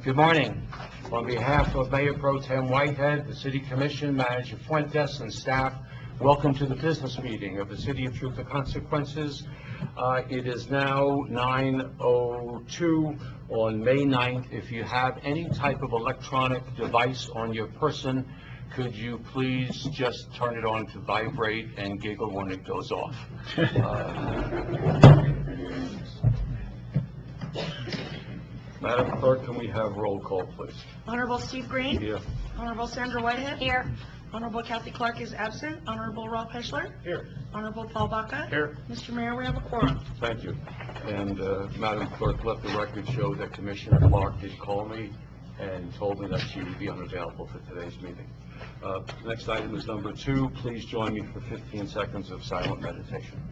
Good morning. On behalf of Mayor Pro Tem Whitehead, the City Commission, Manager Fuentes, and staff, welcome to the business meeting of the City of Truth or Consequences. It is now 9:02 on May 9th. If you have any type of electronic device on your person, could you please just turn it on to vibrate and giggle when it goes off? Madam Clerk, can we have roll call, please? Honorable Steve Green. Here. Honorable Sandra Whitehead. Here. Honorable Kathy Clark is absent. Honorable Rob Heschler. Here. Honorable Paul Baca. Here. Mr. Mayor, we have a quorum. Thank you. And Madam Clerk, let the record show that Commissioner Clark did call me and told me that she would be unavailable for today's meeting. Next item is number 2. Please join me for 15 seconds of silent meditation.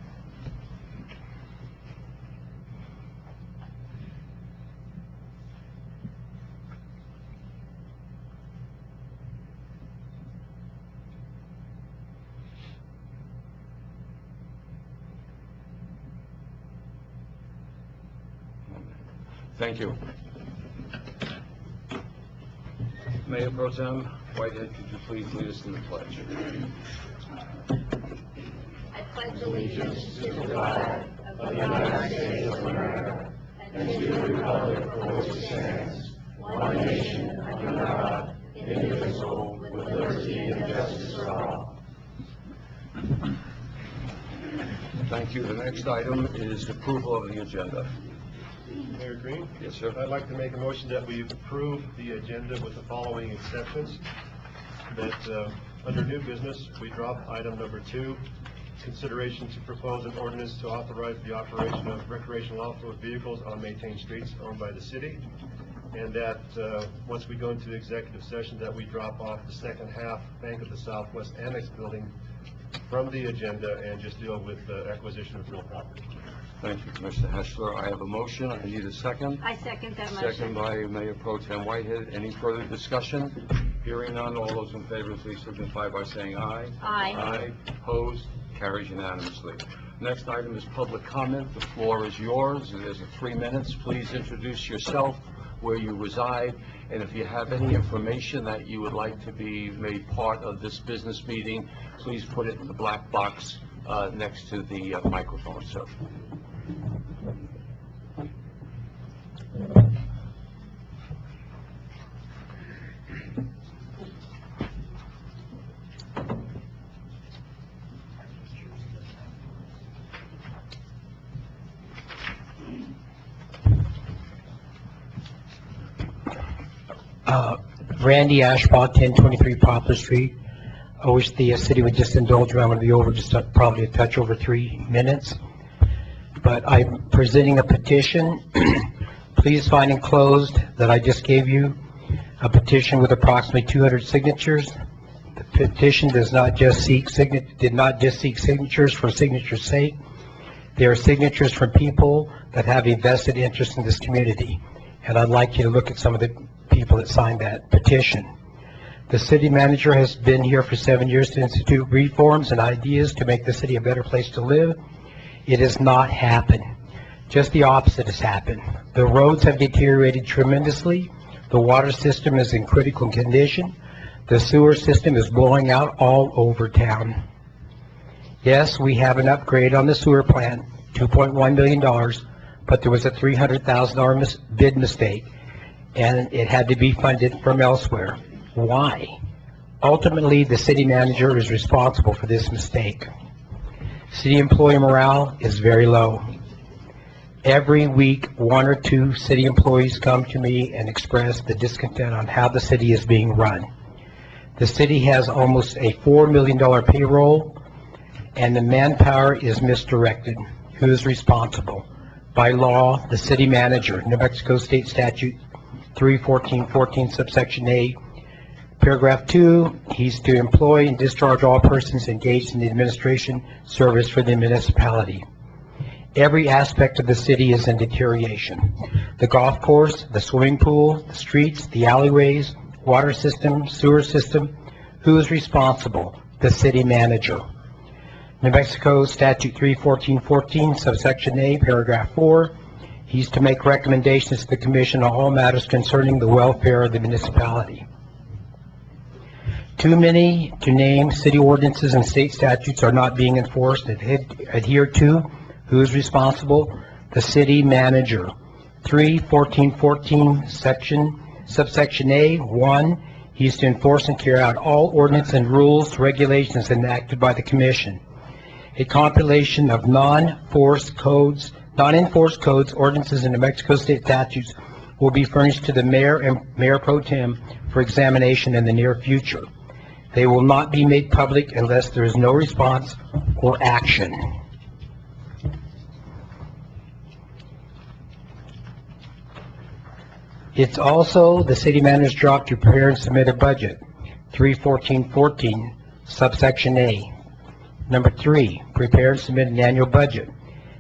Thank you. Mayor Pro Tem Whitehead, could you please lead us in the pledge? I pledge allegiance to the flag of the United States of America and to the republic for which it stands, one nation under God, indivisible, with liberty and justice for all. Thank you. The next item is approval of the agenda. Mayor Green? Yes, sir. I'd like to make a motion that we approve the agenda with the following exceptions. That under new business, we drop item number 2, consideration to propose an ordinance to authorize the operation of recreational off-road vehicles on maintained streets owned by the city. And that once we go into the executive session, that we drop off the second half Bank of the Southwest Annex building from the agenda and just deal with acquisition of real property. Thank you, Commissioner Heschler. I have a motion. I need a second. I second that motion. Second by Mayor Pro Tem Whitehead. Any further discussion? Hearing none, all those in favor, please signify by saying aye. Aye. Aye. Opposed? Carries unanimously. Next item is public comment. The floor is yours. There's 3 minutes. Please introduce yourself, where you reside, and if you have any information that you would like to be made part of this business meeting, please put it in the black box next to the microphone, sir. Randy Ashbaugh, 1023 Poplar Street. I wish the city would just indulge me. I'm going to be over just probably a touch over 3 minutes. But I'm presenting a petition. Please find enclosed that I just gave you a petition with approximately 200 signatures. The petition did not just seek signatures for signature's sake. They are signatures from people that have a vested interest in this community. And I'd like you to look at some of the people that signed that petition. The city manager has been here for 7 years to institute reforms and ideas to make the city a better place to live. It has not happened. Just the opposite has happened. The roads have deteriorated tremendously. The water system is in critical condition. The sewer system is blowing out all over town. Yes, we have an upgrade on the sewer plant, $2.1 million, but there was a $300,000 bid mistake, and it had to be funded from elsewhere. Why? Ultimately, the city manager is responsible for this mistake. City employee morale is very low. Every week, 1 or 2 city employees come to me and express the discontent on how the city is being run. The city has almost a $4 million payroll, and the manpower is misdirected. Who is responsible? By law, the city manager, New Mexico State Statute 31414, subsection A, paragraph 2, he's to employ and discharge all persons engaged in the administration service for the municipality. Every aspect of the city is in deterioration. The golf course, the swimming pool, the streets, the alleyways, water system, sewer system. Who is responsible? The city manager. New Mexico Statute 31414, subsection A, paragraph 4, He's to make recommendations to the commission on all matters concerning the welfare of the municipality. Too many to name city ordinances and state statutes are not being enforced and adhered to. Who is responsible? The city manager. 3-1414 subsection A, 1, he is to enforce and carry out all ordinance and rules, regulations enacted by the commission. A compilation of non-enforced codes, ordinances, and New Mexico state statutes will be furnished to the mayor and mayor pro tem for examination in the near future. They will not be made public unless there is no response or action. It's also the city manager's job to prepare and submit a budget. 3-1414 subsection A. Number 3, prepare and submit an annual budget.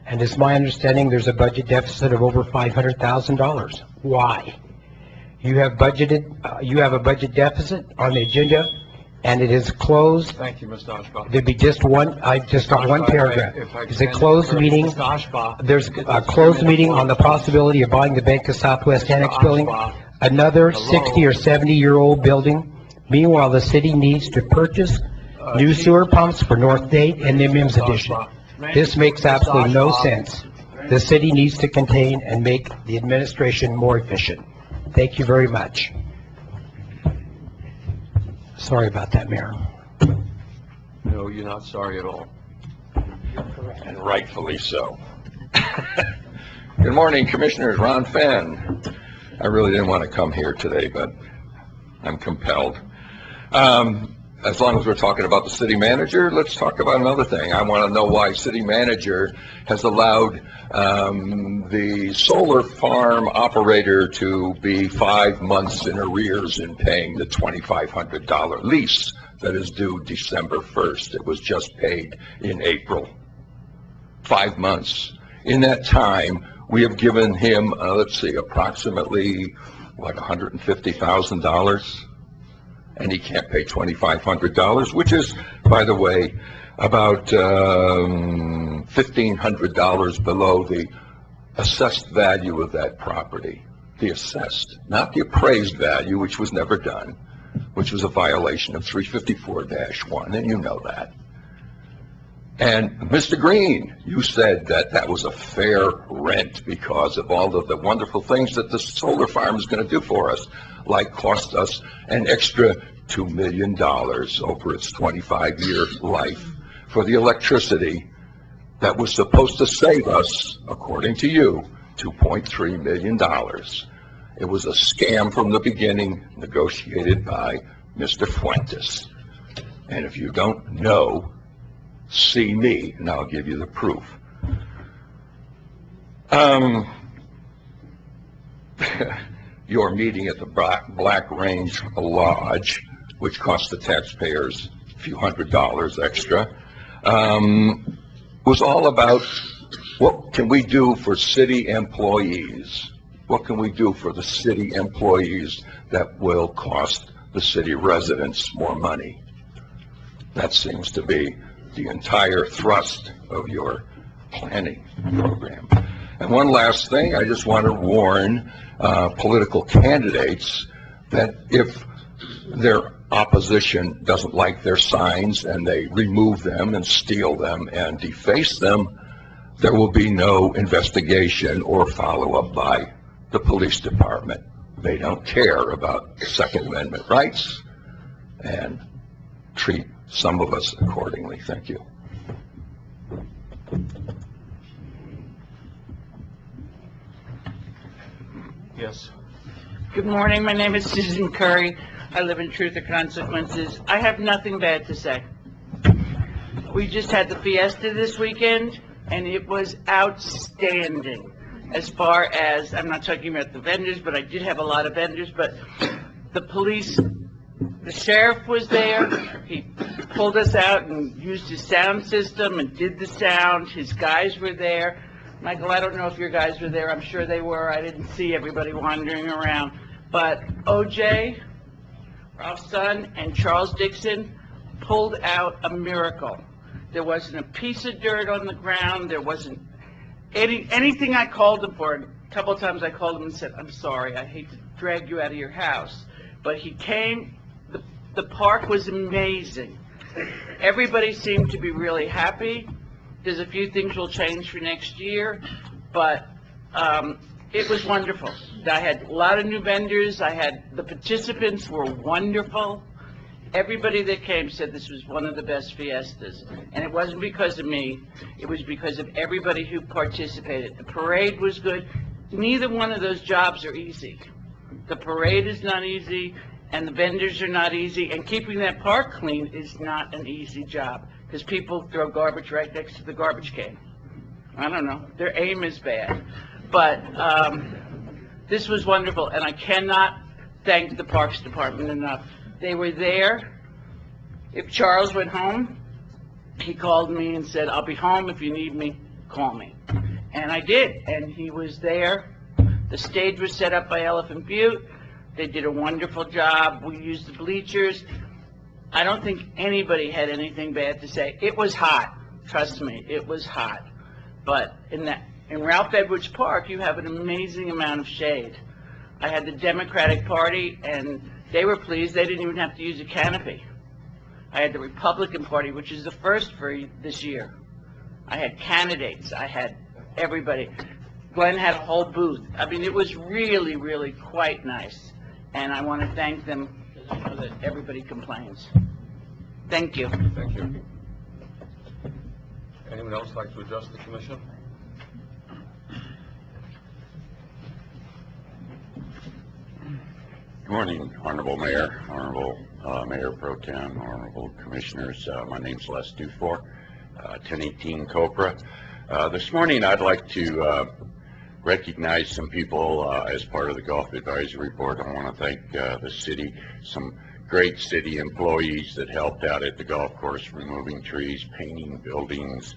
And it's my understanding there's a budget deficit of over $500,000. Why? You have a budget deficit on the agenda, and it is closed. Thank you, Mr. Ashba. There'd be just one, I just got one paragraph. It's a closed meeting. Mr. Ashba. There's a closed meeting on the possibility of buying the Bank of Southwest Annex building, another 60 or 70-year-old building. Meanwhile, the city needs to purchase new sewer pumps for North Date and the MIMS addition. This makes absolutely no sense. The city needs to contain and make the administration more efficient. Thank you very much. Sorry about that, Mayor. No, you're not sorry at all. And rightfully so. Good morning, Commissioners. Ron Fenn. I really didn't want to come here today, but I'm compelled. As long as we're talking about the city manager, let's talk about another thing. I want to know why city manager has allowed the solar farm operator to be 5 months in arrears in paying the $2,500 lease that is due December 1st. It was just paid in April. 5 months. In that time, we have given him, let's see, approximately, what, $150,000? And he can't pay $2,500, which is, by the way, about $1,500 below the assessed value of that property. The assessed, not the appraised value, which was never done, which was a violation of 354-1, and you know that. And Mr. Green, you said that that was a fair rent because of all of the wonderful things that the solar farm is going to do for us, like cost us an extra $2 million over its 25-year life for the electricity that was supposed to save us, according to you, $2.3 million. It was a scam from the beginning, negotiated by Mr. Fuentes. And if you don't know, see me, and I'll give you the proof. Your meeting at the Black Range Lodge, which cost the taxpayers a few $100s extra, was all about what can we do for city employees? What can we do for the city employees that will cost the city residents more money? That seems to be the entire thrust of your planning program. And one last thing, I just want to warn political candidates that if their opposition doesn't like their signs and they remove them and steal them and deface them, there will be no investigation or follow-up by the police department. They don't care about Second Amendment rights and treat some of us accordingly. Thank you. Yes. Good morning. My name is Susan Curry. I live in Truth or Consequences. I have nothing bad to say. We just had the fiesta this weekend, and it was outstanding. As far as, I'm not talking about the vendors, but I did have a lot of vendors, but the police, the sheriff was there. He pulled us out and used his sound system and did the sound. His guys were there. Michael, I don't know if your guys were there. I'm sure they were. I didn't see everybody wandering around. But OJ, Ralph's son, and Charles Dixon pulled out a miracle. There wasn't a piece of dirt on the ground. There wasn't anything I called them for. couple of times I called him and said, I'm sorry, I hate to drag you out of your house. But he came, the park was amazing. Everybody seemed to be really happy. There's a few things will change for next year, but it was wonderful. I had a lot of new vendors. The participants were wonderful. Everybody that came said this was one of the best fiestas. And it wasn't because of me. It was because of everybody who participated. The parade was good. Neither one of those jobs are easy. The parade is not easy, and the vendors are not easy, and keeping that park clean is not an easy job, because people throw garbage right next to the garbage can. I don't know. Their aim is bad. But this was wonderful, and I cannot thank the Parks Department enough. They were there. If Charles went home, he called me and said, I'll be home. If you need me, call me. And I did, and he was there. The stage was set up by Elephant Butte. They did a wonderful job. We used the bleachers. I don't think anybody had anything bad to say. It was hot. Trust me, it was hot. But in Ralph Edwards Park, you have an amazing amount of shade. I had the Democratic Party, and they were pleased. They didn't even have to use a canopy. I had the Republican Party, which is the first for this year. I had candidates. I had everybody. Glenn had a whole booth. I mean, it was really, really quite nice. And I want to thank them, because I know that everybody complains. Thank you. Thank you. Anyone else like to address the commission? Good morning, Honorable Mayor, Honorable Mayor Pro Tem, Honorable Commissioners. My name's Les Dufour, 1018 Copra. This morning I'd like to recognize some people as part of the Golf Advisory Board. I want to thank the city, some great city employees that helped out at the golf course, removing trees, painting buildings,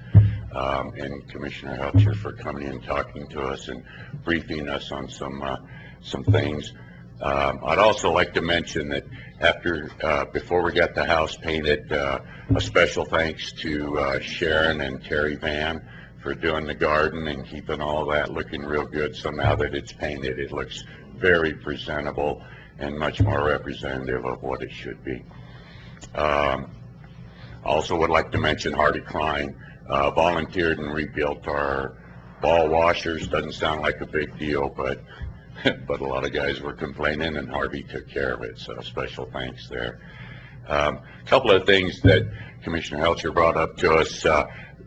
and Commissioner Helcher for coming in, talking to us and briefing us on some things. I'd also like to mention that before we got the house painted, a special thanks to Sharon and Terry Van for doing the garden and keeping all that looking real good. So now that it's painted, it looks very presentable and much more representative of what it should be. Also would like to mention Hardy Klein volunteered and rebuilt our ball washers. Doesn't sound like a big deal, but a lot of guys were complaining, and Harvey took care of it, so special thanks there. A couple of things that Commissioner Helcher brought up to us,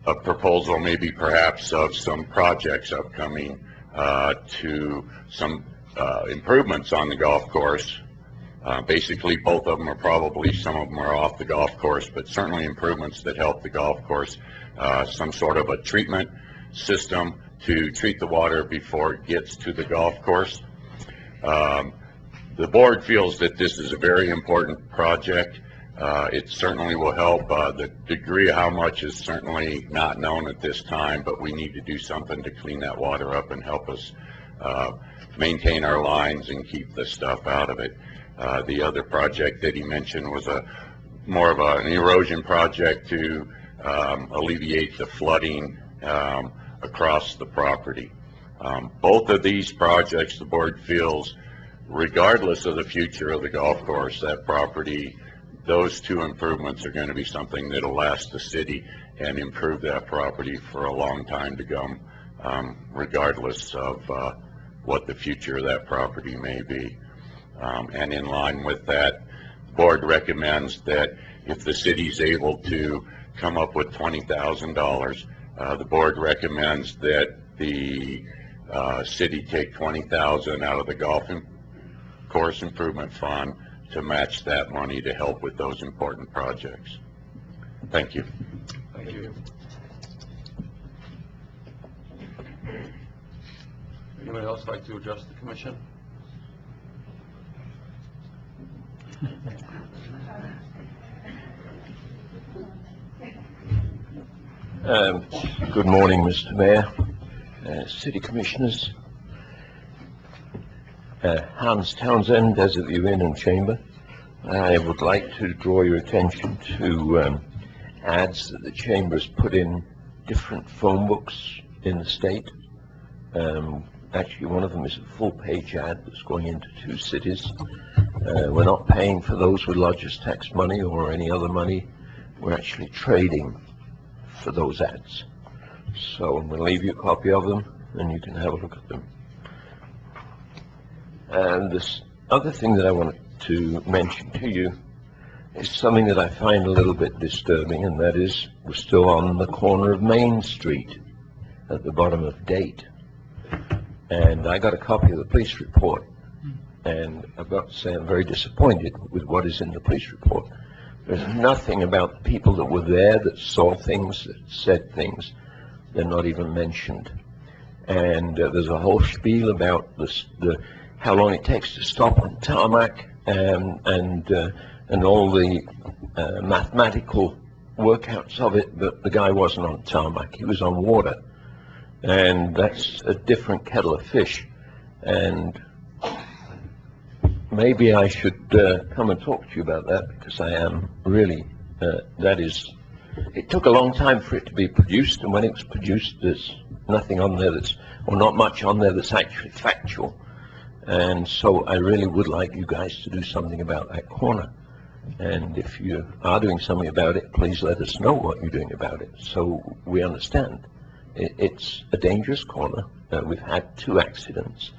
a proposal maybe perhaps of some projects upcoming to some improvements on the golf course. Basically, both of them are probably, some of them are off the golf course, but certainly improvements that help the golf course. Some sort of a treatment system to treat the water before it gets to the golf course. The board feels that this is a very important project. It certainly will help. The degree of how much is certainly not known at this time, but we need to do something to clean that water up and help us maintain our lines and keep the stuff out of it. The other project that he mentioned was more of an erosion project to alleviate the flooding across the property. Both of these projects, the board feels, regardless of the future of the golf course, that property, those two improvements are going to be something that'll last the city and improve that property for a long time to come, regardless of what the future of that property may be. And in line with that, the board recommends that if the city's able to come up with $20,000, the board recommends that the city take $20,000 out of the golf course improvement fund to match that money to help with those important projects. Thank you. Thank you. Anyone else like to address the commission? Good morning, Mr. Mayor, City Commissioners. Hans Townsend, Desert View Inn and Chamber. I would like to draw your attention to ads that the Chamber has put in different phone books in the state. Actually, one of them is a full-page ad that's going into 2 cities. We're not paying for those with lodger's tax money or any other money. We're actually trading for those ads. So I'm going to leave you a copy of them, and you can have a look at them. And this other thing that I wanted to mention to you is something that I find a little bit disturbing, and that is we're still on the corner of Main Street at the bottom of Date. And I got a copy of the police report, and I've got to say I'm very disappointed with what is in the police report. There's nothing about the people that were there, that saw things, that said things. They're not even mentioned. And there's a whole spiel about how long it takes to stop on tarmac, and all the mathematical workouts of it, but the guy wasn't on tarmac, he was on water. And that's a different kettle of fish. And maybe I should come and talk to you about that, because I am really, it took a long time for it to be produced, and when it was produced, there's nothing on there or not much on there that's actually factual. And so I really would like you guys to do something about that corner. And if you are doing something about it, please let us know what you're doing about it, so we understand. It's a dangerous corner. We've had 2 accidents,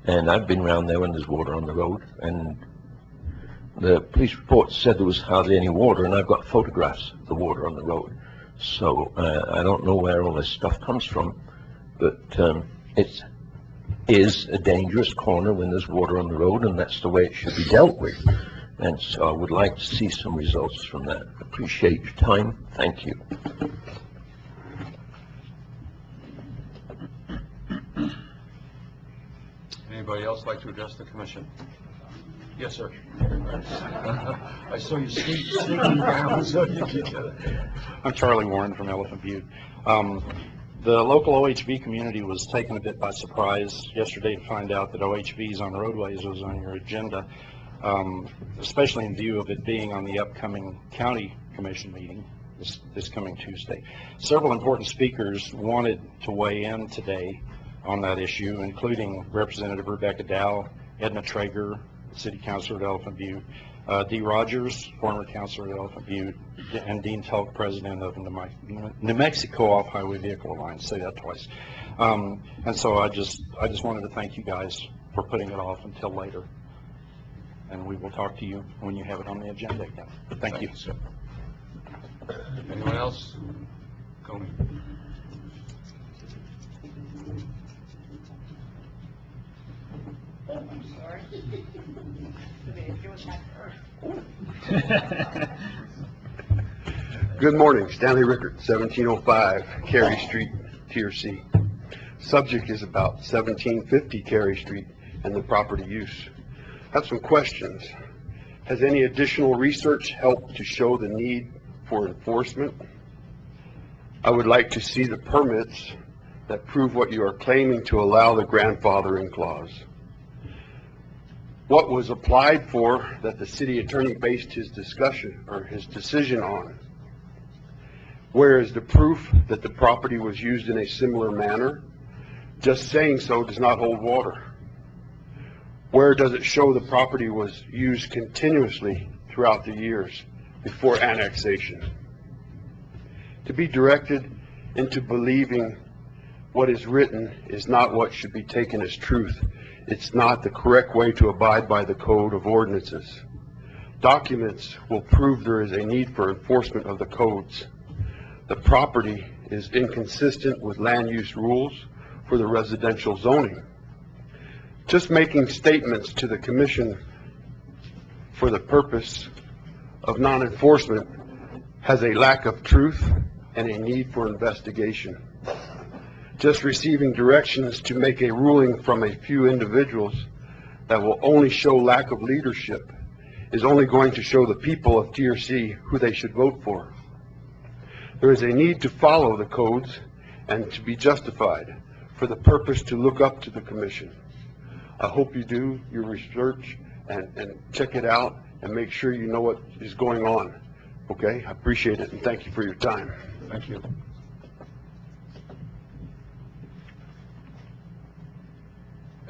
and I've been around there when there's water on the road, and the police report said there was hardly any water, and I've got photographs of the water on the road. So I don't know where all this stuff comes from, but it is a dangerous corner when there's water on the road, and that's the way it should be dealt with. And so I would like to see some results from that. Appreciate your time. Thank you. Anybody else like to address the commission? Yes, sir. I saw you sneaking down, so you could get it. I'm Charlie Warren from Elephant Butte. The local OHV community was taken a bit by surprise yesterday to find out that OHVs on roadways was on your agenda, especially in view of it being on the upcoming county commission meeting this coming Tuesday. Several important speakers wanted to weigh in today on that issue, including Representative Rebecca Dow, Edna Traeger, City Councilor at Elephant Butte, Dee Rogers, former councilor at Elephant Butte, and Dean Tulk, president of New Mexico Off-Highway Vehicle Alliance. Say that twice. And so I just wanted to thank you guys for putting it off until later. And we will talk to you when you have it on the agenda again. Thank you. Sir. Anyone else? Go ahead. I'm sorry. Good morning, Stanley Rickert, 1705 Cary Street, Tier C. Subject is about 1750 Cary Street and the property use. I have some questions. Has any additional research helped to show the need for enforcement? I would like to see the permits that prove what you are claiming to allow the grandfathering clause. What was applied for that the city attorney based his discussion or his decision on? Where is the proof that the property was used in a similar manner? Just saying so does not hold water. Where does it show the property was used continuously throughout the years before annexation? To be directed into believing what is written is not what should be taken as truth. It's not the correct way to abide by the code of ordinances. Documents will prove there is a need for enforcement of the codes. The property is inconsistent with land use rules for the residential zoning. Just making statements to the commission for the purpose of non-enforcement has a lack of truth and a need for investigation. Just receiving directions to make a ruling from a few individuals that will only show lack of leadership is only going to show the people of Tier C who they should vote for. There is a need to follow the codes and to be justified for the purpose to look up to the commission. I hope you do your research and check it out and make sure you know what is going on. Okay? I appreciate it and thank you for your time. Thank you.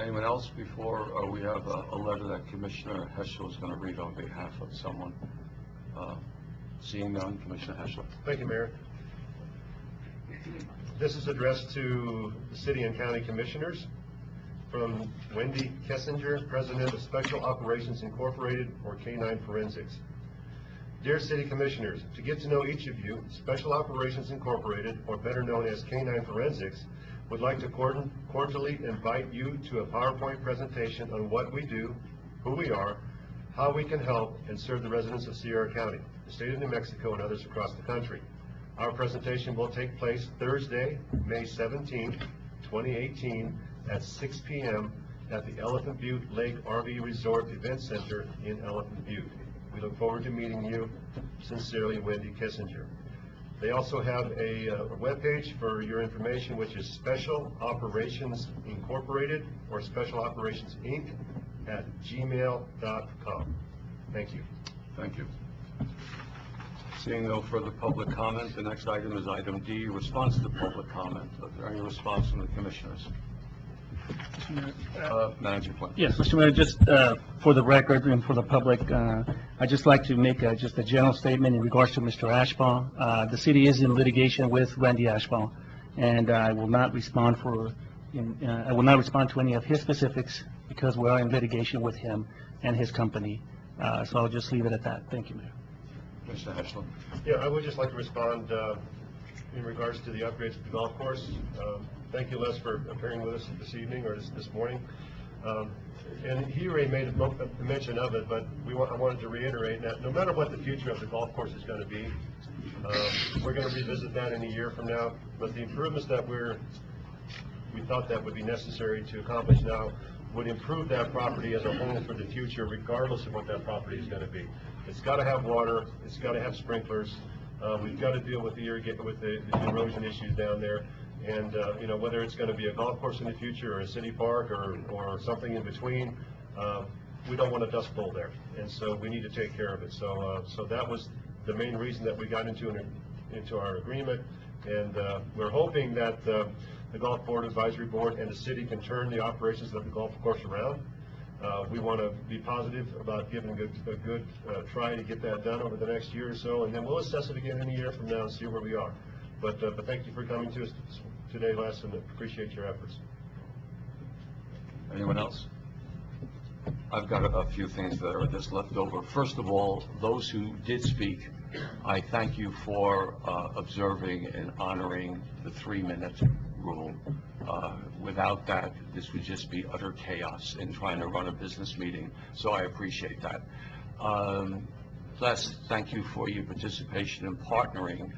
Anyone else before we have a letter that Commissioner Heschel is going to read on behalf of someone? Seeing none, Commissioner Heschel. Thank you, Mayor. This is addressed to the city and county commissioners from Wendy Kessinger, President of Special Operations Incorporated, or K9 Forensics. Dear City Commissioners, to get to know each of you, Special Operations Incorporated, or better known as K9 Forensics, would like to cordially invite you to a PowerPoint presentation on what we do, who we are, how we can help and serve the residents of Sierra County, the state of New Mexico, and others across the country. Our presentation will take place Thursday, May 17, 2018, at 6 p.m. at the Elephant Butte Lake RV Resort Event Center in Elephant Butte. We look forward to meeting you. Sincerely, Wendy Kissinger. They also have a webpage for your information, which is Special Operations Incorporated, or Special Operations Inc. at gmail.com. Thank you. Thank you. Seeing no further public comment, the next item is item D, response to public comment. Is there any response from the commissioners? Manager Flynn. Yes, Mr. Mayor, just for the record and for the public, I'd just like to make just a general statement in regards to Mr. Ashbaugh. The city is in litigation with Randy Ashbaugh, and I will not respond to any of his specifics because we are in litigation with him and his company. So I'll just leave it at that. Thank you, Mayor. Mr. Heschel. Yeah, I would just like to respond in regards to the upgrades to the golf course. Thank you, Les, for appearing with us this evening or this morning. And he already made a mention of it, but I wanted to reiterate that no matter what the future of the golf course is going to be, we're going to revisit that in a year from now. But the improvements that we thought that would be necessary to accomplish now would improve that property as a whole for the future, regardless of what that property is going to be. It's got to have water. It's got to have sprinklers. We've got to deal with the erosion issues down there. And, you know, whether it's going to be a golf course in the future or a city park or something in between, we don't want a dust bowl there. And so we need to take care of it. So that was the main reason that we got into our agreement. And we're hoping that the Golf Board Advisory Board and the city can turn the operations of the golf course around. We want to be positive about giving a good try to get that done over the next year or so, and then we'll assess it again in a year from now and see where we are. But thank you for coming to us today, Les, and appreciate your efforts. Anyone else? I've got a few things that are just left over. First of all, those who did speak, I thank you for observing and honoring the 3-minute rule. Without that, this would just be utter chaos in trying to run a business meeting, so I appreciate that. Les, thank you for your participation in partnering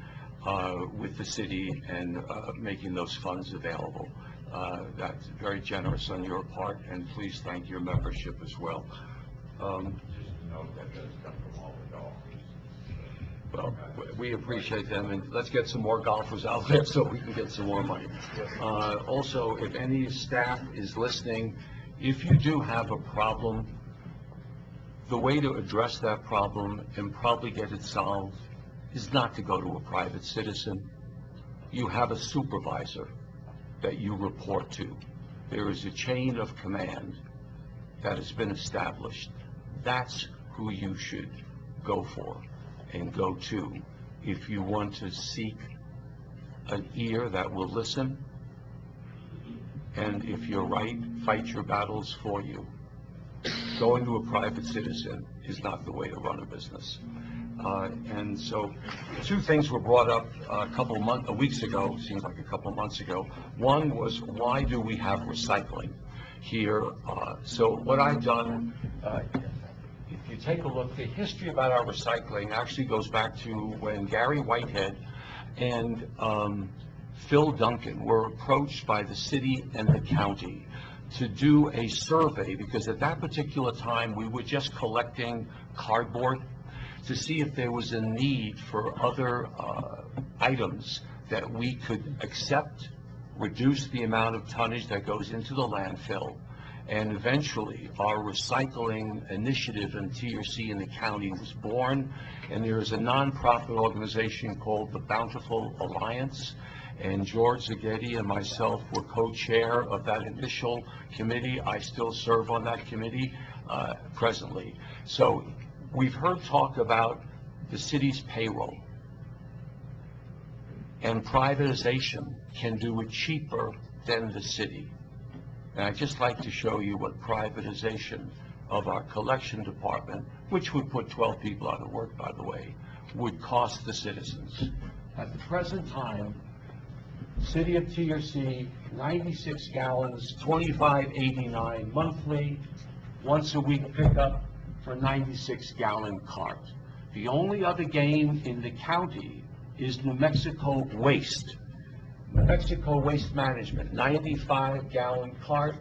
with the city and making those funds available. That's very generous on your part, and please thank your membership as well. Well, we appreciate them, and let's get some more golfers out there so we can get some more money. Also, if any staff is listening, if you do have a problem, the way to address that problem and probably get it solved is not to go to a private citizen. You have a supervisor that you report to. There is a chain of command that has been established. That's who you should go for and go to if you want to seek an ear that will listen, and if you're right, fight your battles for you. Going to a private citizen is not the way to run a business. And so 2 things were brought up a weeks ago, seems like a couple months ago. One was, why do we have recycling here? So what I've done, if you take a look, the history about our recycling actually goes back to when Gary Whitehead and Phil Duncan were approached by the city and the county to do a survey, because at that particular time we were just collecting cardboard, to see if there was a need for other items that we could accept, reduce the amount of tonnage that goes into the landfill. And eventually our recycling initiative in TRC in the county was born, and there is a nonprofit organization called the Bountiful Alliance, and George Zaghetti and myself were co-chair of that initial committee. I still serve on that committee presently. So we've heard talk about the city's payroll, and privatization can do it cheaper than the city. And I'd just like to show you what privatization of our collection department, which would put 12 people out of work, by the way, would cost the citizens. At the present time, City of TRC, 96 gallons, $25.89 monthly, once a week pickup for 96-gallon cart. The only other game in the county is New Mexico Waste. New Mexico Waste Management, 95-gallon cart.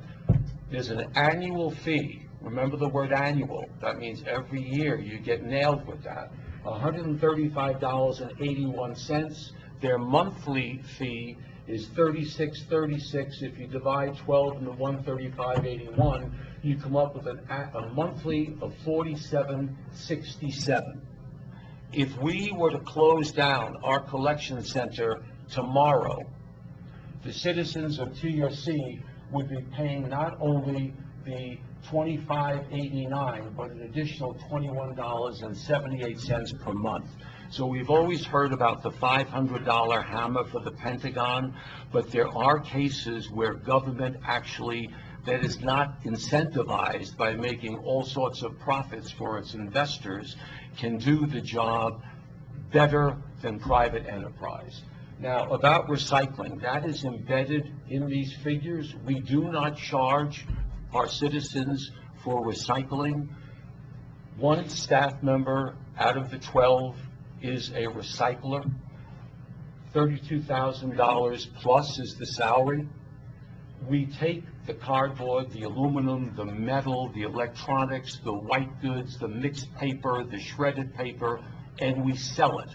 There's an annual fee. Remember the word annual. That means every year you get nailed with that. $135.81. Their monthly fee is $36.36. If you divide 12 into 135.81, you come up with a monthly of $47.67. If we were to close down our collection center tomorrow, the citizens of TRC would be paying not only the $25.89, but an additional $21.78 per month. So we've always heard about the $500 hammer for the Pentagon, but there are cases where government actually, that is not incentivized by making all sorts of profits for its investors, can do the job better than private enterprise. Now, about recycling, that is embedded in these figures. We do not charge our citizens for recycling. One staff member out of the 12 is a recycler. $32,000 plus is the salary. We take the cardboard, the aluminum, the metal, the electronics, the white goods, the mixed paper, the shredded paper, and we sell it.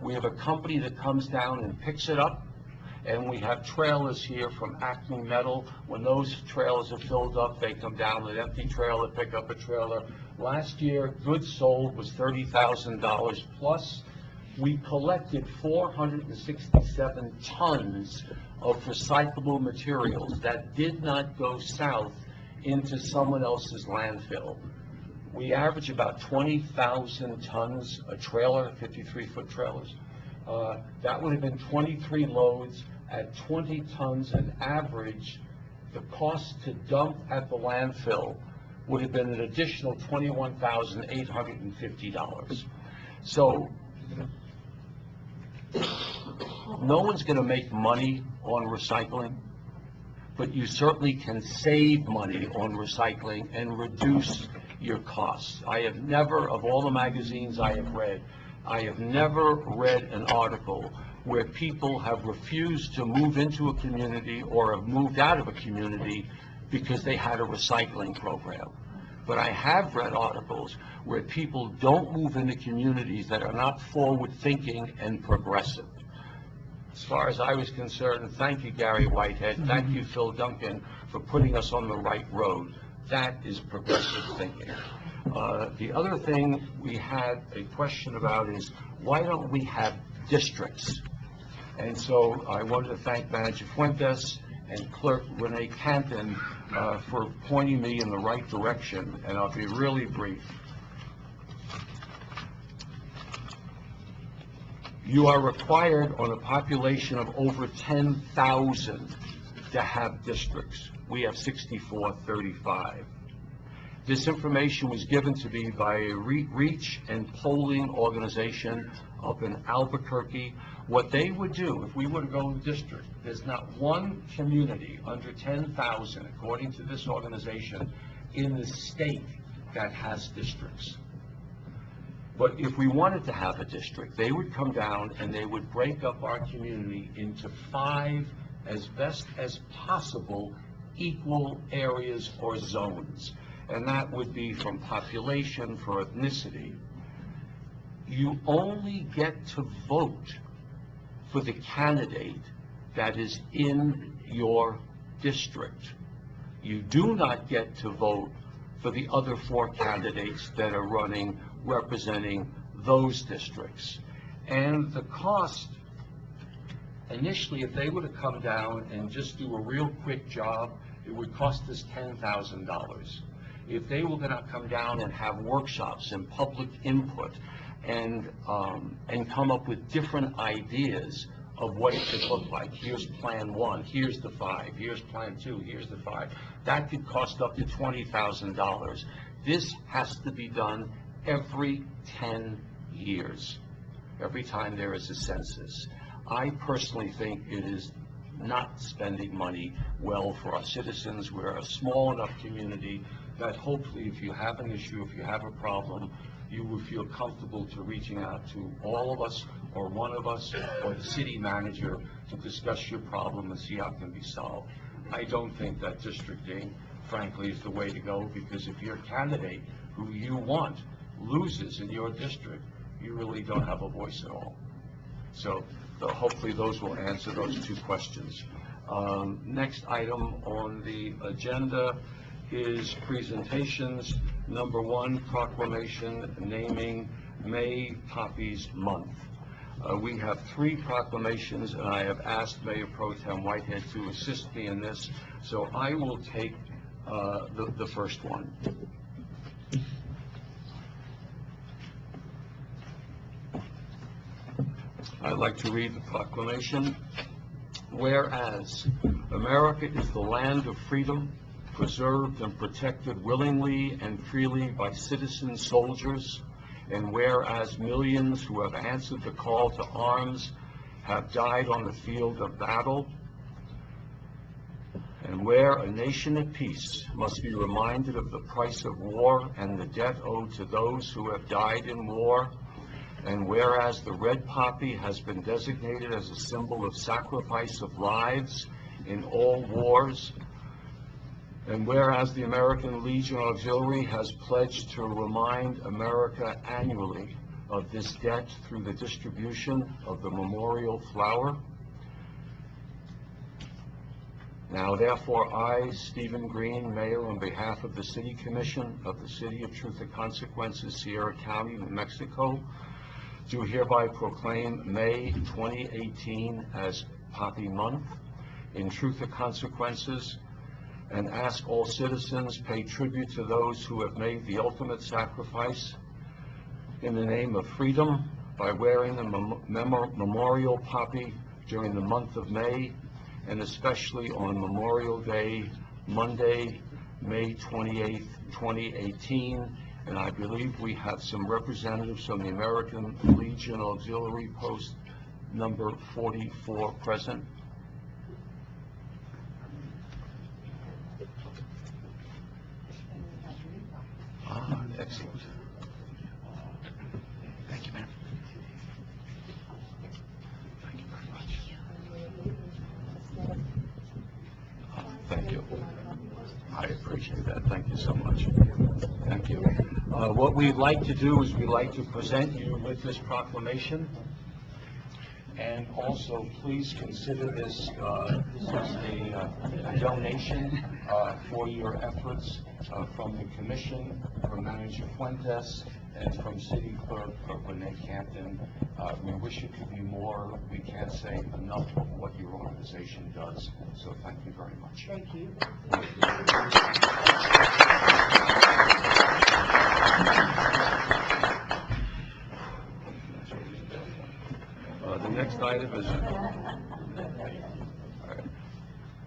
We have a company that comes down and picks it up, and we have trailers here from Acme Metal. When those trailers are filled up, they come down with an empty trailer, pick up a trailer. Last year, goods sold was $30,000 plus. We collected 467 tons of recyclable materials that did not go south into someone else's landfill. We average about 20,000 tons a trailer, 53-foot trailers. That would have been 23 loads at 20 tons an average. The cost to dump at the landfill would have been an additional $21,850. So no one's going to make money on recycling, but you certainly can save money on recycling and reduce your costs. I have never, of all the magazines I have read an article where people have refused to move into a community or have moved out of a community because they had a recycling program. But I have read articles where people don't move into communities that are not forward-thinking and progressive. As far as I was concerned, thank you, Gary Whitehead. Thank you, Phil Duncan, for putting us on the right road. That is progressive thinking. The other thing we had a question about is, why don't we have districts? And so I wanted to thank Manager Fuentes and Clerk Renee Canton for pointing me in the right direction, and I'll be really brief. You are required on a population of over 10,000 to have districts. We have 6435. This information was given to me by a reach and polling organization up in Albuquerque. What they would do, if we were to go to district, there's not one community under 10,000, according to this organization, in the state that has districts. But if we wanted to have a district, they would come down and they would break up our community into 5, as best as possible, equal areas or zones. And that would be from population, for ethnicity. You only get to vote for the candidate that is in your district. You do not get to vote for the other 4 candidates that are running representing those districts. And the cost Initially, if they were to come down and just do a real quick job, it would cost us $10,000. If they were gonna come down and have workshops and public input and come up with different ideas of what it should look like. Here's Plan 1, here's the 5, here's Plan 2, here's the 5. That could cost up to $20,000. This has to be done every 10 years, every time there is a census. I personally think it is not spending money well for our citizens. We're a small enough community that hopefully if you have an issue, if you have a problem, you will feel comfortable to reaching out to all of us or one of us or the city manager to discuss your problem and see how it can be solved. I don't think that districting, frankly, is the way to go, because if your candidate who you want loses in your district, you really don't have a voice at all. So hopefully those will answer those two questions. Next item on the agenda is presentations. Number 1, proclamation naming May Poppies Month. We have 3 proclamations, and I have asked Mayor Pro Tem Whitehead to assist me in this, so I will take the first one. I'd like to read the proclamation. Whereas America is the land of freedom, preserved and protected willingly and freely by citizen soldiers, and whereas millions who have answered the call to arms have died on the field of battle, and where a nation at peace must be reminded of the price of war and the debt owed to those who have died in war, and whereas the red poppy has been designated as a symbol of sacrifice of lives in all wars, and whereas the American Legion Auxiliary has pledged to remind America annually of this debt through the distribution of the memorial flower. Now therefore I, Stephen Green, Mayor, on behalf of the City Commission of the City of Truth and Consequences, Sierra County, New Mexico, do hereby proclaim May 2018 as Poppy Month in Truth and Consequences, and ask all citizens pay tribute to those who have made the ultimate sacrifice in the name of freedom by wearing the memorial poppy during the month of May, and especially on Memorial Day, Monday, May 28th, 2018. And I believe we have some representatives from the American Legion Auxiliary Post number 44 present. Excellent. Thank you, ma'am. Thank you very much. Thank you. I appreciate that. Thank you so much. Thank you. What we'd like to do is we'd like to present you with this proclamation. And also, please consider this, this is a donation for your efforts from the Commission, from Manager Fuentes, and from City Clerk Renee Campton. We wish it could be more. We can't say enough of what your organization does. So thank you very much. Thank you. The next item is,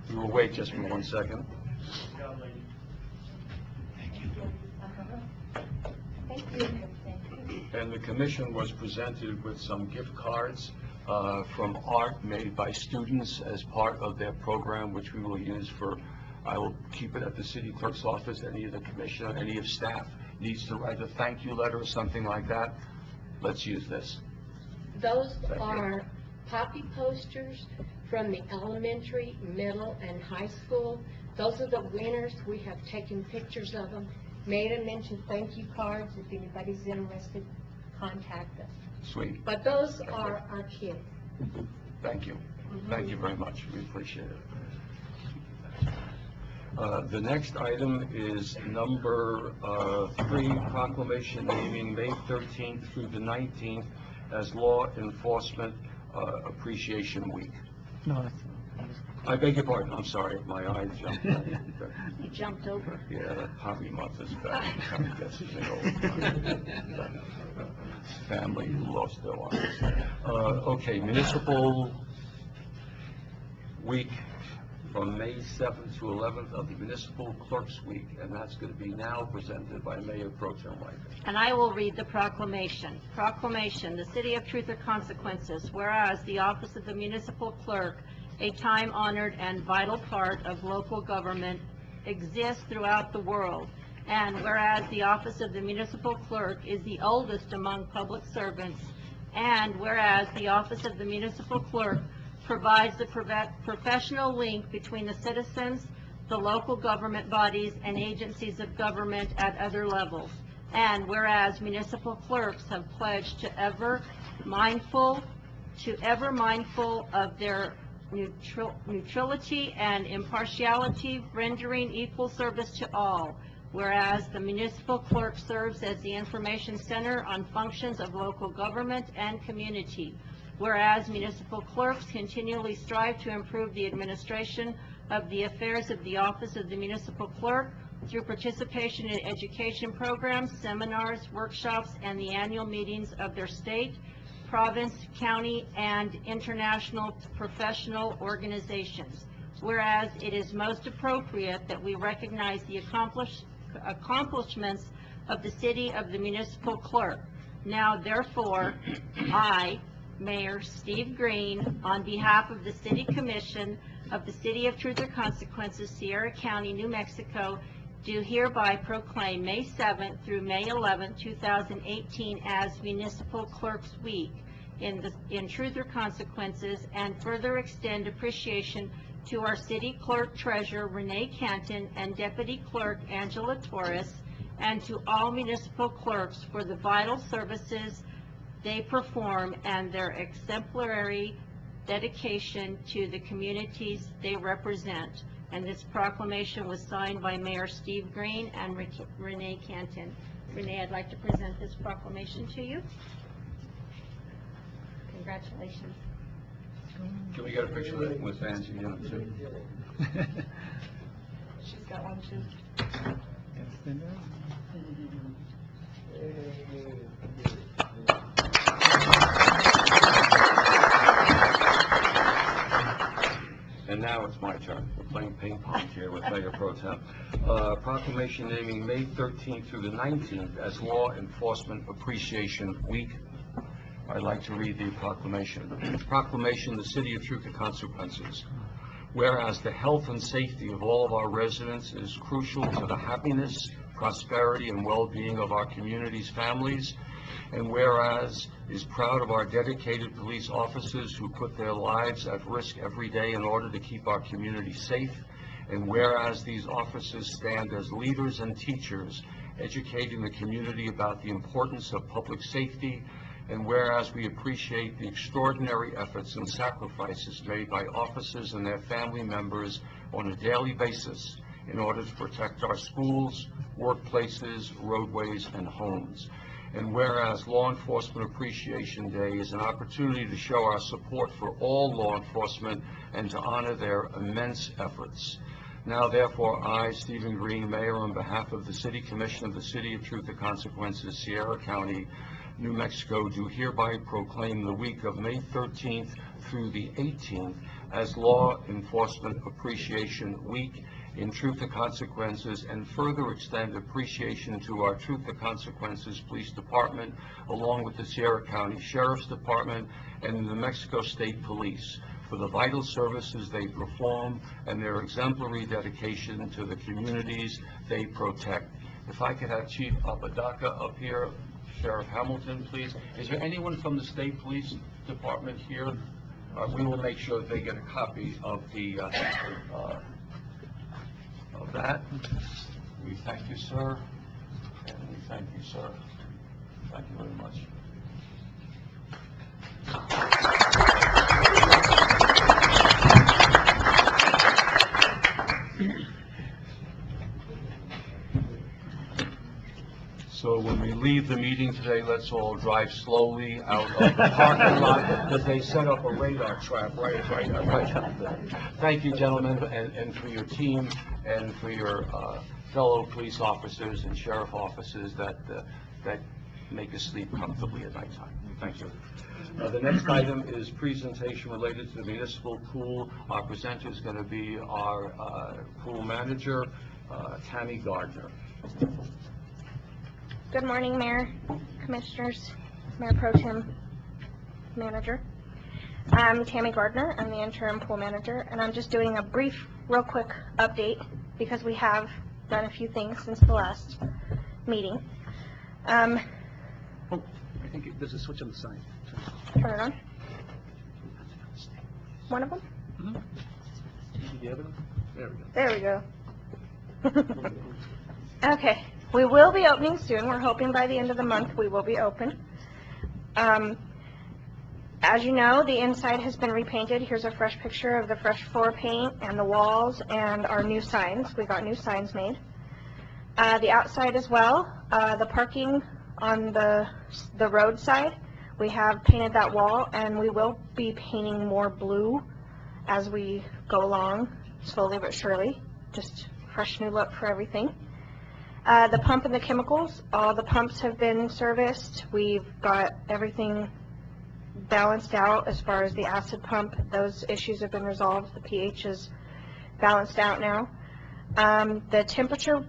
we will wait just for 1 second. And the commission was presented with some gift cards from art made by students as part of their program, which we will use for, I will keep it at the city clerk's office. Any of the commission, any of staff needs to write a thank you letter or something like that, let's use this. Those are poppy posters from the elementary, middle, and high school. Those are the winners. We have taken pictures of them, made them into thank you cards. If anybody's interested, contact us. Sweet. But those are our kids. Thank you. Thank you very much. We appreciate it. The next item is number 3, proclamation naming May 13th through the 19th as Law Enforcement Appreciation Week. No, that's, I beg your pardon, I'm sorry, my eyes jumped. You jumped over. Yeah, that hobby month is back, it kind of gets me all the time. Family who lost their lives. Okay, municipal week from May 7th to 11th of the Municipal Clerks Week, and that's going to be now presented by Mayor Pro Tem White. And I will read the proclamation. Proclamation, the City of Truth or Consequences, whereas the office of the municipal clerk, a time-honored and vital part of local government, exists throughout the world. And whereas the office of the municipal clerk is the oldest among public servants, and whereas the office of the municipal clerk provides the professional link between the citizens, the local government bodies, and agencies of government at other levels. And whereas municipal clerks have pledged to ever mindful of their neutrality and impartiality, rendering equal service to all. Whereas the municipal clerk serves as the information center on functions of local government and community. Whereas municipal clerks continually strive to improve the administration of the affairs of the office of the municipal clerk through participation in education programs, seminars, workshops, and the annual meetings of their state, province, county, and international professional organizations. Whereas it is most appropriate that we recognize the accomplishments of the city of the municipal clerk. Now, therefore, I, Mayor Steve Green, on behalf of the City Commission of the City of Truth or Consequences, Sierra County, New Mexico, do hereby proclaim May 7th through May 11th, 2018 as Municipal Clerks Week in Truth or Consequences, and further extend appreciation to our City Clerk Treasurer Renee Canton and Deputy Clerk Angela Torres, and to all municipal clerks for the vital services they perform and their exemplary dedication to the communities they represent. And this proclamation was signed by Mayor Steve Green and Renee Canton. Renee, I'd like to present this proclamation to you. Congratulations. Can we get a picture of it with Nancy in it too? She's got one too. And now it's my turn. We're playing ping pong here with Mayor Pro Tem. Proclamation naming May 13th through the 19th as Law Enforcement Appreciation Week. I'd like to read the proclamation. Proclamation, the City of Truth or Consequences. Whereas the health and safety of all of our residents is crucial to the happiness, prosperity, and well-being of our community's families, and whereas is proud of our dedicated police officers who put their lives at risk every day in order to keep our community safe, and whereas these officers stand as leaders and teachers, educating the community about the importance of public safety, and whereas we appreciate the extraordinary efforts and sacrifices made by officers and their family members on a daily basis in order to protect our schools, workplaces, roadways, and homes. And whereas Law Enforcement Appreciation Day is an opportunity to show our support for all law enforcement and to honor their immense efforts. Now, therefore, I, Stephen Green, Mayor, on behalf of the City Commission of the City of Truth or Consequences, Sierra County, New Mexico, do hereby proclaim the week of May 13th through the 18th as Law Enforcement Appreciation Week in Truth or Consequences, and further extend appreciation to our Truth or Consequences Police Department, along with the Sierra County Sheriff's Department and the New Mexico State Police, for the vital services they perform and their exemplary dedication to the communities they protect. If I could have Chief Apodaca up here, Sheriff Hamilton, please. Is there anyone from the State Police Department here? We will make sure that they get a copy of the of that. We thank you, sir, and we thank you, sir. Thank you very much. So when we leave the meeting today, let's all drive slowly out of the parking lot, because they set up a radar trap right up there. Thank you, gentlemen, and for your team, and for your fellow police officers and sheriff officers that make us sleep comfortably at nighttime. Thank you. The next item is presentation related to the municipal pool. Our presenter is going to be our pool manager, Tammy Gardner. Good morning, Mayor, Commissioners, Mayor Pro Tem, Manager. I'm Tammy Gardner. I'm the interim pool manager, and I'm just doing a brief, real quick update because we have done a few things since the last meeting. I think there's a switch on the side. Turn it on. One of them? The other one? There we go. There we go. Okay, we will be opening soon. We're hoping by the end of the month we will be open. As you know, the inside has been repainted. Here's a fresh picture of the fresh floor paint and the walls and our new signs. We got new signs made. The outside as well, the parking on the roadside, we have painted that wall, and we will be painting more blue as we go along, slowly but surely. Just fresh new look for everything. The pump and the chemicals, all the pumps have been serviced. We've got everything balanced out as far as the acid pump. Those issues have been resolved. The pH is balanced out now. The temperature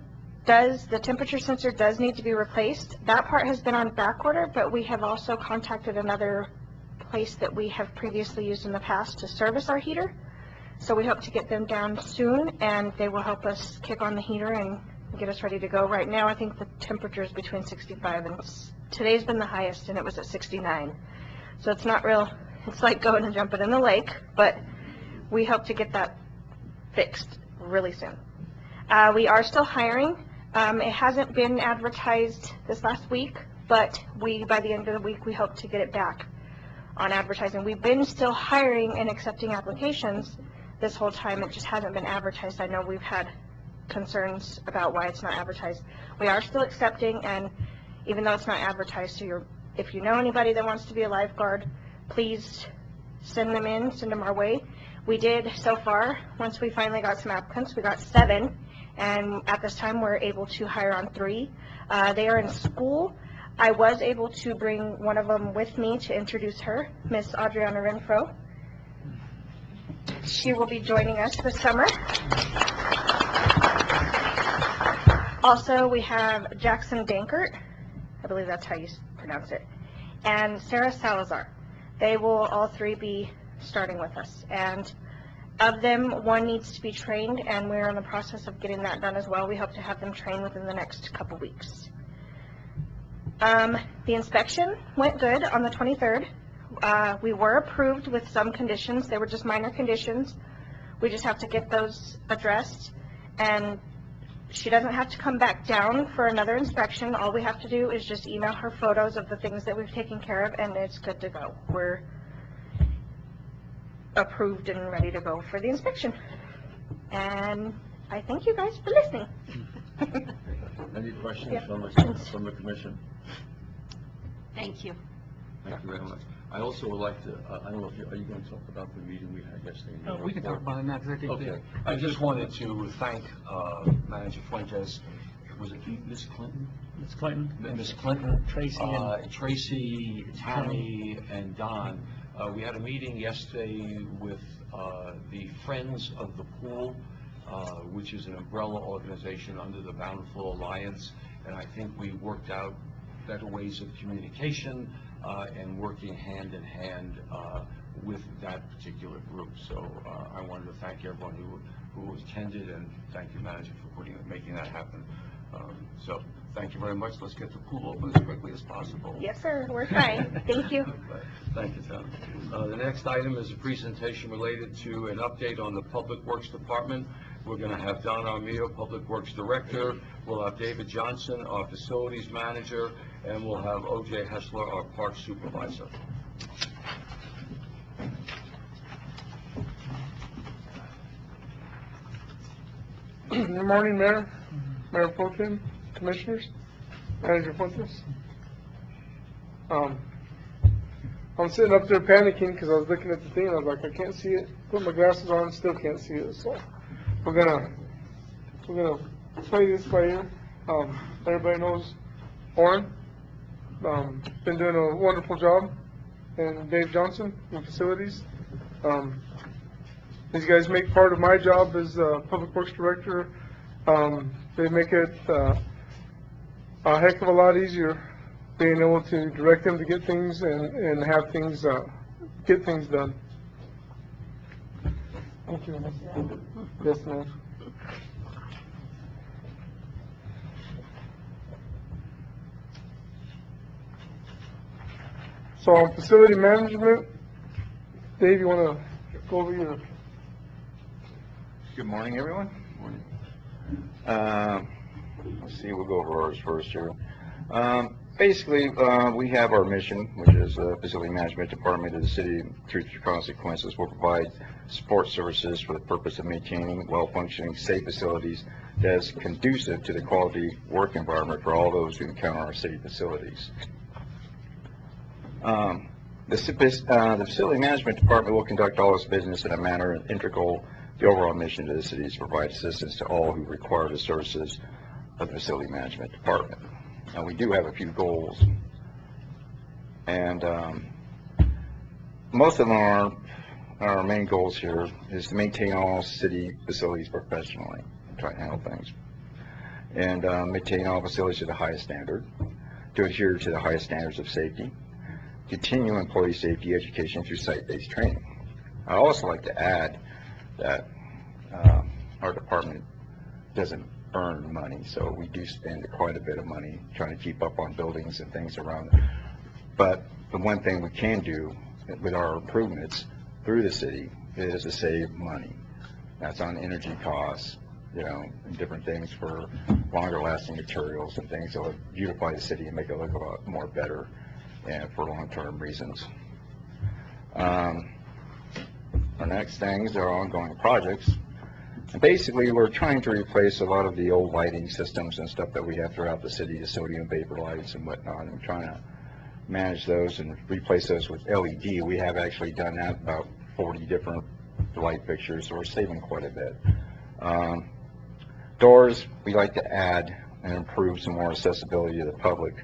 sensor does need to be replaced. That part has been on back order, but we have also contacted another place that we have previously used in the past to service our heater. So we hope to get them down soon, and they will help us kick on the heater and get us ready to go. Right now, I think the temperature is between 65 and today's been the highest, and it was at 69. So it's not real, it's like going and jumping in the lake, but we hope to get that fixed really soon. We are still hiring. It hasn't been advertised this last week, but by the end of the week, we hope to get it back on advertising. We've been still hiring and accepting applications this whole time. It just hasn't been advertised. I know we've had concerns about why it's not advertised. We are still accepting, and even though it's not advertised, so if you know anybody that wants to be a lifeguard, please send them our way. We did so far, once we finally got some applicants, we got 7, and at this time we're able to hire on 3. They are in school. I was able to bring one of them with me to introduce her, Miss Adriana Renfro. She will be joining us this summer. Also, we have Jackson Dankert, I believe that's how you pronounce it, and Sarah Salazar. They will all 3 be starting with us, and of them, 1 needs to be trained, and we're in the process of getting that done as well. We hope to have them trained within the next couple weeks. The inspection went good on the 23rd. We were approved with some conditions. They were just minor conditions. We just have to get those addressed, and she doesn't have to come back down for another inspection. All we have to do is just email her photos of the things that we've taken care of, and it's good to go. We're approved and ready to go for the inspection. And I thank you guys for listening. Any questions Yeah. from the commission? Thank you. Thank you very much. I also would like to, I don't know if are you going to talk about the meeting we had yesterday? We can talk about it now, because I think Okay. I just wanted to thank Manager Fuentes. Was it Miss Clinton? Ms. Clinton, Miss Clinton, Tracy, and Tracy, Tammy, and Don. We had a meeting yesterday with the Friends of the Pool, which is an umbrella organization under the Bountiful Alliance, and I think we worked out better ways of communication and working hand in hand with that particular group. So I wanted to thank everyone who attended, and thank you, Manager, for making that happen. So thank you very much. Let's get the pool open as quickly as possible. Yes, sir. We're trying. Thank you. Thank you, Tom. The next item is a presentation related to an update on the Public Works Department. We're going to have Don Armio, Public Works Director. We'll have David Johnson, our Facilities Manager, and we'll have O.J. Hessler, our Park Supervisor. Good morning, Mayor, Mayor Pro Tem, Commissioners. Manager Fuentes. I'm sitting up there panicking because I was looking at the thing and I was like, I can't see it. Put my glasses on, still can't see it. So we're gonna play this by ear. Everybody knows Oren. Been doing a wonderful job, and Dave Johnson in facilities. These guys make part of my job as Public Works Director. They make it a heck of a lot easier being able to direct them to get things and have things, get things done. Thank you. Yes, ma'am. So on facility management, Dave, you want to go over your... Good morning, everyone. Let's see, we'll go over ours first here. Basically, we have our mission, which is the Facility Management Department of the City of Truth or Consequences will provide support services for the purpose of maintaining well-functioning, safe facilities that is conducive to the quality work environment for all those who encounter our city facilities. The Facility Management Department will conduct all its business in a manner integral to the overall mission of the city is to provide assistance to all who require the services of the Facility Management Department. And we do have a few goals, and most of them our main goals here is to maintain all city facilities professionally, try to handle things, and maintain all facilities to the highest standard, to adhere to the highest standards of safety, continue employee safety education through site-based training. I also like to add that our department doesn't earn money, so we do spend quite a bit of money trying to keep up on buildings and things around it. But the one thing we can do with our improvements through the city is to save money. That's on energy costs, you know, and different things for longer lasting materials and things that will beautify the city and make it look a lot more better and for long-term reasons. Our next things are ongoing projects. And basically, we're trying to replace a lot of the old lighting systems and stuff that we have throughout the city, the sodium vapor lights and whatnot, and trying to manage those and replace those with LED. We have actually done that, about 40 different light fixtures, so we're saving quite a bit. Doors, we like to add and improve some more accessibility to the public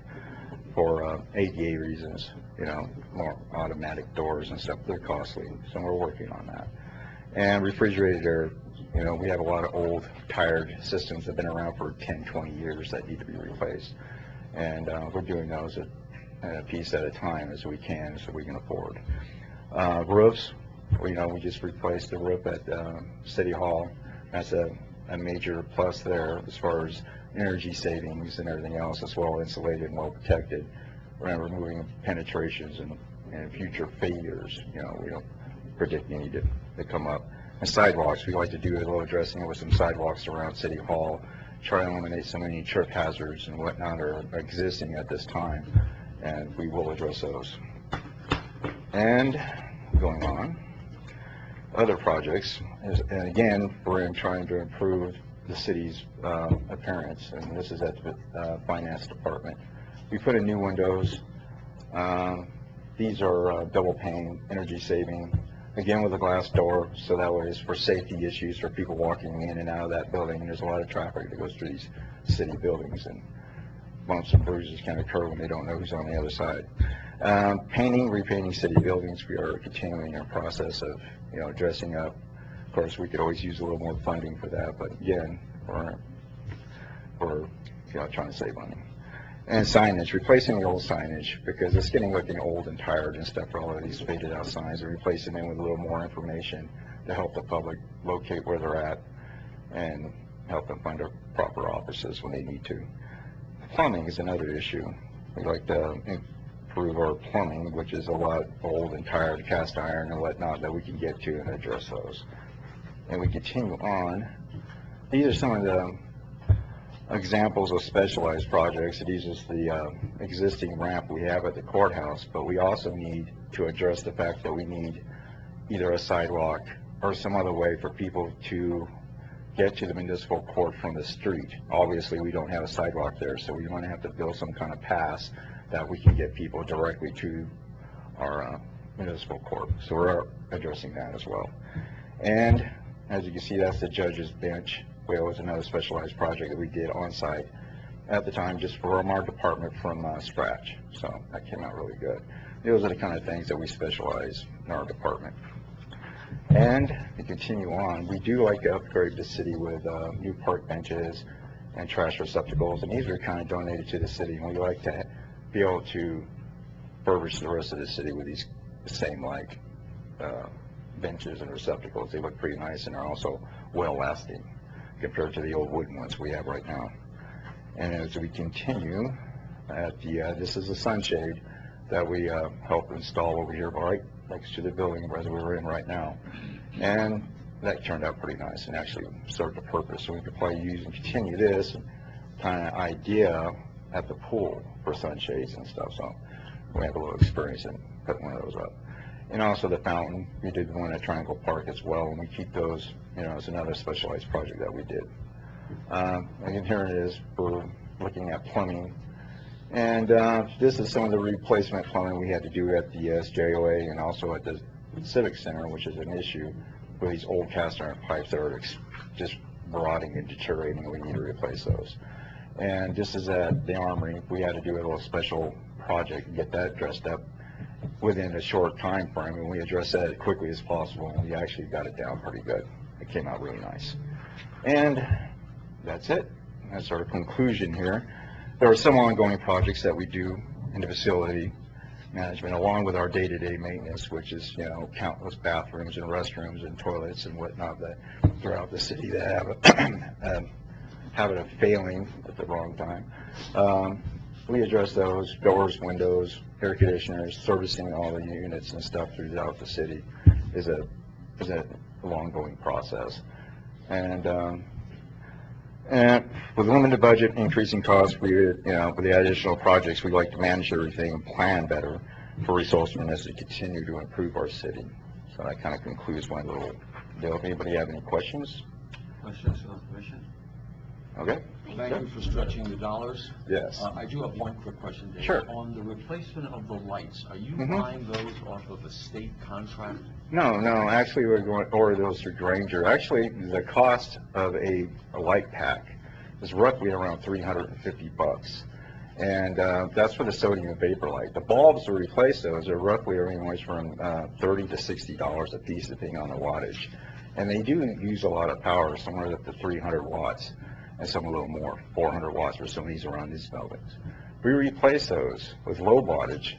for ADA reasons, you know, more automatic doors and stuff. They're costly, so we're working on that. And refrigerated air, you know, we have a lot of old, tired systems that have been around for 10, 20 years that need to be replaced. And we're doing those a piece at a time as we can, so we can afford. Roofs, you know, we just replaced the roof at City Hall. That's a major plus there as far as energy savings and everything else. It's well insulated and well protected. We're removing penetrations and future failures. You know, we don't predict any to come up. And sidewalks, we like to do a little addressing with some sidewalks around City Hall, try to eliminate some of any trip hazards and whatnot are existing at this time, and we will address those. And going on, other projects, and again, we're trying to improve the city's appearance, and this is at the finance department. We put in new windows. These are double pane, energy saving, again with a glass door, so that way it's for safety issues for people walking in and out of that building. And there's a lot of traffic that goes through these city buildings, and bumps and bruises can occur when they don't know who's on the other side. Painting, repainting city buildings, we are continuing our process of, you know, dressing up. Of course, we could always use a little more funding for that, but again, we're you know, trying to save money. And signage, replacing the old signage, because it's getting looking old and tired and stuff for all of these faded out signs, and replacing them with a little more information to help the public locate where they're at and help them find their proper offices when they need to. Plumbing is another issue. We like to improve our plumbing, which is a lot old and tired, cast iron and whatnot, that we can get to and address those. And we continue on. These are some of the examples of specialized projects. These is the existing ramp we have at the courthouse, but we also need to address the fact that we need either a sidewalk or some other way for people to get to the municipal court from the street. Obviously, we don't have a sidewalk there, so we're going to have to build some kind of pass that we can get people directly to our municipal court. So we're addressing that as well. And as you can see, that's the judge's bench. It was another specialized project that we did on site at the time, just from our department from scratch. So that came out really good. Those are the kind of things that we specialize in our department. And to continue on, we do like to upgrade the city with new park benches and trash receptacles, and these are kind of donated to the city, and we like to be able to furbish the rest of the city with these same like benches and receptacles. They look pretty nice and are also well lasting compared to the old wooden ones we have right now. And as we continue, at the this is a sunshade that we helped install over here right next to the building where we're in right now, and that turned out pretty nice and actually served a purpose. So we could probably use and continue this kind of idea at the pool for sunshades and stuff. So we have a little experience in putting one of those up. And also the fountain, we did one at Triangle Park as well, and we keep those, you know, as another specialized project that we did. And here it is, we're looking at plumbing. And this is some of the replacement plumbing we had to do at the SJOA and also at the Civic Center, which is an issue with these old cast iron pipes that are just rotting and deteriorating, and we need to replace those. And this is at the Armory. We had to do a little special project and get that dressed up within a short time frame, and we addressed that as quickly as possible, and we actually got it down pretty good. It came out really nice. And that's it. That's our conclusion here. There are some ongoing projects that we do in the facility management, along with our day-to-day maintenance, which is, you know, countless bathrooms and restrooms and toilets and whatnot that throughout the city that have a habit of failing at the wrong time. We address those: doors, windows, air conditioners, servicing all the units and stuff throughout the city is a long-going process. And with limited budget, increasing costs, we, you know, with the additional projects, we like to manage everything and plan better for resourcefulness to continue to improve our city. So that kind of concludes my little deal. If anybody have any questions? Questions from the commission? Okay. Thank you for stretching the dollars. Yes. I do have one quick question, Dave. Sure. On the replacement of the lights, are you Mhm. buying those off of a state contract? No, actually we're going to order those through Granger. Actually, the cost of a light pack is roughly around $350. And that's for the sodium vapor light. The bulbs to replace those are roughly anywhere from $30 to $60 a piece, depending on the wattage. And they do use a lot of power, somewhere up to 300 watts, and some a little more, 400 watts for some of these around these buildings. We replace those with low wattage,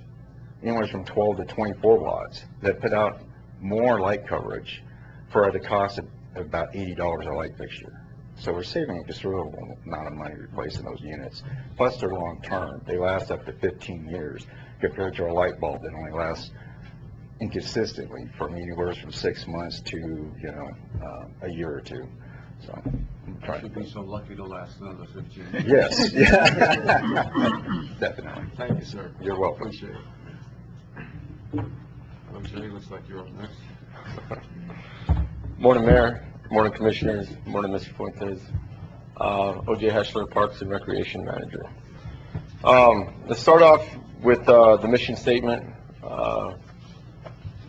anywhere from 12 to 24 watts, that put out more light coverage for the cost of about $80 a light fixture. So we're saving a considerable amount of money replacing those units. Plus they're long term. They last up to 15 years compared to a light bulb that only lasts inconsistently from anywhere from 6 months to, you know, a year or two. So I'm trying Should to be so lucky to last another 15 years. Yes, yeah. Definitely. Thank you, sir. You're welcome. Appreciate it. Jose, looks like you're up next. Morning, Mayor. Morning, Commissioners. Morning, Mr. Fuentes. O.J. Heschler, Parks and Recreation Manager. Let's start off with the mission statement.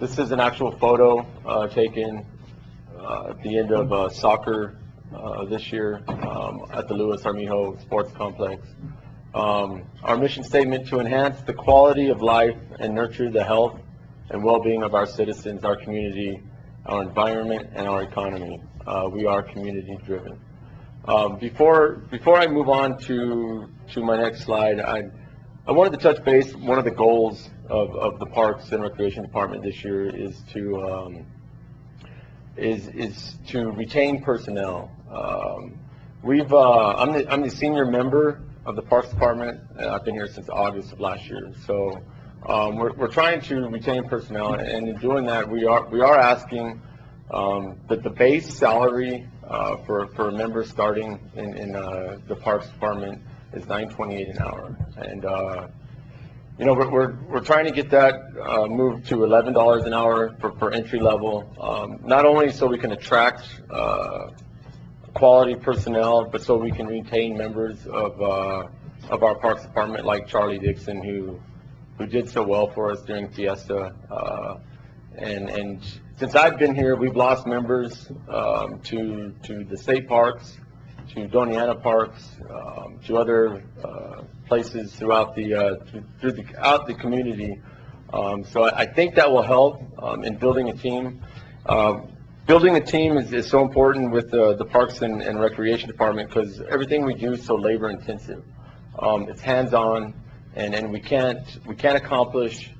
This is an actual photo taken at the end of soccer this year at the Luis Armijo Sports Complex. Our mission statement: to enhance the quality of life and nurture the health and well-being of our citizens, our community, our environment, and our economy. We are community-driven. Before I move on to my next slide, I wanted to touch base. One of the goals of the Parks and Recreation Department this year is to retain personnel. I'm the senior member of the Parks Department, and I've been here since August of last year. So we're trying to retain personnel, and in doing that, we are asking that the base salary for a member starting in the Parks Department is $9.28 an hour, and you know, we're trying to get that moved to $11 an hour for entry level, not only so we can attract quality personnel, but so we can retain members of our Parks Department like Charlie Dixon, who did so well for us during Fiesta. And since I've been here, we've lost members to the state parks, to Doniana Parks, to other places throughout the community. So I think that will help in building a team. Building a team is so important with the Parks and Recreation Department because everything we do is so labor intensive. It's hands-on, and we can't accomplish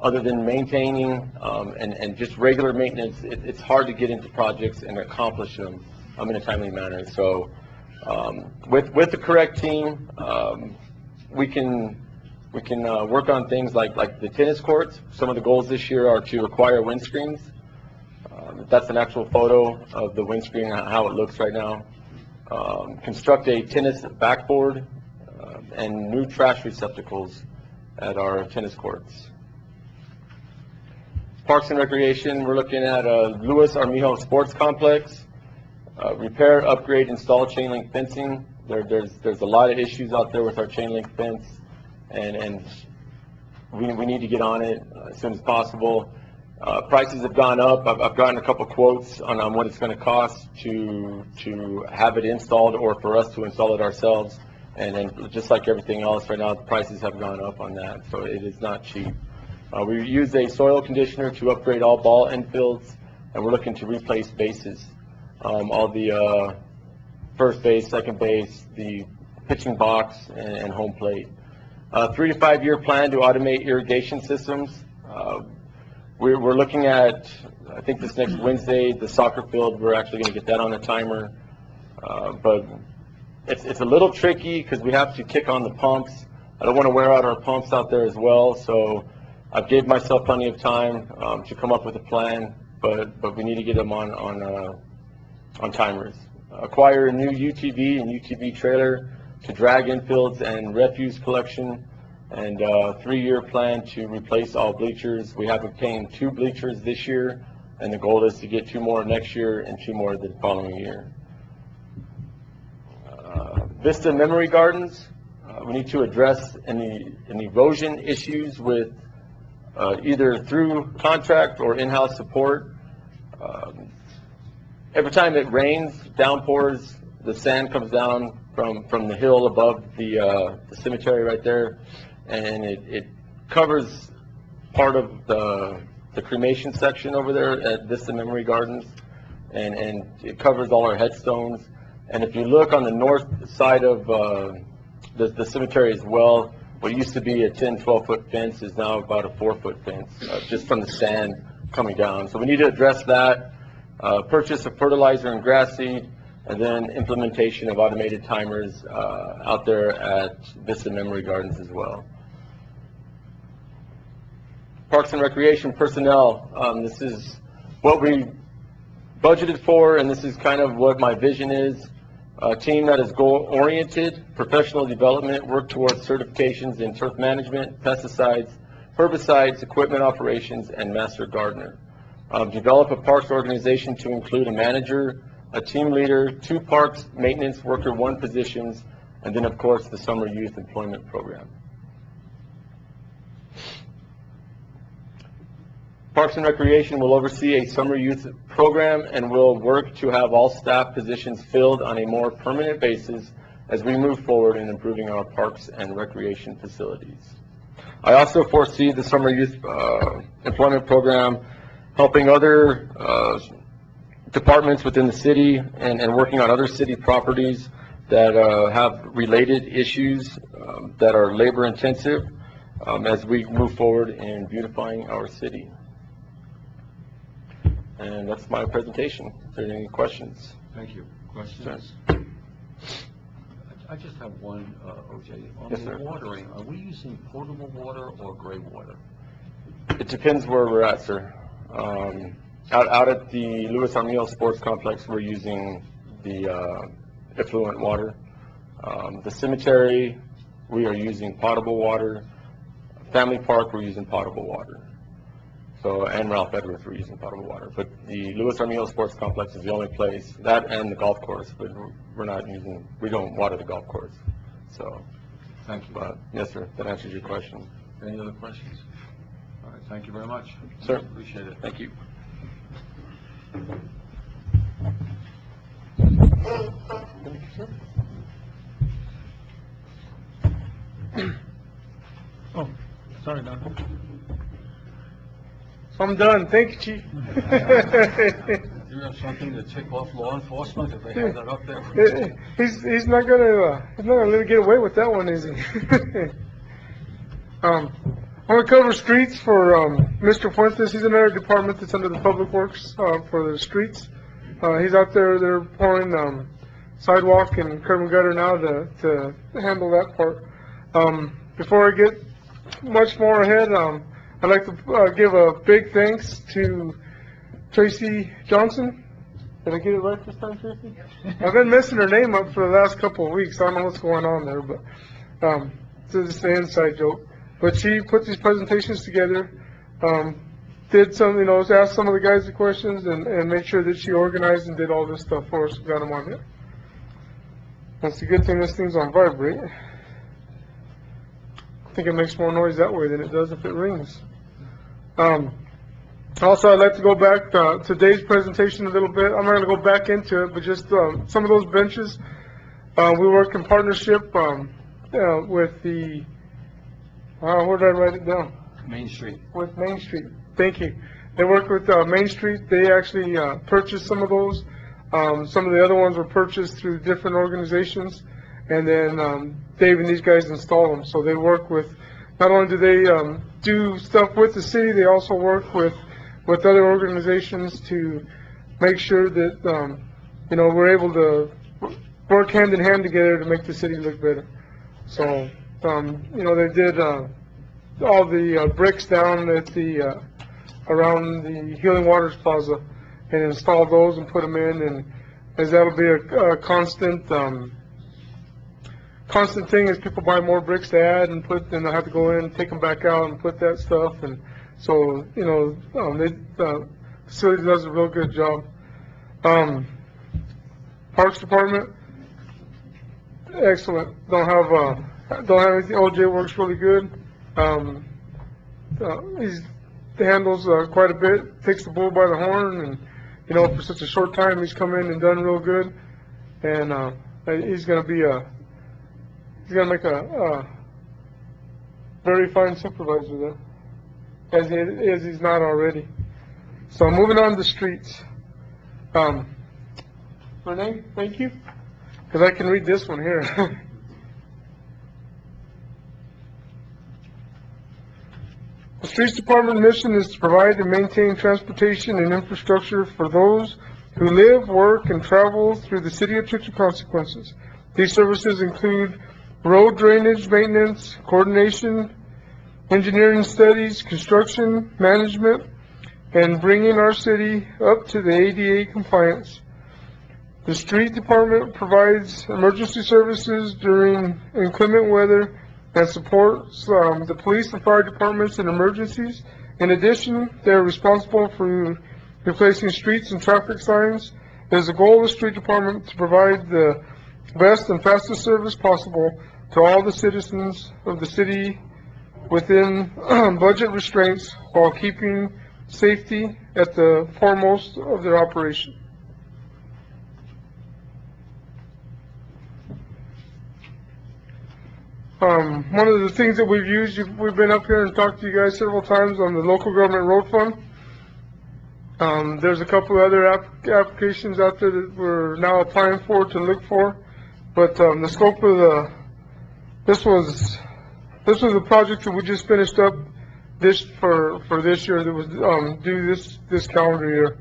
other than maintaining and just regular maintenance. It's hard to get into projects and accomplish them in a timely manner. So with the correct team, we can work on things like the tennis courts. Some of the goals this year are to acquire windscreens. That's an actual photo of the windscreen, how it looks right now. Construct a tennis backboard and new trash receptacles at our tennis courts. Parks and Recreation, we're looking at Luis Armijo Sports Complex. Repair, upgrade, install chain link fencing. There's a lot of issues out there with our chain link fence, and we need to get on it as soon as possible. Prices have gone up. I've gotten a couple quotes on what it's going to cost to have it installed or for us to install it ourselves. And then just like everything else right now, the prices have gone up on that, so it is not cheap. We use a soil conditioner to upgrade all ball infields, and we're looking to replace bases. All the first base, second base, the pitching box, and home plate. 3 to 5 year plan to automate irrigation systems. We're looking at, I think this next Wednesday, the soccer field, we're actually going to get that on a timer. But it's a little tricky because we have to kick on the pumps. I don't want to wear out our pumps out there as well, so I've gave myself plenty of time to come up with a plan, but we need to get them on timers. Acquire a new UTV and UTV trailer to drag infields and refuse collection, and a 3-year plan to replace all bleachers. We have obtained 2 bleachers this year, and the goal is to get 2 more next year and 2 more the following year. Vista Memory Gardens, we need to address any erosion issues with either through contract or in-house support. Every time it rains, downpours, the sand comes down from the hill above the cemetery right there, and it covers part of the cremation section over there at Vista Memory Gardens, and it covers all our headstones. And if you look on the north side of the cemetery as well, what used to be a 10, 12-foot fence is now about a 4-foot fence, just from the sand coming down. So we need to address that. Purchase of fertilizer and grass seed, and then implementation of automated timers out there at Vista Memory Gardens as well. Parks and Recreation personnel, this is what we budgeted for, and this is kind of what my vision is. A team that is goal-oriented, professional development, work towards certifications in turf management, pesticides, herbicides, equipment operations, and master gardener. Develop a parks organization to include a manager, a team leader, 2 parks maintenance worker 1 positions, and then of course the summer youth employment program. Parks and Recreation will oversee a summer youth program and will work to have all staff positions filled on a more permanent basis as we move forward in improving our parks and recreation facilities. I also foresee the summer youth employment program helping other departments within the city and working on other city properties that have related issues that are labor intensive as we move forward in beautifying our city. And that's my presentation. If there are any questions? Thank you. Questions? I just have one, OJ. On Yes, the sir. watering, are we using potable water or gray water? It depends where we're at, sir. Out at the Luis Armijo Sports Complex, we're using the effluent water. The cemetery, we are using potable water. Family Park, we're using potable water. So, and Ralph Edwards were using potable water. But the Luis Armijo Sports Complex is the only place, that and the golf course, but we don't water the golf course. So, Thank you. but, yes, sir, that answers your question. Any other questions? All right, thank you very much. Sir. Appreciate it. Thank you. Oh, sorry, Don. I'm done. Thank you, Chief. Do you have something to tick off law enforcement if they have that up there? He's not gonna let it get away with that one, is he? I'm gonna cover streets for Mr. Fuentes. He's another department that's under the Public Works for the streets. He's out there. They're pouring sidewalk and curb and gutter now to handle that part. Before I get much more ahead, I'd like to give a big thanks to Tracy Johnson. Did I get it right this time, Tracy? I've been messing her name up for the last couple of weeks. I don't know what's going on there, but it's just an inside joke. But she put these presentations together, did some, asked some of the guys the questions, and made sure that she organized and did all this stuff for us. We got them on there. That's a good thing this thing's on vibrate. I think it makes more noise that way than it does if it rings. Also, I'd like to go back to today's presentation a little bit. I'm not going to go back into it, but just some of those benches. We work in partnership with the, where did I write it down? Main Street. With Main Street. Thank you. They work with Main Street. They actually purchased some of those. Some of the other ones were purchased through different organizations. And then Dave and these guys install them. So they work with, not only do they do stuff with the city, they also work with other organizations to make sure that, we're able to work hand in hand together to make the city look better. So, they did all the bricks down at the, around the Healing Waters Plaza and installed those and put them in, and as that'll be a constant thing as people buy more bricks to add and put, then they'll have to go in, take them back out and put that stuff. And so, the facility does a real good job. Parks Department, excellent. Don't have anything. OJ works really good. He handles quite a bit, takes the bull by the horn, and for such a short time he's come in and done real good. And he's going to make a very fine supervisor there, as he's not already. So moving on to the streets. Renee, thank you, because I can read this one here. The Streets Department mission is to provide and maintain transportation and infrastructure for those who live, work, and travel through the city of Tucson Consequences. These services include road drainage maintenance, coordination, engineering studies, construction management, and bringing our city up to the ADA compliance. The Street Department provides emergency services during inclement weather and supports the police and fire departments in emergencies. In addition, they are responsible for replacing streets and traffic signs. It is the goal of the Street Department to provide the best and fastest service possible to all the citizens of the city within budget restraints while keeping safety at the foremost of their operation. One of the things that we've used, we've been up here and talked to you guys several times on the local government road fund. There's a couple of other applications out there that we're now applying for to look for, but the scope of this was a project that we just finished up for this year that was due this calendar year.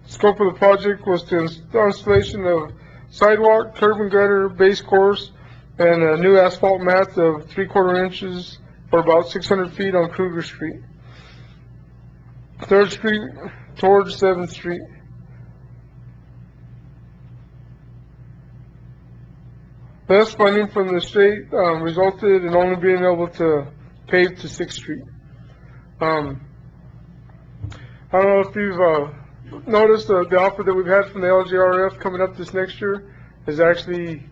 Scope of the project was the installation of sidewalk, curb and gutter, base course, and a new asphalt mat of 3/4 inches for about 600 feet on Kruger Street, 3rd Street towards 7th Street. Best funding from the state resulted in only being able to pave to 6th Street. I don't know if you've noticed the offer that we've had from the LGRF coming up this next year is actually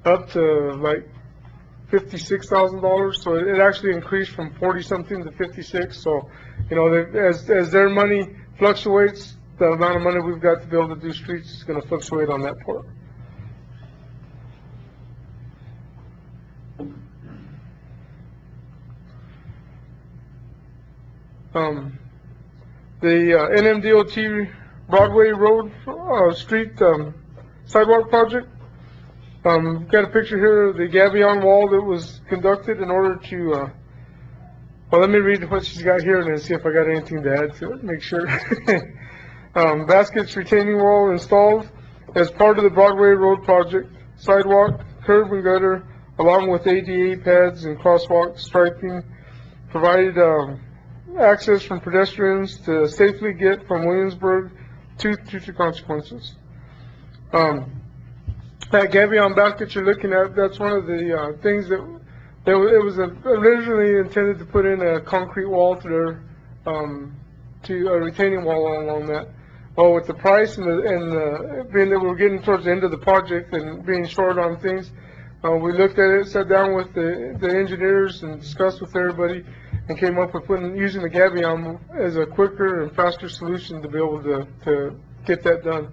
up to like $56,000. So it actually increased from 40-something to 56. So, you know, as their money fluctuates, the amount of money we've got to be able to do streets is going to fluctuate on that part. The NMDOT Broadway Road Street sidewalk project. Got a picture here of the gabion wall that was conducted in order to, well, let me read what she's got here and then see if I got anything to add to it, make sure. Baskets retaining wall installed as part of the Broadway Road project. Sidewalk, curb and gutter, along with ADA pads and crosswalk striping, provided access from pedestrians to safely get from Williamsburg to Future Consequences. That gabion basket you're looking at, that's one of the things that it was originally intended to put in a concrete wall to a retaining wall along that. Well, with the price and being that we're getting towards the end of the project and being short on things, we looked at it, sat down with the engineers and discussed with everybody, and came up with using the gabion as a quicker and faster solution to be able to get that done.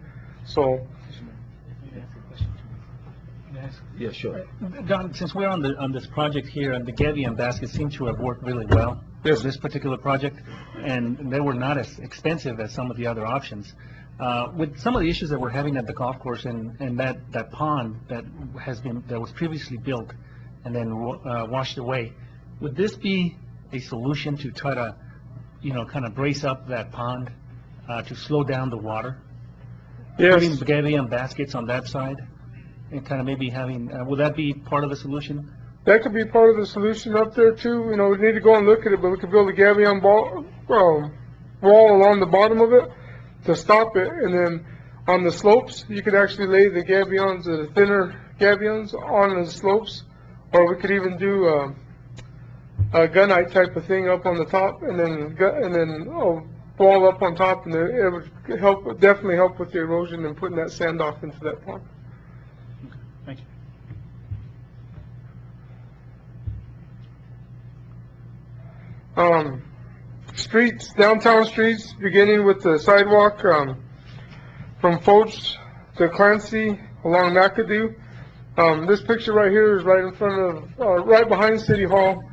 So. Yeah, sure. Don, since we're on this project here, and the gabion baskets seem to have worked really well for this particular project, and they were not as expensive as some of the other options. With some of the issues that we're having at the golf course and that pond that was previously built and then washed away, would this be a solution to try to, you know, kind of brace up that pond to slow down the water? Yes. Putting gabion baskets on that side and kind of maybe having, will that be part of the solution? That could be part of the solution up there too. You know, we need to go and look at it, but we could build a gabion wall along the bottom of it to stop it, and then on the slopes you could actually lay the gabions, the thinner gabions, on the slopes, or we could even do a gunite type of thing up on the top, and then wall up on top, and it would definitely help with the erosion and putting that sand off into that pond. Thank you. Streets, downtown streets, beginning with the sidewalk from Foch to Clancy along McAdoo. This picture right here is right in front of, right behind City Hall.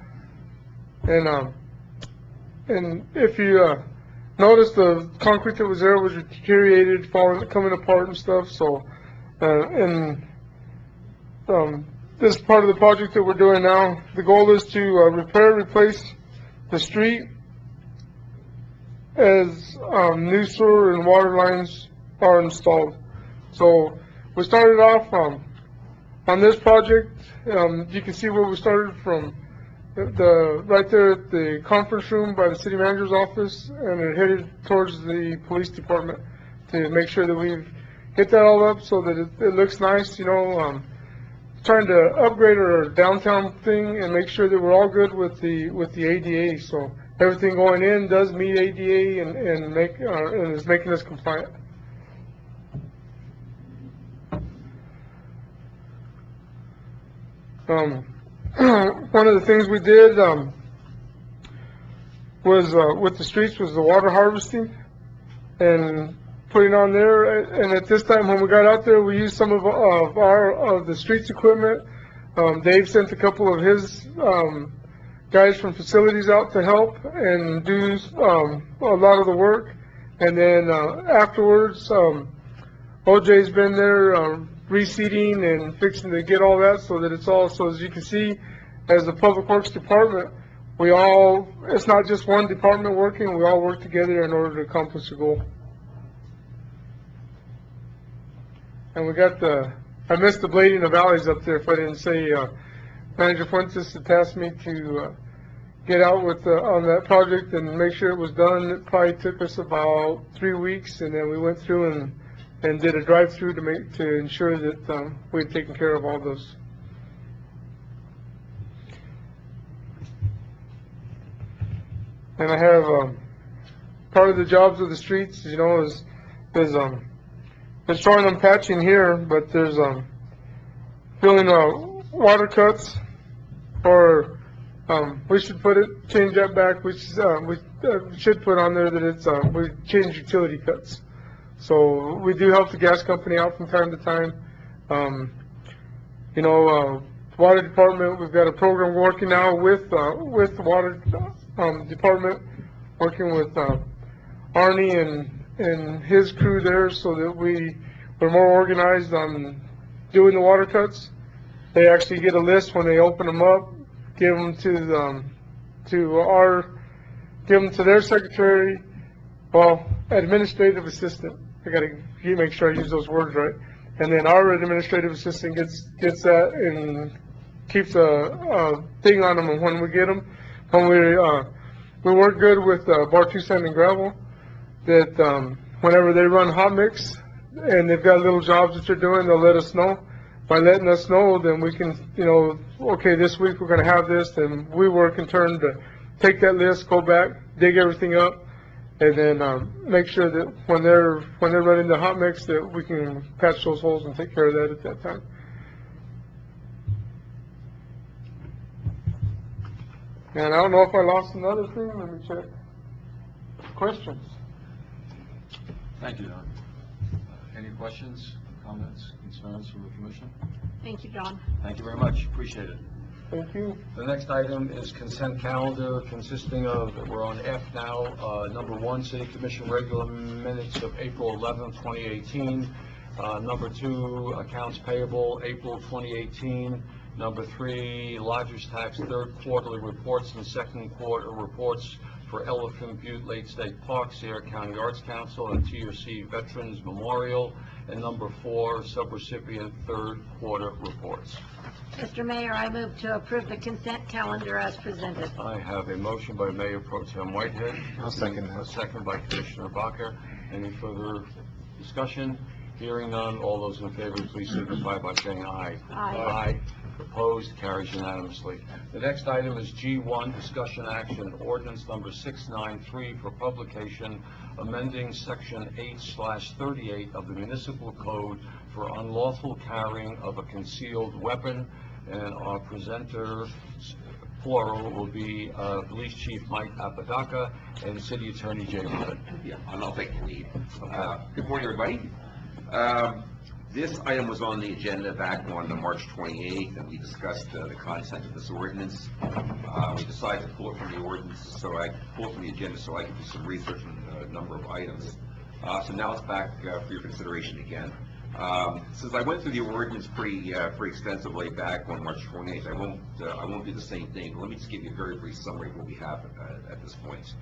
And if you notice, the concrete that was there was deteriorated, coming apart and stuff. So, this part of the project that we're doing now, the goal is to replace the street as new sewer and water lines are installed. So we started off on this project. You can see where we started from. Right there at the conference room by the city manager's office, and it headed towards the police department to make sure that we've hit that all up so that it looks nice, you know, trying to upgrade our downtown thing and make sure that we're all good with the ADA. So everything going in does meet ADA and is making us compliant. One of the things we did was with the streets was the water harvesting and putting on there. And at this time, when we got out there, we used some of the streets equipment. Dave sent a couple of his guys from facilities out to help and do a lot of the work. And then afterwards, OJ's been there reseeding and fixing to get all that so that it's all, so as you can see, as the Public Works Department, it's not just one department working, we all work together in order to accomplish the goal. And we got I missed the blading of alleys up there if I didn't say, Manager Fuentes had tasked me to get out on that project and make sure it was done. It probably took us about 3 weeks, and then we went through and did a drive-through to ensure that we had taken care of all those. And I have, part of the jobs of the streets, is showing them patching here, but there's, filling, water cuts, or, we should change that back, we should put on there that it's, we change utility cuts. So we do help the gas company out from time to time. Water department, we've got a program working now with the water, department, working with, Arnie and his crew there, so that we're more organized on doing the water cuts. They actually get a list when they open them up, give them to their secretary, administrative assistant. I gotta make sure I use those words right. And then our administrative assistant gets that and keeps a thing on them when we get them. When we work good with Bar2 Sand and Gravel, that whenever they run hot mix and they've got little jobs that they're doing, they'll let us know. By letting us know, then we can, okay, this week we're going to have this, then we work in turn to take that list, go back, dig everything up, and then make sure that when they're running the hot mix, that we can patch those holes and take care of that at that time. And I don't know if I lost another thing. Let me check. Questions? Thank you, Don. Any questions, comments, concerns from the commission? Thank you, John. Thank you very much. Appreciate it. Thank you. The next item is consent calendar consisting of, we're on F now, number 1, City Commission regular minutes of April 11, 2018. Number 2, accounts payable, April 2018. Number 3, lodger's tax, third quarterly reports and second quarter reports for Elephant Butte Lake State Park, Sierra County Arts Council, and TRC Veterans Memorial. And number 4, subrecipient third quarter reports. Mr. Mayor, I move to approve the consent calendar as presented. I have a motion by Mayor Pro Tem Whitehead. I'll second that. A second by Commissioner Baca. Any further discussion? Hearing none, all those in favor, please signify by saying aye. Aye. Aye. Opposed, carries unanimously. The next item is G1, discussion action, ordinance number 693 for publication, amending section 8/38 of the municipal code for unlawful carrying of a concealed weapon. And our presenter, plural, will be Police Chief Mike Apodaca and City Attorney Jay Rubin. Yeah, I'll take the lead. Good morning, everybody. This item was on the agenda back on March 28th, and we discussed the content of this ordinance. We decided to pull it from the ordinance, so I pulled from the agenda so I could do some research on a number of items. So now it's back for your consideration again. Since I went through the ordinance pretty extensively back on March 28th, I won't do the same thing. But let me just give you a very brief summary of what we have at this point.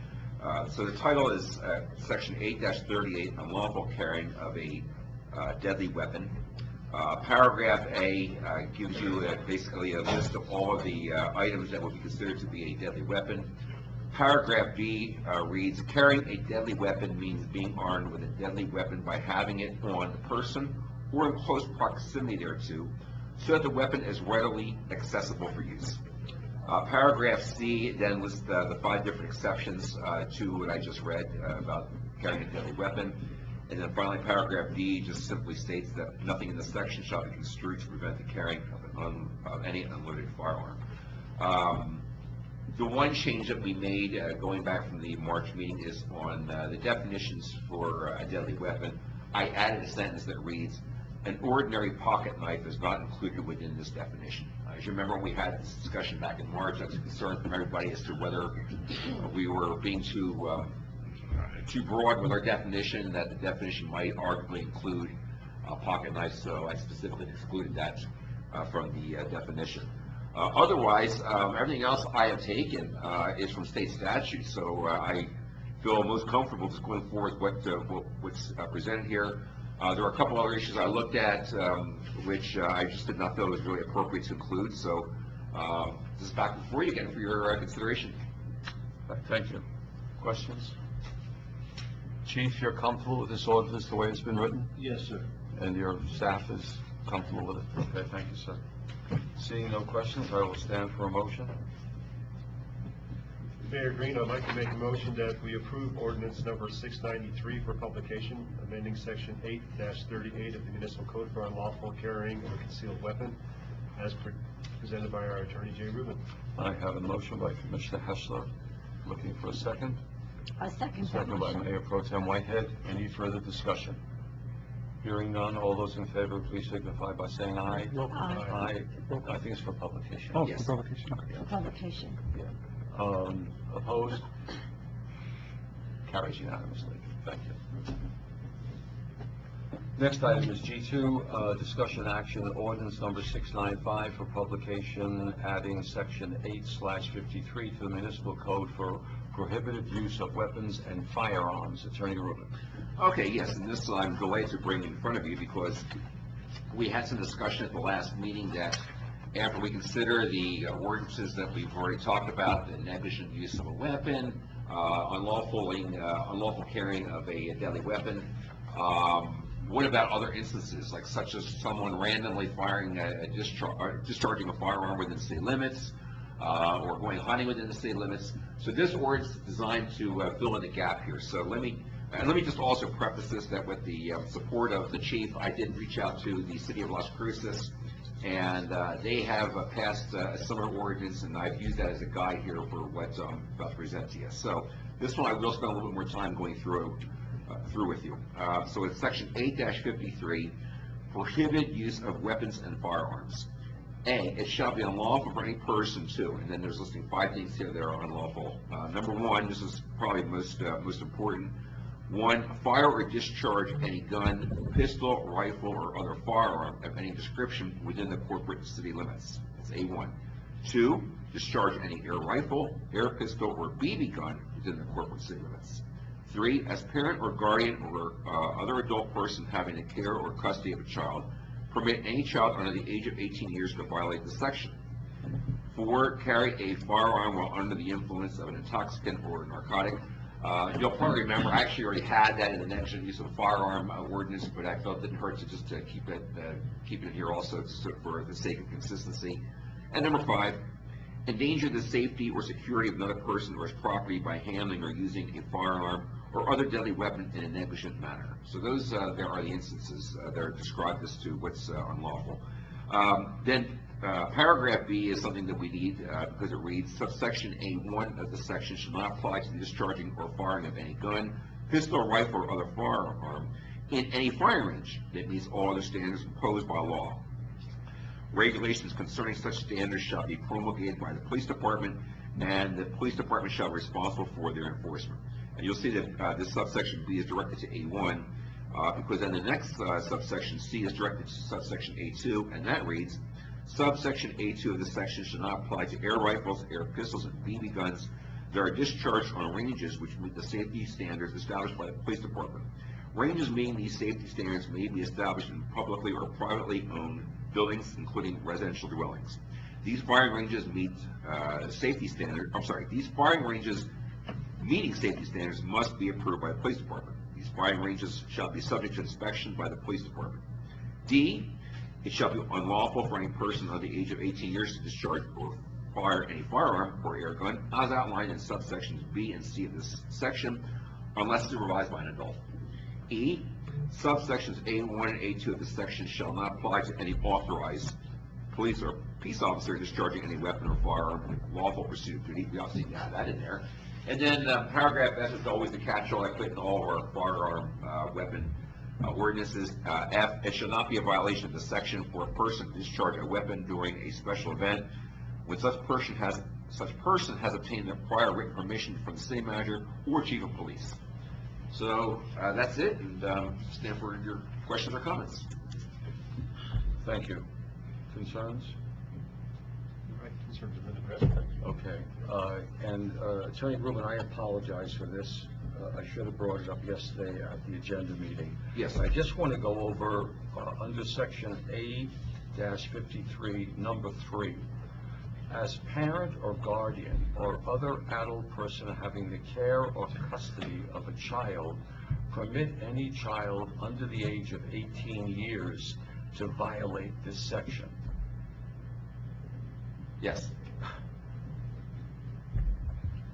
So the title is Section 8-38, unlawful carrying of a deadly weapon. Paragraph A gives you basically a list of all of the items that would be considered to be a deadly weapon. Paragraph B reads, carrying a deadly weapon means being armed with a deadly weapon by having it on the person or in close proximity thereto, so that the weapon is readily accessible for use. Paragraph C then lists the 5 different exceptions to what I just read about carrying a deadly weapon. And then finally, paragraph D just simply states that nothing in the section shall be construed to prevent the carrying of any unloaded firearm. The one change that we made going back from the March meeting is on the definitions for a deadly weapon. I added a sentence that reads, an ordinary pocket knife is not included within this definition. As you remember, when we had this discussion back in March, I was concerned from everybody as to whether we were being too broad with our definition, that the definition might arguably include a pocket knife, so I specifically excluded that from the definition. Otherwise, everything else I have taken is from state statute, so I feel most comfortable just going forward with what's presented here. There are a couple other issues I looked at, which I just did not feel was really appropriate to include, so this is back before you again for your consideration. Thank you. Questions? Chief, you're comfortable with this ordinance the way it's been written? Yes, sir. And your staff is comfortable with it? Okay, thank you, sir. Seeing no questions, I will stand for a motion. Mayor Green, I'd like to make a motion that we approve ordinance number 693 for publication, amending section 8-38 of the municipal code for unlawful carrying of a concealed weapon, as presented by our attorney, Jay Rubin. I have a motion by Commissioner Heschler. Looking for a second? A second. Second by Mayor Pro Tem Whitehead. Any further discussion? Hearing none, all those in favor, please signify by saying aye. Aye. I think it's for publication. Oh, Yes. for publication, okay. For publication. Opposed? Carries unanimously. Thank you. Next item is G2, discussion action, ordinance number 695 for publication, adding section 8/53 to the municipal code for prohibited use of weapons and firearms. Attorney Rubin. Okay, yes, and this I'm delayed to bring in front of you because we had some discussion at the last meeting that after we consider the ordinances that we've already talked about, the negligent use of a weapon, unlawful carrying of a deadly weapon, what about other instances, like such as someone randomly firing discharging a firearm within city limits, or going hunting within the city limits? So this ordinance is designed to fill in the gap here. So let me just also preface this that with the support of the chief, I did reach out to the city of Las Cruces, and they have passed a similar ordinance, and I've used that as a guide here for what I'm about to present to you. So this one I will spend a little bit more time going through with you. So it's section 8-53, prohibit use of weapons and firearms. A, it shall be unlawful for any person to, and then there's listing 5 things here that are unlawful. Number 1, this is probably most important. 1, fire or discharge any gun, pistol, rifle, or other firearm of any description within the corporate city limits. That's A1. 2, discharge any air rifle, air pistol, or BB gun within the corporate city limits. 3, as parent or guardian or other adult person having the care or custody of a child, permit any child under the age of 18 years to violate this section. 4, carry a firearm while under the influence of an intoxicant or narcotic. You'll probably remember, I actually already had that in the negligent use of a firearm ordinance, but I felt it didn't hurt to just keep it here also for the sake of consistency. And number 5, endanger the safety or security of another person or his property by handling or using a firearm or other deadly weapon in a negligent manner. So those there are the instances that are described as to what's unlawful. Then paragraph B is something that we need because it reads, subsection A1 of the section shall not apply to the discharging or firing of any gun, pistol, rifle, or other firearm in any firing range that meets all other standards imposed by law. Regulations concerning such standards shall be promulgated by the police department, and the police department shall be responsible for their enforcement. And you'll see that this subsection B is directed to A1, because then the next subsection C is directed to subsection A2, and that reads, subsection A2 of the section shall not apply to air rifles, air pistols, and BB guns that are discharged on ranges which meet the safety standards established by the police department. Ranges meaning these safety standards may be established in publicly or privately owned buildings, including residential dwellings. These firing ranges meet these firing ranges meeting safety standards must be approved by the police department. These firing ranges shall be subject to inspection by the police department. D, it shall be unlawful for any person under the age of 18 years to discharge or fire any firearm or air gun as outlined in subsections B and C of this section unless supervised by an adult. E, subsections A1 and A2 of this section shall not apply to any authorized police or peace officer discharging any weapon or firearm in lawful pursuit of duty. We obviously have that in there. And then paragraph F is always the catch-all I put in all of our firearm weapon ordinances. F, it shall not be a violation of the section for a person to discharge a weapon during a special event when such person has obtained a prior written permission from the city manager or chief of police. So that's it, and stand for your questions or comments. Thank you. Concerns? Concerns have been addressed. Okay. Attorney Rubin, I apologize for this. I should have brought it up yesterday at the agenda meeting. Yes. I just want to go over under section A-53, number 3. As parent or guardian or other adult person having the care or custody of a child, permit any child under the age of 18 years to violate this section. Yes.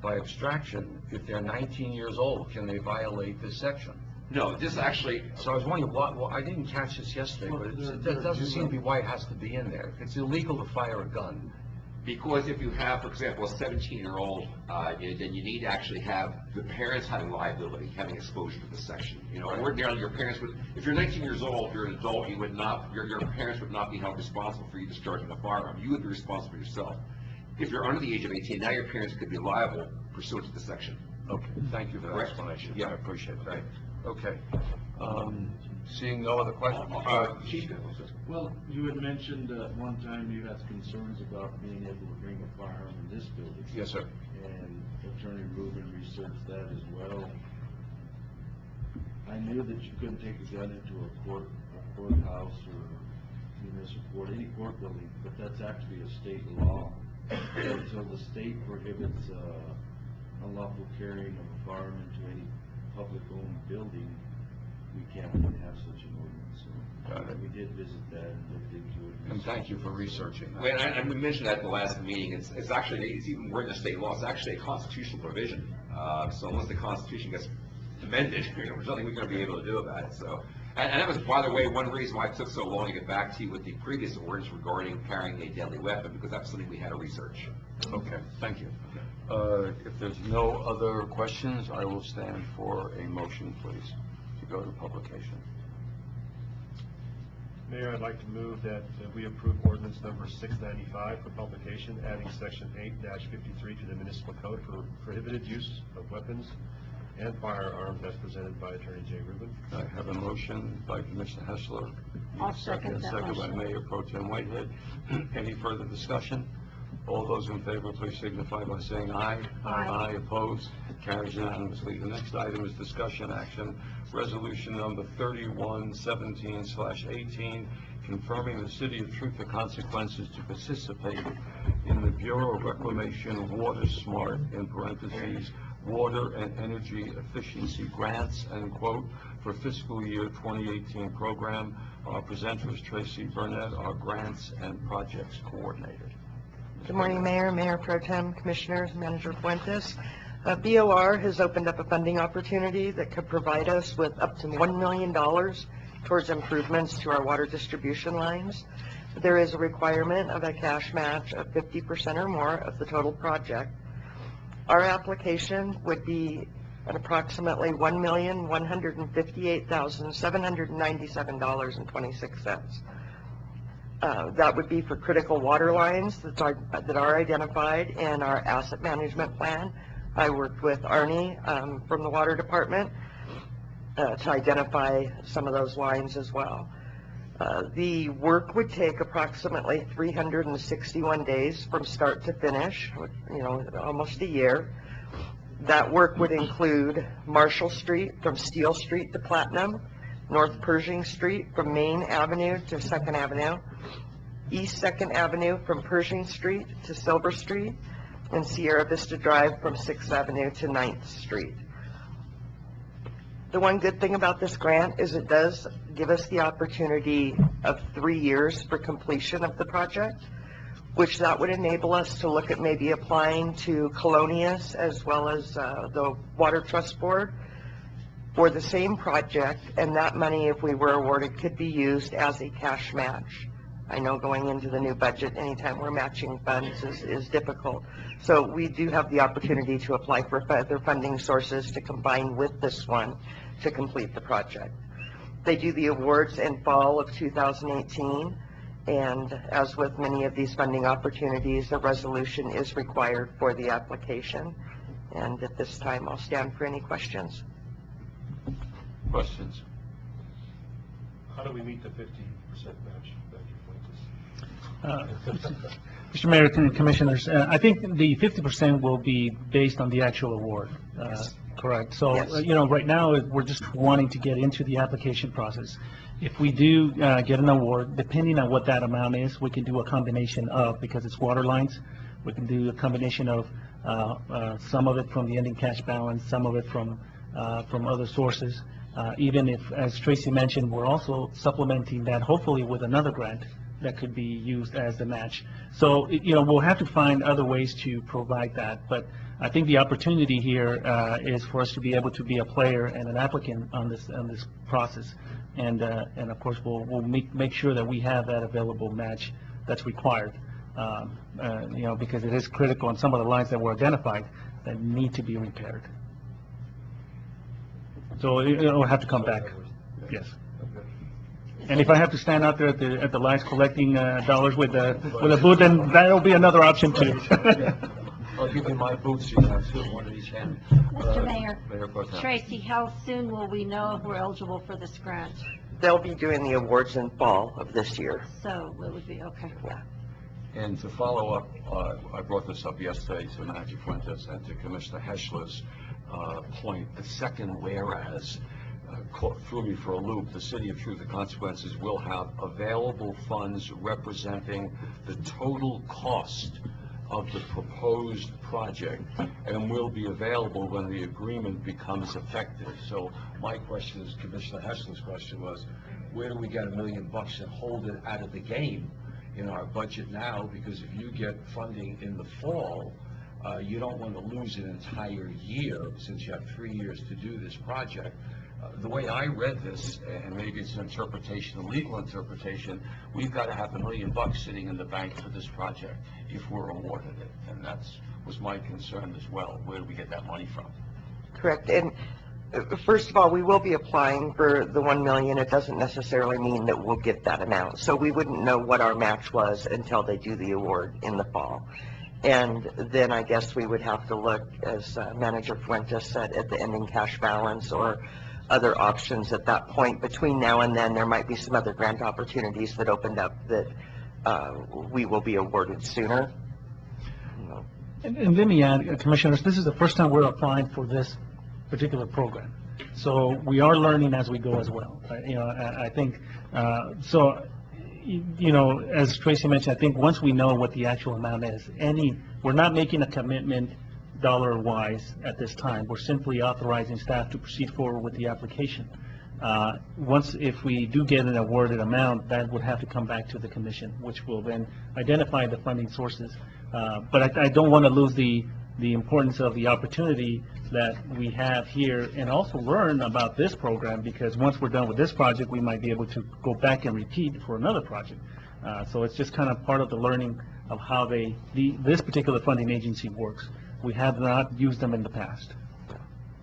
by abstraction, if they're 19 years old, can they violate this section? No, this actually, So I was wondering, well, I didn't catch this yesterday, but it doesn't seem to be why it has to be in there. It's illegal to fire a gun. because if you have, for example, a 17-year-old, then you need to actually have the parents having liability, having exposure to this section. You know, ordinarily your parents would, if you're 19 years old, you're an adult, you would not, your parents would not be held responsible for you discharging a firearm. You would be responsible for yourself. If you're under the age of 18, now your parents could be liable pursuant to the section. Okay, thank you for that Correct. explanation. Yeah. I appreciate that. Okay. Seeing no other questions? Chief? Well, you had mentioned at one time you had concerns about being able to bring a firearm in this building. Yes, sir. And Attorney Rubin researched that as well. I knew that you couldn't take a gun into a courthouse or municipal court, any court building, but that's actually a state law. Until the state prohibits unlawful carrying of a firearm into any public-owned building, we can't really have such an ordinance. So we did visit that and looked into it. And thank you for researching that. Well, and we mentioned that at the last meeting. It's actually, it's even more than a state law. It's actually a constitutional provision. So unless the Constitution gets amended, there's nothing we're going to be able to do about it. So, and that was, by the way, one reason why it took so long to get back to you with the previous ordinance regarding carrying a deadly weapon, because that's something we had to research. Okay, thank you. If there's no other questions, I will stand for a motion, please, to go to publication. Mayor, I'd like to move that we approve ordinance number 695 for publication, adding section 8-53 to the municipal code for prohibited use of weapons and firearms as presented by Attorney Jay Rubin. I have a motion by Commissioner Hessler. I'll second that Second by motion. Mayor Pro Tem Whitehead. Any further discussion? All those in favor, please signify by saying aye. Aye. Opposed? Carries unanimously. The next item is discussion action, resolution number 3117/18, confirming the City of Truth the consequences to participate in the Bureau of Reclamation Water Smart, in parentheses, water and energy efficiency grants, end quote, for fiscal year 2018 program. Our presenter is Tracy Burnett, our grants and projects coordinator. Good morning, Mayor, Mayor Pro Tem, Commissioners, Manager Fuentes. BOR has opened up a funding opportunity that could provide us with up to $1 million towards improvements to our water distribution lines. There is a requirement of a cash match of 50% or more of the total project. Our application would be at approximately $1,158,797.26. That would be for critical water lines that are identified in our asset management plan. I worked with Arnie from the Water Department to identify some of those lines as well. The work would take approximately 361 days from start to finish, almost a year. That work would include Marshall Street from Steel Street to Platinum, North Pershing Street from Main Avenue to 2nd Avenue, East 2nd Avenue from Pershing Street to Silver Street, and Sierra Vista Drive from 6th Avenue to 9th Street. The one good thing about this grant is it does give us the opportunity of 3 years for completion of the project, which that would enable us to look at maybe applying to Colonias as well as the Water Trust Board for the same project, and that money, if we were awarded, could be used as a cash match. I know going into the new budget, anytime we're matching funds is difficult. So we do have the opportunity to apply for other funding sources to combine with this one to complete the project. They do the awards in fall of 2018, and as with many of these funding opportunities, a resolution is required for the application. And at this time, I'll stand for any questions. Questions? How do we meet the 50% match? Mr. Mayor and Commissioners, I think the 50% will be based on the actual award. Correct. So, right now, we're just wanting to get into the application process. If we do get an award, depending on what that amount is, we can do a combination of, because it's water lines, we can do a combination of some of it from the ending cash balance, some of it from other sources. Even if, as Tracy mentioned, we're also supplementing that hopefully with another grant that could be used as the match. So, we'll have to find other ways to provide that, but I think the opportunity here is for us to be able to be a player and an applicant on this process. And of course, we'll make sure that we have that available match that's required, because it is critical on some of the lines that were identified that need to be repaired. So it'll have to come back, yes. And if I have to stand out there at the lines collecting dollars with a boot, then that'll be another option too. I'll give you my boots, you have two, one in each hand. Mr. Mayor, Mayor Pro Tem. Tracy, how soon will we know if we're eligible for this grant? They'll be doing the awards in fall of this year. So it would be, okay. Yeah. And to follow up, I brought this up yesterday to Manager Fuentes and to Commissioner Heschler's point. The second whereas threw me for a loop. The City of Truth and Consequences will have available funds representing the total cost of the proposed project and will be available when the agreement becomes effective. So my question is, Commissioner Heschler's question was, where do we get $1 million and hold it out of the game in our budget now? Because if you get funding in the fall, you don't want to lose an entire year since you have 3 years to do this project. The way I read this, and maybe it's an interpretation, a legal interpretation, we've got to have $1 million sitting in the bank for this project if we're awarded it. And was my concern as well. Where do we get that money from? Correct. And first of all, we will be applying for the $1 million. It doesn't necessarily mean that we'll get that amount. So we wouldn't know what our match was until they do the award in the fall. And then I guess we would have to look, as Manager Fuentes said, at the ending cash balance or other options at that point. Between now and then, there might be some other grant opportunities that opened up that we will be awarded sooner. And let me add, Commissioners, this is the first time we're applying for this particular program. So we are learning as we go as well. I think, as Tracy mentioned, I think once we know what the actual amount is, we're not making a commitment dollar-wise at this time. We're simply authorizing staff to proceed forward with the application. If we do get an awarded amount, that would have to come back to the commission, which will then identify the funding sources. But I don't want to lose the importance of the opportunity that we have here and also learn about this program, because once we're done with this project, we might be able to go back and repeat for another project. So it's just kind of part of the learning of how this particular funding agency works. We have not used them in the past.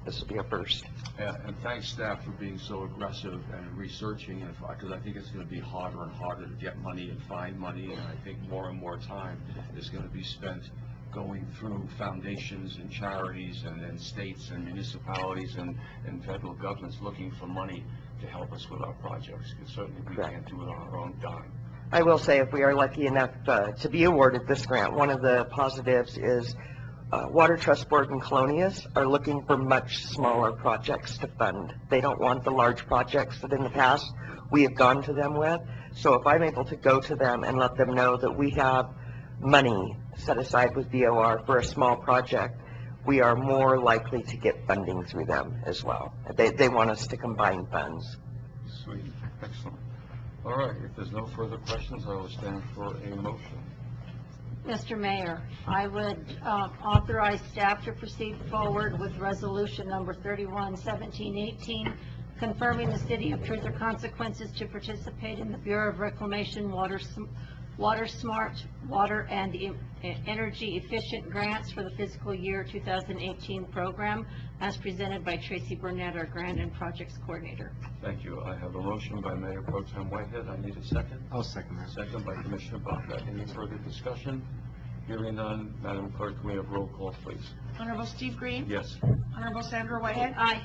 This will be a first. Yeah, and thanks staff for being so aggressive and researching, because I think it's going to be harder and harder to get money and find money, and I think more and more time is going to be spent going through foundations and charities and states and municipalities and federal governments looking for money to help us with our projects, because certainly we can't do it on our own dime. I will say, if we are lucky enough to be awarded this grant, one of the positives is Water Trust Board and Colonias are looking for much smaller projects to fund. They don't want the large projects that in the past we have gone to them with. So if I'm able to go to them and let them know that we have money set aside with DOR for a small project, we are more likely to get funding through them as well. They want us to combine funds. Sweet. Excellent. All right. If there's no further questions, I will stand for a motion. Mr. Mayor, I would authorize staff to proceed forward with resolution number 311718, confirming the City of Truth or Consequences to participate in the Bureau of Reclamation Water Smart Water and Energy Efficient Grants for the fiscal year 2018 program, as presented by Tracy Burnett, our Grant and Projects Coordinator. Thank you. I have a motion by Mayor Pro Tem Whitehead. I need a second. I'll second that. Second by Commissioner Baca. Any further discussion? Hearing none, Madam Clerk, can we have roll call, please? Honorable Steve Green? Yes. Honorable Sandra Whitehead? Aye.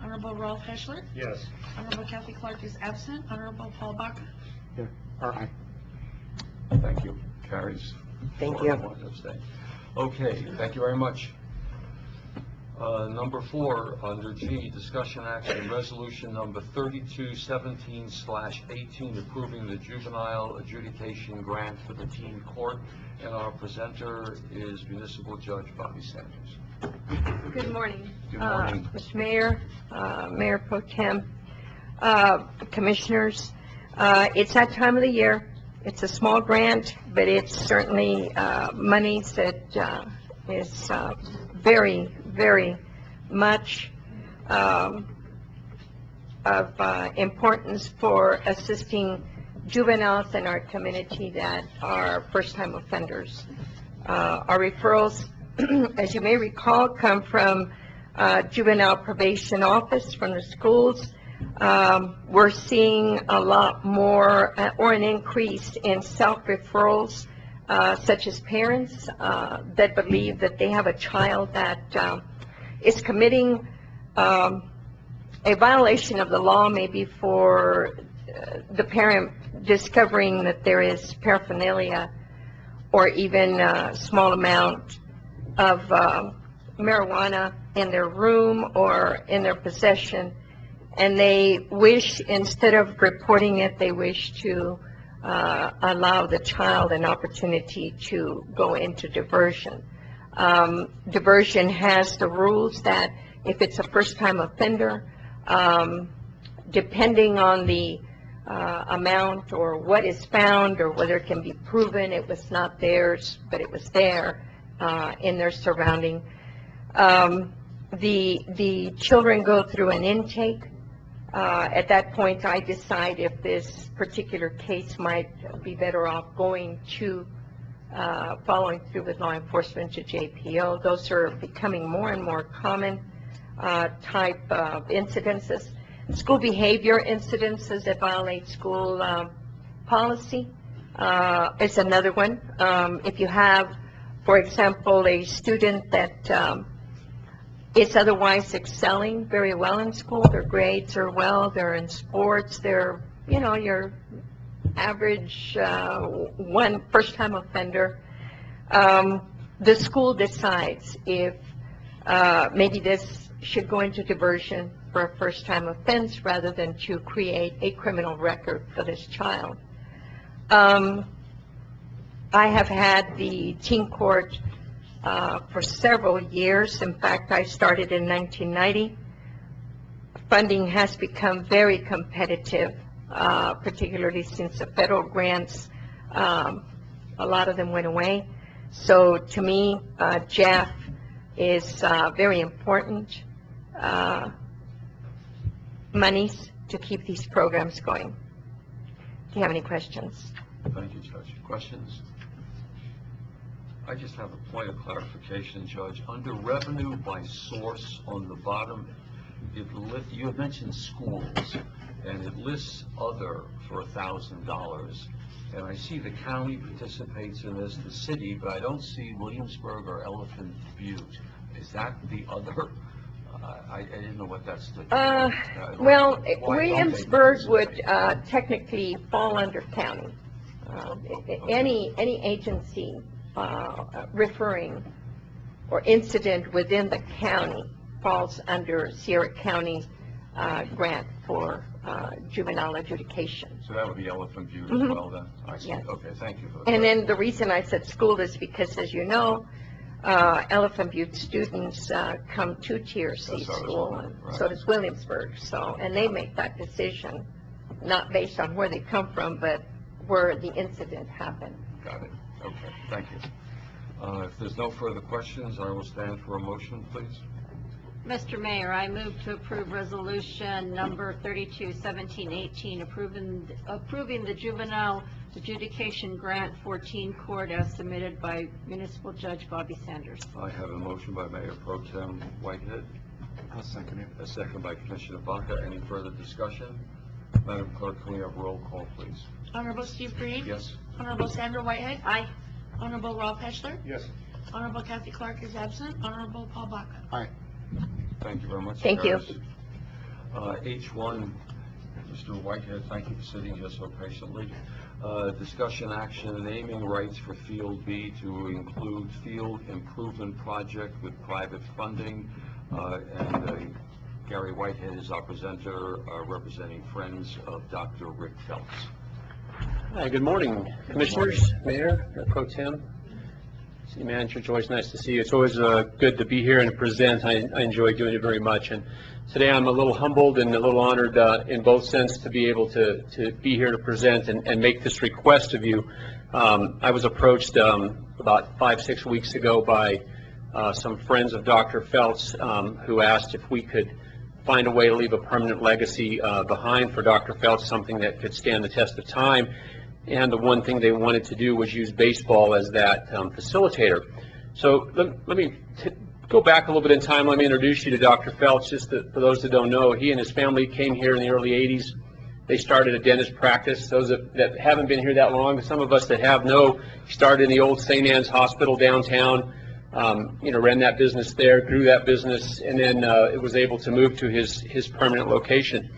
Honorable Rolf Heschler? Yes. Honorable Kathy Clark is absent. Honorable Paul Baca? Yeah. Aye. Thank you. Carries. Thank 4 you. and 1 abstain. Okay, thank you very much. Number 4, under G, discussion action, resolution number 3217/18, approving the juvenile adjudication grant for the teen court, and our presenter is Municipal Judge Bobby Sanders. Good morning. Good morning. Mr. Mayor, Mayor Pro Tem, Commissioners. It's that time of the year. It's a small grant, but it's certainly monies that is very, very much of importance for assisting juveniles in our community that are first-time offenders. Our referrals, as you may recall, come from juvenile probation office, from the schools. We're seeing a lot more or an increase in self-referrals, such as parents that believe that they have a child that is committing a violation of the law, maybe for the parent discovering that there is paraphernalia or even a small amount of marijuana in their room or in their possession, and they wish, instead of reporting it, they wish to allow the child an opportunity to go into diversion. Diversion has the rules that if it's a first-time offender, depending on the amount or what is found or whether it can be proven it was not theirs, but it was there in their surrounding. The children go through an intake. At that point, I decide if this particular case might be better off going to following through with law enforcement to JPO. Those are becoming more and more common type of incidences. School behavior incidences that violate school policy is another one. If you have, for example, a student that is otherwise excelling very well in school, their grades are well, they're in sports, they're, you know, your average one first-time offender, the school decides if maybe this should go into diversion for a first-time offense rather than to create a criminal record for this child. I have had the teen court for several years. In fact, I started in 1990. Funding has become very competitive, particularly since the federal grants, a lot of them went away. So to me, JAF is very important monies to keep these programs going. Do you have any questions? Thank you, Judge. Questions? I just have a point of clarification, Judge. Under revenue by source on the bottom, you have mentioned schools, and it lists other for $1,000. And I see the county participates in this, the city, but I don't see Williamsburg or Elephant Butte. Is that the other? I didn't know what that's the. Well, Williamsburg would technically fall under county. Any agency referring or incident within the county falls under Sierra County grant for juvenile adjudication. So that would be Elephant Butte as well then? I see. Yes. Okay, thank you for that. And then the reason I said school is because, as you know, Elephant Butte students come to TRC school, and so does Williamsburg. So, and they make that decision not based on where they come from, but where the incident happened. Got it. Okay, thank you. If there's no further questions, I will stand for a motion, please. Mr. Mayor, I move to approve resolution number 321718, approving the juvenile adjudication grant for teen court as submitted by Municipal Judge Bobby Sanders. I have a motion by Mayor Pro Tem Whitehead. I'll second it. A second by Commissioner Baca. Any further discussion? Madam Clerk, can we have roll call, please? Honorable Steve Green? Yes. Honorable Sandra Whitehead? Aye. Honorable Rob Heschler? Yes. Honorable Kathy Clark is absent. Honorable Paul Baca? Aye. Thank you very much. Thank you. H1, Mr. Whitehead, thank you for sitting here so patiently. Discussion action naming rights for Field B to include field improvement project with private funding. And Gary Whitehead is our presenter, representing Friends of Dr. Rick Phelps. Hi, good morning, Commissioners, Mayor, Pro Tem. City Manager, it's always nice to see you. It's always good to be here and to present. I enjoy doing it very much. And today I'm a little humbled and a little honored in both sense to be able to be here to present and make this request of you. I was approached about 5-6 weeks ago by some friends of Dr. Feltz who asked if we could find a way to leave a permanent legacy behind for Dr. Feltz, something that could stand the test of time. And the one thing they wanted to do was use baseball as that facilitator. So let me go back a little bit in time. Let me introduce you to Dr. Feltz. Just for those that don't know, he and his family came here in the early 80s. They started a dentist practice. Those that haven't been here that long, some of us that have know, he started in the old St. Anne's Hospital downtown, ran that business there, grew that business, and then it was able to move to his permanent location.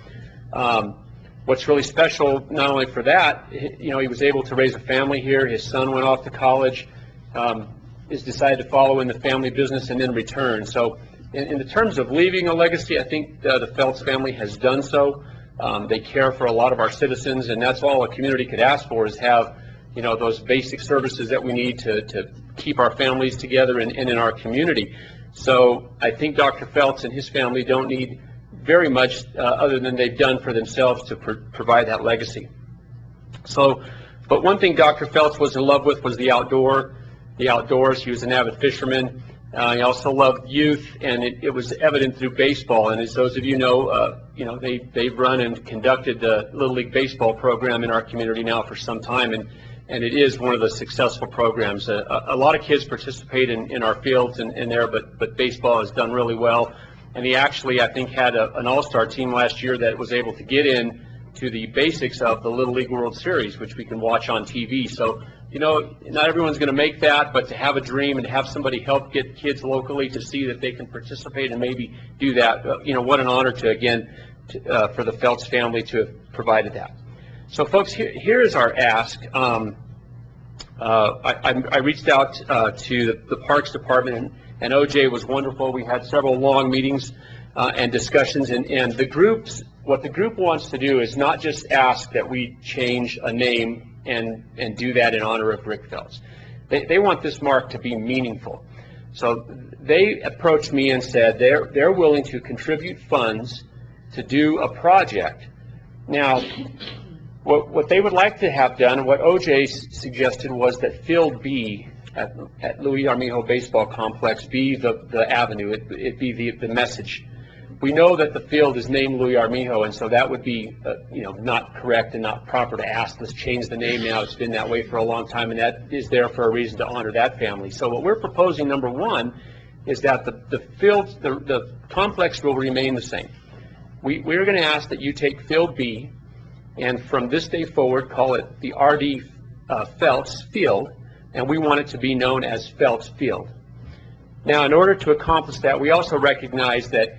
What's really special, not only for that, he was able to raise a family here. His son went off to college, has decided to follow in the family business and then return. So in the terms of leaving a legacy, I think the Feltz family has done so. They care for a lot of our citizens, and that's all a community could ask for, is have, those basic services that we need to keep our families together and in our community. So I think Dr. Feltz and his family don't need very much other than they've done for themselves to provide that legacy. So, but one thing Dr. Feltz was in love with was the outdoors. He was an avid fisherman. He also loved youth, and it was evident through baseball. And as those of you know, they've run and conducted the Little League baseball program in our community now for some time, and it is one of the successful programs. A lot of kids participate in our fields and there, but baseball has done really well. And he actually, I think, had an all-star team last year that was able to get in to the basics of the Little League World Series, which we can watch on TV. So, not everyone's going to make that, but to have a dream and to have somebody help get kids locally to see that they can participate and maybe do that, what an honor for the Feltz family to have provided that. So, folks, here is our ask. I reached out to the Parks Department, and OJ was wonderful. We had several long meetings and discussions, and what the group wants to do is not just ask that we change a name and do that in honor of Rick Feltz. They want this mark to be meaningful. So they approached me and said they're willing to contribute funds to do a project. Now, what they would like to have done, and what OJ suggested, was that Field B at Luis Armijo Baseball Complex be the avenue, it be the message. We know that the field is named Luis Armijo, and so that would be, not correct and not proper to ask, let's change the name now. It's been that way for a long time, and that is there for a reason to honor that family. So what we're proposing, number one, is that the complex will remain the same. We're going to ask that you take Field B, and from this day forward, call it the R.D. Feltz Field, and we want it to be known as Feltz Field. Now, in order to accomplish that, we also recognize that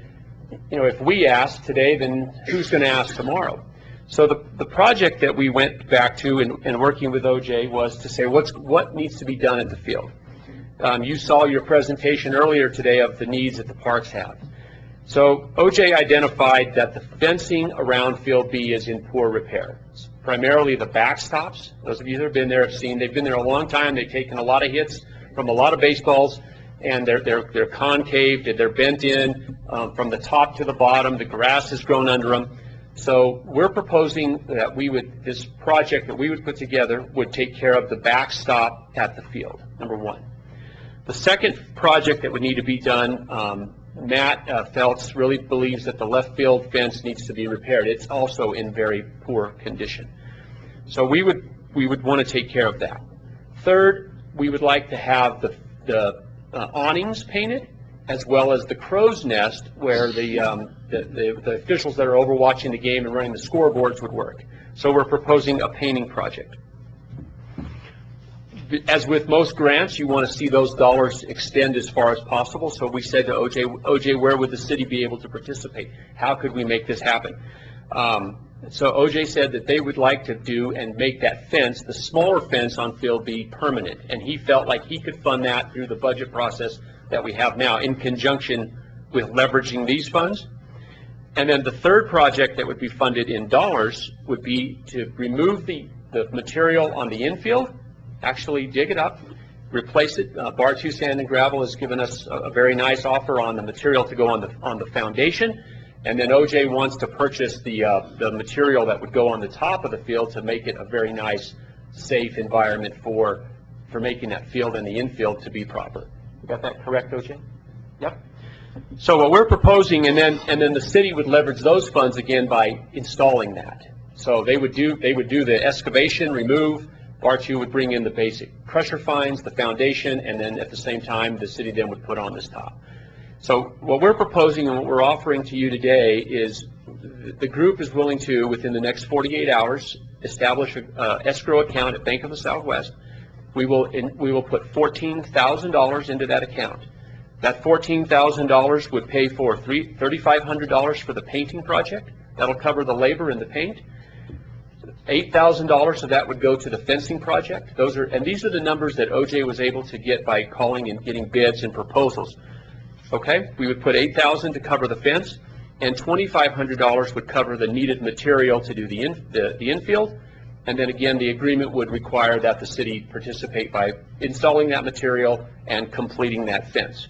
if we ask today, then who's going to ask tomorrow? So the project that we went back to in working with OJ was to say what needs to be done at the field. You saw your presentation earlier today of the needs that the parks have. So OJ identified that the fencing around Field B is in poor repair. It's primarily the backstops. Those of you that have been there have seen they've been there a long time. They've taken a lot of hits from a lot of baseballs, and they're concaved, and they're bent in from the top to the bottom. The grass has grown under them. So we're proposing that this project that we would put together would take care of the backstop at the field, number one. The second project that would need to be done, Matt Feltz really believes that the left field fence needs to be repaired. It's also in very poor condition. So we would want to take care of that. Third, we would like to have the awnings painted, as well as the crow's nest where the officials that are overwatching the game and running the scoreboards would work. So we're proposing a painting project. As with most grants, you want to see those dollars extend as far as possible. So we said to OJ, where would the city be able to participate? How could we make this happen? So OJ said that they would like to do and make that fence, the smaller fence on Field B, permanent. And he felt like he could fund that through the budget process that we have now in conjunction with leveraging these funds. And then the third project that would be funded in dollars would be to remove the material on the infield, actually dig it up, replace it. Bar 2 Sand and Gravel has given us a very nice offer on the material to go on the foundation. And then OJ wants to purchase the material that would go on the top of the field to make it a very nice, safe environment for making that field and the infield to be proper. You got that correct, OJ? Yep. So what we're proposing, and then the city would leverage those funds again by installing that. So they would do the excavation, remove. Bar 2 would bring in the basic crusher fines, the foundation, and then at the same time, the city then would put on this top. So what we're proposing and what we're offering to you today is the group is willing to, within the next 48 hours, establish an escrow account at Bank of the Southwest. We will put $14,000 into that account. That $14,000 would pay for $3,500 for the painting project. That'll cover the labor and the paint. $8,000 of that would go to the fencing project. These are the numbers that OJ was able to get by calling and getting bids and proposals. Okay, we would put $8,000 to cover the fence, and $2,500 would cover the needed material to do the infield. And then again, the agreement would require that the city participate by installing that material and completing that fence.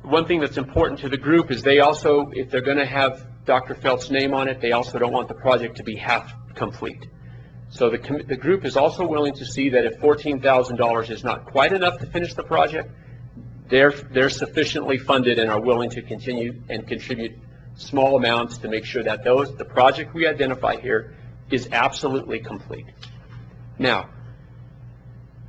One thing that's important to the group is they also, if they're going to have Dr. Felt's name on it, they also don't want the project to be half complete. So the group is also willing to see that if $14,000 is not quite enough to finish the project, they're sufficiently funded and are willing to continue and contribute small amounts to make sure that the project we identify here is absolutely complete. Now,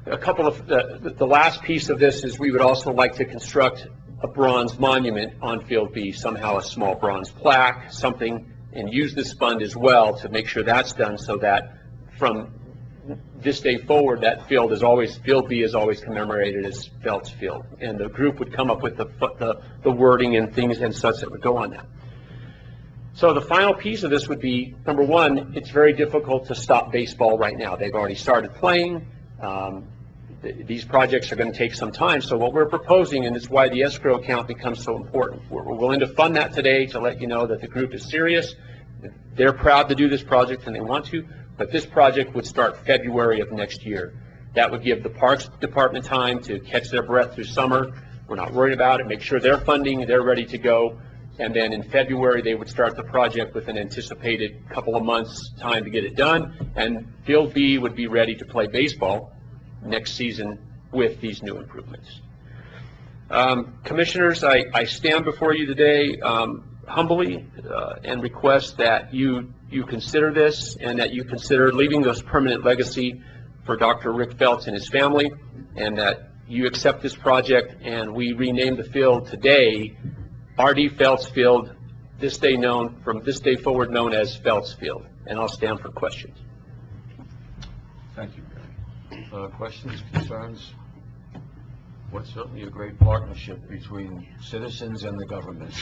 a couple of the last piece of this is we would also like to construct a bronze monument on Field B, somehow a small bronze plaque, something, and use this fund as well to make sure that's done so that from this day forward, that Field B is always commemorated as Felt's Field. And the group would come up with the wording and things and such that would go on that. So the final piece of this would be, number one, it's very difficult to stop baseball right now. They've already started playing. These projects are going to take some time. So what we're proposing, and it's why the escrow account becomes so important, we're willing to fund that today to let you know that the group is serious. They're proud to do this project and they want to, but this project would start February of next year. That would give the Parks Department time to catch their breath through summer. We're not worried about it. Make sure they're funding, they're ready to go. And then in February, they would start the project with an anticipated couple of months' time to get it done. And Field B would be ready to play baseball next season with these new improvements. Commissioners, I stand before you today humbly and request that you consider this and that you consider leaving this permanent legacy for Dr. Rick Felts and his family, and that you accept this project and we rename the field today R.D. Felts Field, from this day forward known as Felts Field. And I'll stand for questions. Thank you, Gary. Questions, concerns? What's certainly a great partnership between citizens and the government.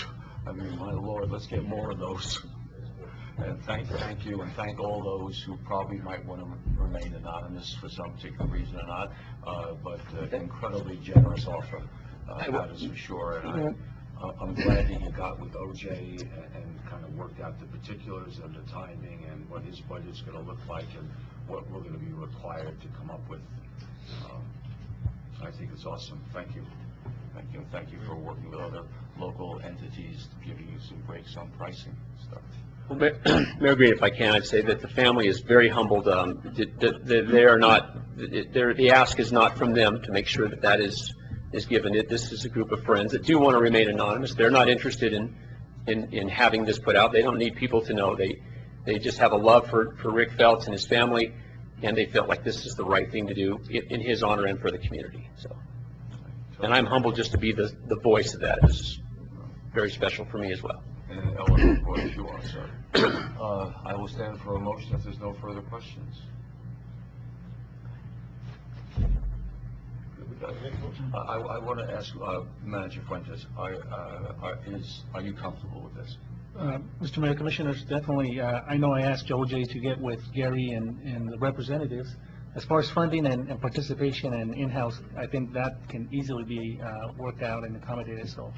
I mean, my Lord, let's get more of those. And thank you, and thank all those who probably might want to remain anonymous for some particular reason or not, but incredibly generous offer, that is for sure. And I'm glad that you got with OJ and kind of worked out the particulars and the timing and what his budget's going to look like and what we're going to be required to come up with. I think it's awesome. Thank you. Thank you. Thank you for working with other local entities, giving you some breaks on pricing stuff. Well, Mayor Green, if I can, I'd say that the family is very humbled. They are not, the ask is not from them to make sure that is given. This is a group of friends that do want to remain anonymous. They're not interested in having this put out. They don't need people to know. They just have a love for Rick Felts and his family, and they felt like this is the right thing to do in his honor and for the community. So, and I'm humbled just to be the voice of that. It's very special for me as well. And Ellen, of course, you are, sir. I will stand for a motion if there's no further questions. I want to ask Manager Fuentes, are you comfortable with this? Mr. Mayor, Commissioners, definitely, I know I asked OJ to get with Gary and the representatives. As far as funding and participation and in-house, I think that can easily be worked out and accommodated. So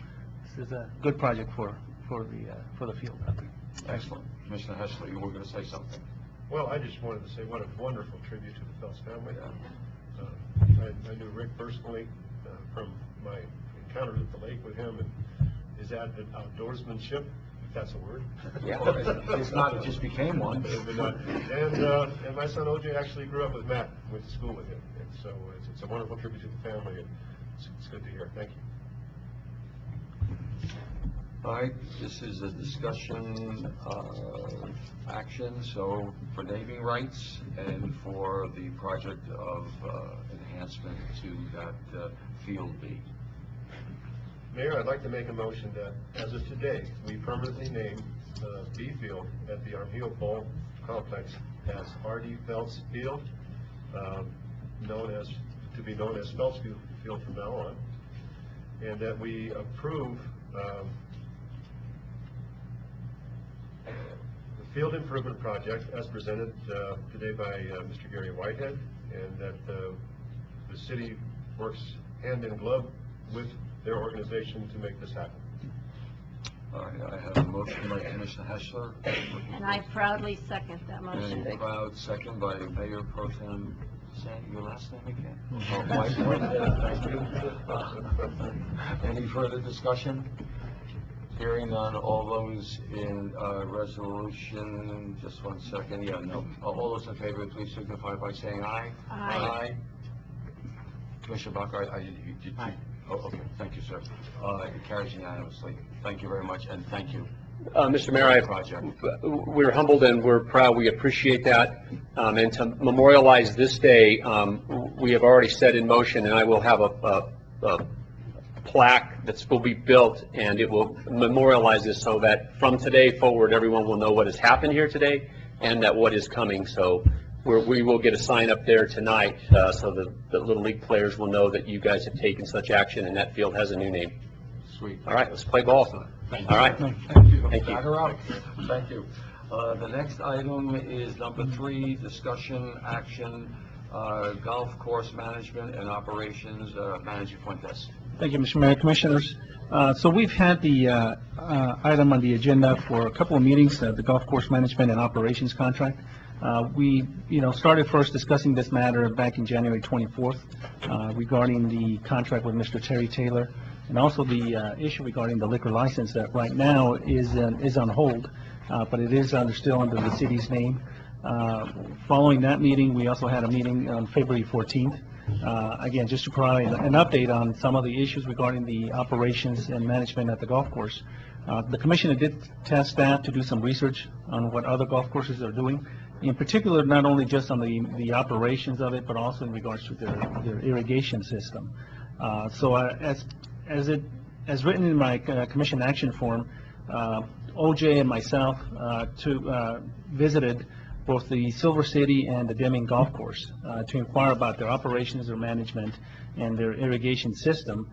this is a good project for the field. Excellent. Commissioner Hessler, you were going to say something. Well, I just wanted to say what a wonderful tribute to the Phelps family. I knew Rick personally from my encounters at the lake with him and his avid outdoorsmanship, if that's a word. Yeah, it's not, it just became one. And my son OJ actually grew up with Matt, went to school with him. And so it's a wonderful tribute to the family, and it's good to hear. Thank you. All right, this is a discussion action, so for naming rights and for the project of enhancement to that Field B. Mayor, I'd like to make a motion that, as of today, we permanently name B Field at the Armijo Bowl Complex as R.D. Phelps Field, to be known as Phelps Field from now on, and that we approve the field improvement project as presented today by Mr. Gary Whitehead, and that the city works hand in glove with their organization to make this happen. All right, I have a motion by Commissioner Heschler. And I proudly second that motion. And a proud second by Mayor Pro Tem Sandy, your last name again? Thank you. Any further discussion? Hearing none, all those in resolution, just one second, yeah, no. All those in favor, please signify by saying aye. Aye. Commissioner Bacher, oh, okay, thank you, sir. It carries unanimously. Thank you very much, and thank you. Mr. Mayor, we're humbled and we're proud. We appreciate that. And to memorialize this day, we have already set in motion, and I will have a plaque that will be built, and it will memorialize this so that from today forward, everyone will know what has happened here today and that what is coming. So we will get a sign up there tonight so the Little League players will know that you guys have taken such action and that field has a new name. Sweet. All right, let's play ball. Thank All you. right. Thank you. Thank you. Batter up. Thank you. The next item is number 3, discussion action, golf course management and operations, Manager Fuentes. Thank you, Mr. Mayor, Commissioners. So we've had the item on the agenda for a couple of meetings, the golf course management and operations contract. We, started first discussing this matter back in January 24th regarding the contract with Mr. Terry Taylor, and also the issue regarding the liquor license that right now is on hold, but it is still under the city's name. Following that meeting, we also had a meeting on February 14th. Again, just to provide an update on some of the issues regarding the operations and management at the golf course. The commissioner did task staff to do some research on what other golf courses are doing, in particular not only just on the operations of it, but also in regards to their irrigation system. As written in my commission action form, OJ and myself visited both the Silver City and the Deming Golf Course to inquire about their operations, their management, and their irrigation system.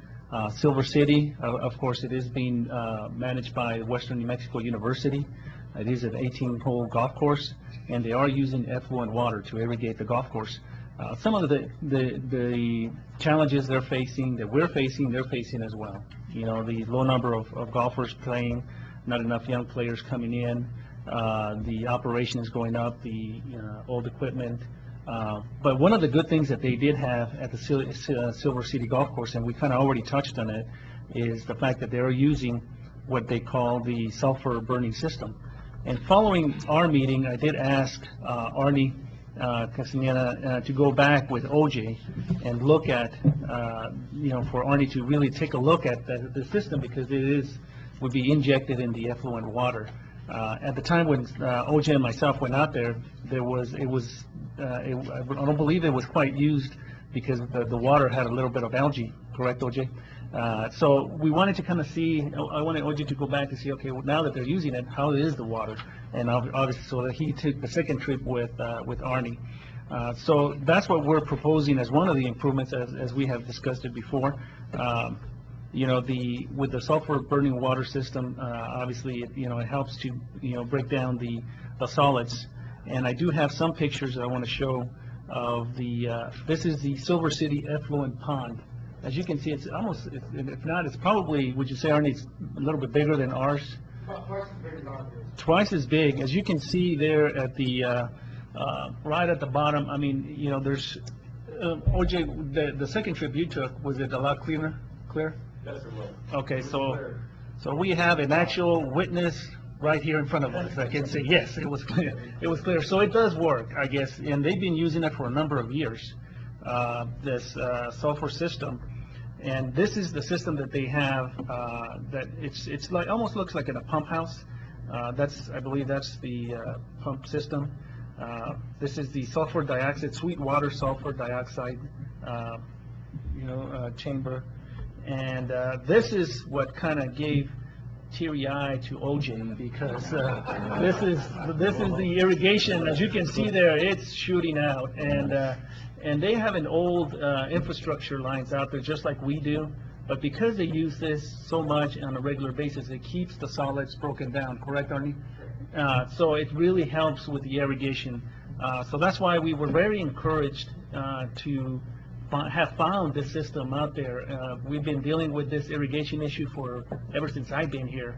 Silver City, of course, it is being managed by Western New Mexico University. It is an 18-hole golf course, and they are using effluent water to irrigate the golf course. Some of the challenges they're facing, that we're facing, they're facing as well. The low number of golfers playing, not enough young players coming in, the operation is going up, the old equipment. But one of the good things that they did have at the Silver City Golf Course, and we kind of already touched on it, is the fact that they are using what they call the sulfur burning system. And following our meeting, I did ask Arnie Castaneda to go back with OJ and look at, for Arnie to really take a look at the system, because it would be injected in the effluent water. At the time when OJ and myself went out there, I don't believe it was quite used because the water had a little bit of algae, correct, OJ? So we wanted to kind of see, I wanted OJ to go back to see, okay, well, now that they're using it, how is the water? And obviously, so that he took the second trip with Arnie. So that's what we're proposing as one of the improvements, as we have discussed it before. With the sulfur burning water system, obviously, it helps to, break down the solids. And I do have some pictures that I want to show of this is the Silver City effluent pond. As you can see, it's almost, if not, it's probably, would you say, Arnie, it's a little bit bigger than ours? Twice as big as ours. Twice as big. As you can see there at the right at the bottom, I mean, you know, there's, OJ, the second trip you took, was it a lot clear? Yes, it was. Okay, so we have an actual witness right here in front of us. I can say, yes, it was clear. It was clear. So it does work, I guess, and they've been using it for a number of years, this sulfur system. And this is the system that they have, that it's like, almost looks like in a pump house. I believe that's the pump system. This is the sulfur dioxide, sweet water sulfur dioxide, chamber. And this is what kind of gave teary eye to OJ, because this is the irrigation. As you can see there, it's shooting out, and they have an old infrastructure lines out there just like we do, but because they use this so much on a regular basis, it keeps the solids broken down. Correct, Arnie? So it really helps with the irrigation. So that's why we were very encouraged to have found this system out there. We've been dealing with this irrigation issue ever since I've been here,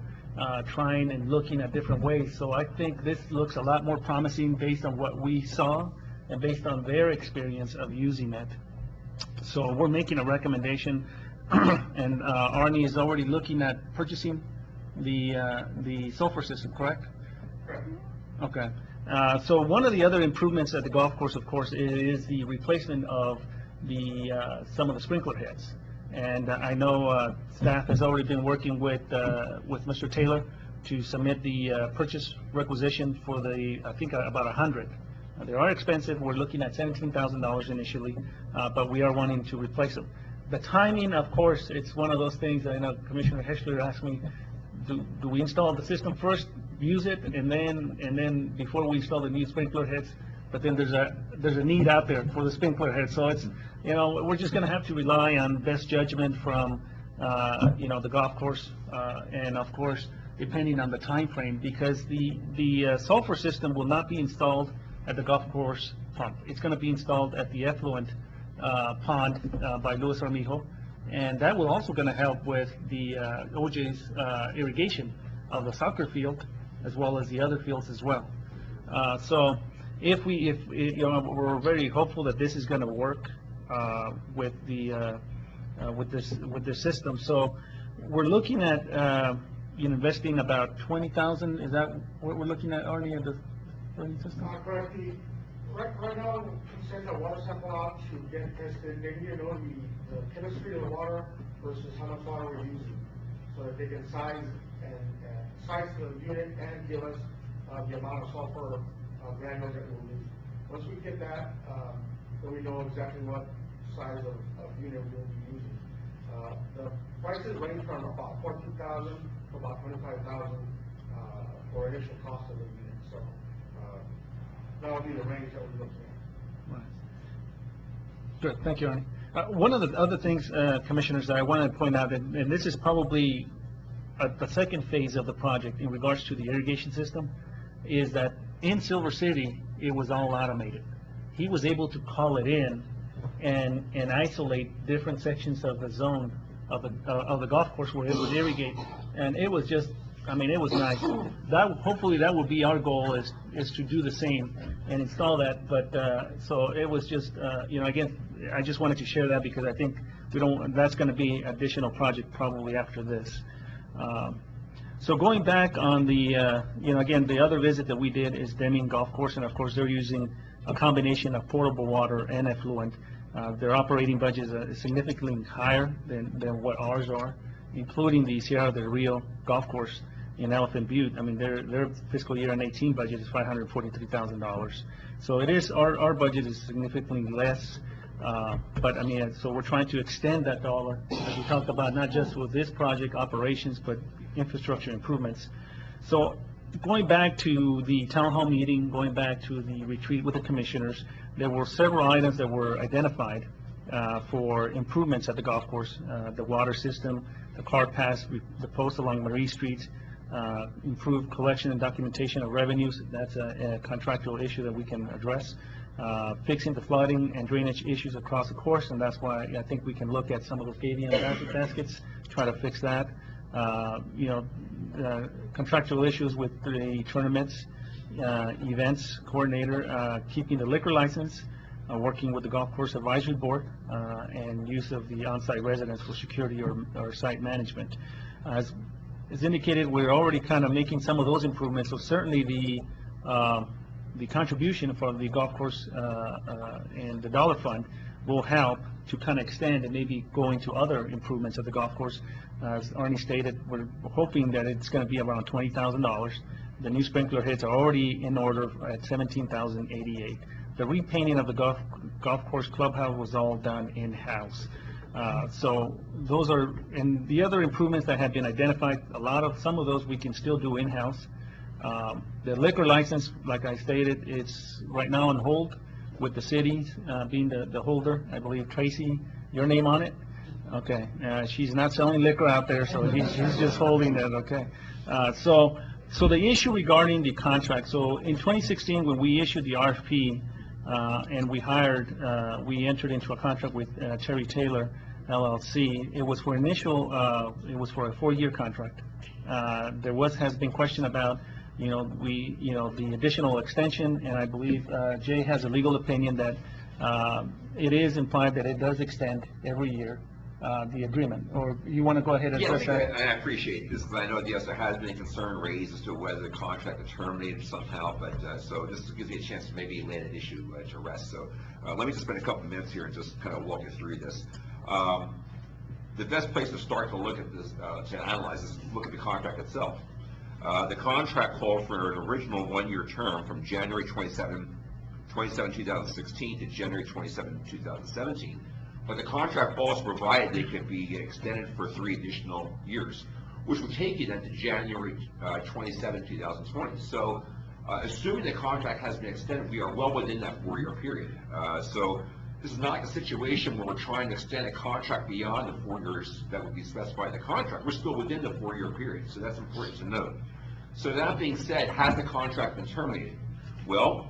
trying and looking at different ways. So I think this looks a lot more promising based on what we saw and based on their experience of using it. So we're making a recommendation, and Arnie is already looking at purchasing the sulfur system, correct? Correct. Okay. So one of the other improvements at the golf course, of course, is the replacement of some of the sprinkler heads. And I know staff has already been working with Mr. Taylor to submit the purchase requisition for I think about 100. They are expensive. We're looking at $17,000 initially, but we are wanting to replace them. The timing, of course, it's one of those things. I know Commissioner Heschler asked me, do we install the system first, use it, and then before we install the new sprinkler heads? But then there's a need out there for the sprinkler head. So it's, we're just going to have to rely on best judgment from, the golf course, and of course, depending on the time frame, because the sulfur system will not be installed at the golf course pump. It's going to be installed at the effluent pond by Luis Armijo, and that will also going to help with the OJ's irrigation of the soccer field as well as the other fields as well. So we're very hopeful that this is going to work with this system. So we're looking at investing about $20,000. Is that what we're looking at, Arnie, at the system? Correctly. Right now, we send a water sample out to get tested. They need to know the chemistry of the water versus how much water we're using, so that they can size the unit and give us the amount of sulfur granules that we'll use. Once we get that, then we know exactly what size of unit we'll be using. The prices range from about $14,000 to about $25,000 for initial cost of the unit. So that'll be the range that we're looking at. Right. Good, thank you, Arnie. One of the other things, Commissioners, that I want to point out, and this is probably the second phase of the project in regards to the irrigation system, is that in Silver City, it was all automated. He was able to call it in and isolate different sections of the zone of the golf course where it would irrigate, and it was just, it was nice. Hopefully that will be our goal, is to do the same and install that. But so it was just, again, I just wanted to share that because I think that's going to be additional project probably after this. So going back on the, again, the other visit that we did is Deming Golf Course, and of course they're using a combination of potable water and effluent. Their operating budget is significantly higher than what ours are, including the Sierra del Rio Golf Course in Elephant Butte. Their fiscal year 18 budget is $543,000. So it is, our budget is significantly less. But so we're trying to extend that dollar, as we talked about, not just with this project operations, but infrastructure improvements. So going back to the town hall meeting, going back to the retreat with the commissioners, there were several items that were identified for improvements at the golf course. The water system, the car pass, the post along Marie Street, improved collection and documentation of revenues. That's a contractual issue that we can address. Fixing the flooding and drainage issues across the course, and that's why I think we can look at some of those paving and baskets, try to fix that. Contractual issues with the tournaments, events coordinator, keeping the liquor license, working with the Golf Course Advisory Board, and use of the on-site residence for security or site management. As indicated, we're already kind of making some of those improvements, so certainly the contribution from the golf course and the dollar fund will help to kind of extend and maybe go into other improvements of the golf course. As Arnie stated, we're hoping that it's going to be around $20,000. The new sprinkler heads are already in order at $17,088. The repainting of the golf course clubhouse was all done in-house. So those are, and the other improvements that have been identified, some of those we can still do in-house. The liquor license, like I stated, it's right now on hold with the city being the holder. I believe Tracy, your name on it? Okay. She's not selling liquor out there, so she's just holding that, okay. So the issue regarding the contract, so in 2016, when we issued the RFP and we entered into a contract with Terry Taylor LLC, it was for it was for a 4-year contract. There has been question about the additional extension, and I believe Jay has a legal opinion that it is implied that it does extend every year, the agreement. Or you want to go ahead and address that? I appreciate this, because I know, yes, there has been a concern raised as to whether the contract is terminated somehow, but so this gives me a chance to maybe lay that issue to rest. So let me just spend a couple of minutes here and just kind of walk you through this. The best place to start to look at this, to analyze this, is look at the contract itself. The contract called for an original 1-year term from January 27, 2016 to January 27, 2017. But the contract also provided it could be extended for 3 additional years, which would take it into January 27, 2020. So assuming the contract has been extended, we are well within that 4-year period. So this is not like a situation where we're trying to extend a contract beyond the 4 years that would be specified in the contract. We're still within the 4-year period, so that's important to note. So that being said, has the contract been terminated? Well,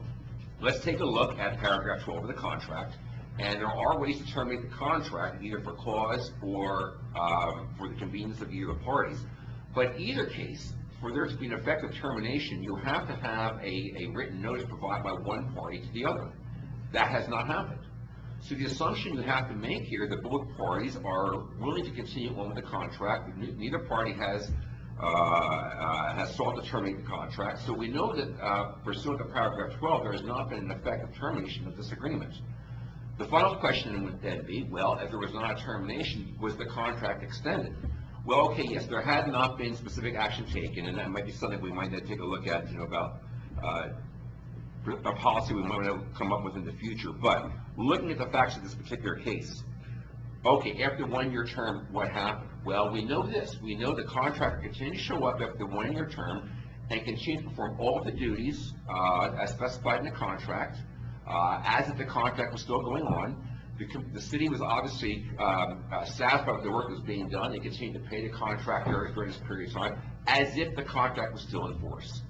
let's take a look at paragraph 12 of the contract, and there are ways to terminate the contract, either for cause or for the convenience of either parties. But either case, for there to be an effective termination, you have to have a written notice provided by one party to the other. That has not happened. So the assumption you have to make here that both parties are willing to continue on with the contract. Neither party has sought to terminate the contract. So we know that pursuant to paragraph 12, there has not been an effective termination of this agreement. The final question would then be, well, if there was not a termination, was the contract extended? Well, okay, yes, there had not been specific action taken, and that might be something we might take a look at, about a policy we might want to come up with in the future. But looking at the facts of this particular case, okay, after 1-year term, what happened? Well, we know this. We know the contractor continued to show up after the 1-year term and continued to perform all of the duties as specified in the contract, as if the contract was still going on. The city was obviously satisfied with the work that was being done. They continued to pay the contractor during this period of time as if the contract was still in force.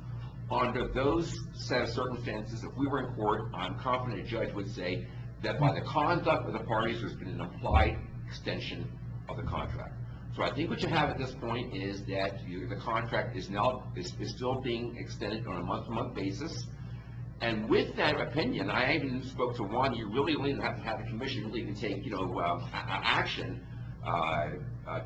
Under those set of circumstances, if we were in court, I'm confident a judge would say that by the conduct of the parties, there's been an implied extension of the contract. So I think what you have at this point is that the contract is still being extended on a month-to-month basis. And with that opinion, I even spoke to one, you really don't even have to have the commission really even take, action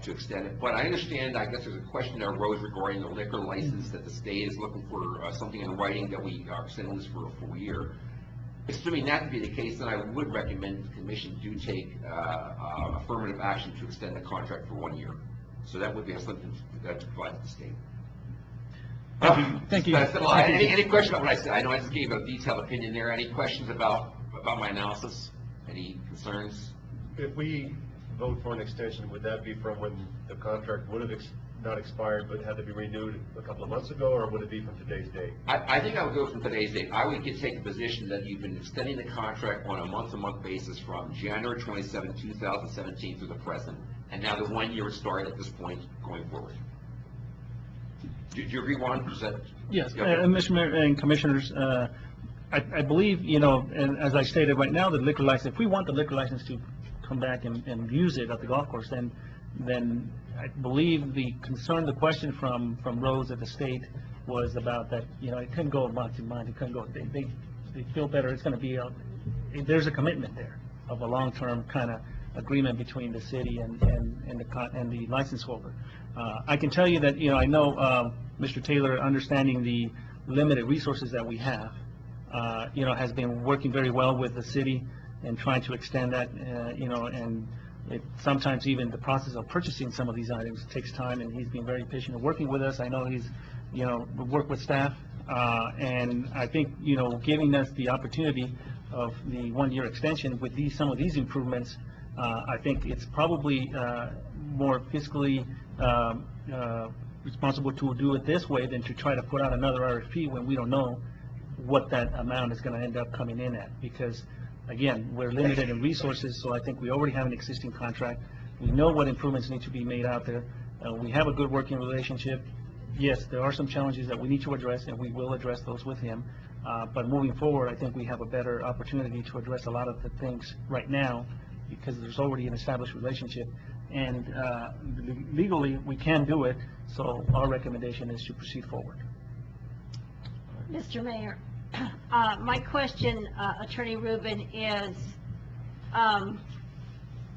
to extend it. But I understand, I guess there's a question that arose regarding the liquor license that the state is looking for something in writing that we are extending this for a full year. Assuming that to be the case, then I would recommend the commission do take affirmative action to extend the contract for 1 year. So that would be something to provide to the state. Thank you. Any question about what I said? I know I just gave a detailed opinion there. Any questions about my analysis? Any concerns? If we vote for an extension, would that be from when the contract would have not expired but had to be renewed a couple of months ago, or would it be from today's date? I think I would go from today's date. I would take the position that you've been extending the contract on a month-to-month basis from January 27, 2017 through the present, and now the 1 year would start at this point going forward. Do you agree, Juan? Yes, Mr. Mayor and Commissioners, I believe, and as I stated right now, the liquor license, if we want the liquor license to come back and use it at the golf course, then I believe the question from Rose at the state was about that, it couldn't go month to month, it couldn't go, they feel better, it's gonna be, there's a commitment there of a long-term kind of agreement between the city and the license holder. I can tell you that, I know, Mr. Taylor, understanding the limited resources that we have, has been working very well with the city and trying to extend that, and sometimes even the process of purchasing some of these items takes time, and he's been very patient in working with us. I know he's, worked with staff, and I think, giving us the opportunity of the one-year extension with some of these improvements, I think it's probably more fiscally responsible to do it this way than to try to put out another RFP when we don't know what that amount is going to end up coming in at. Because, again, we're limited in resources, so I think we already have an existing contract. We know what improvements need to be made out there. We have a good working relationship. Yes, there are some challenges that we need to address, and we will address those with him. But moving forward, I think we have a better opportunity to address a lot of the things right now because there's already an established relationship. And legally, we can do it, so our recommendation is to proceed forward. Mr. Mayor, my question, Attorney Rubin, is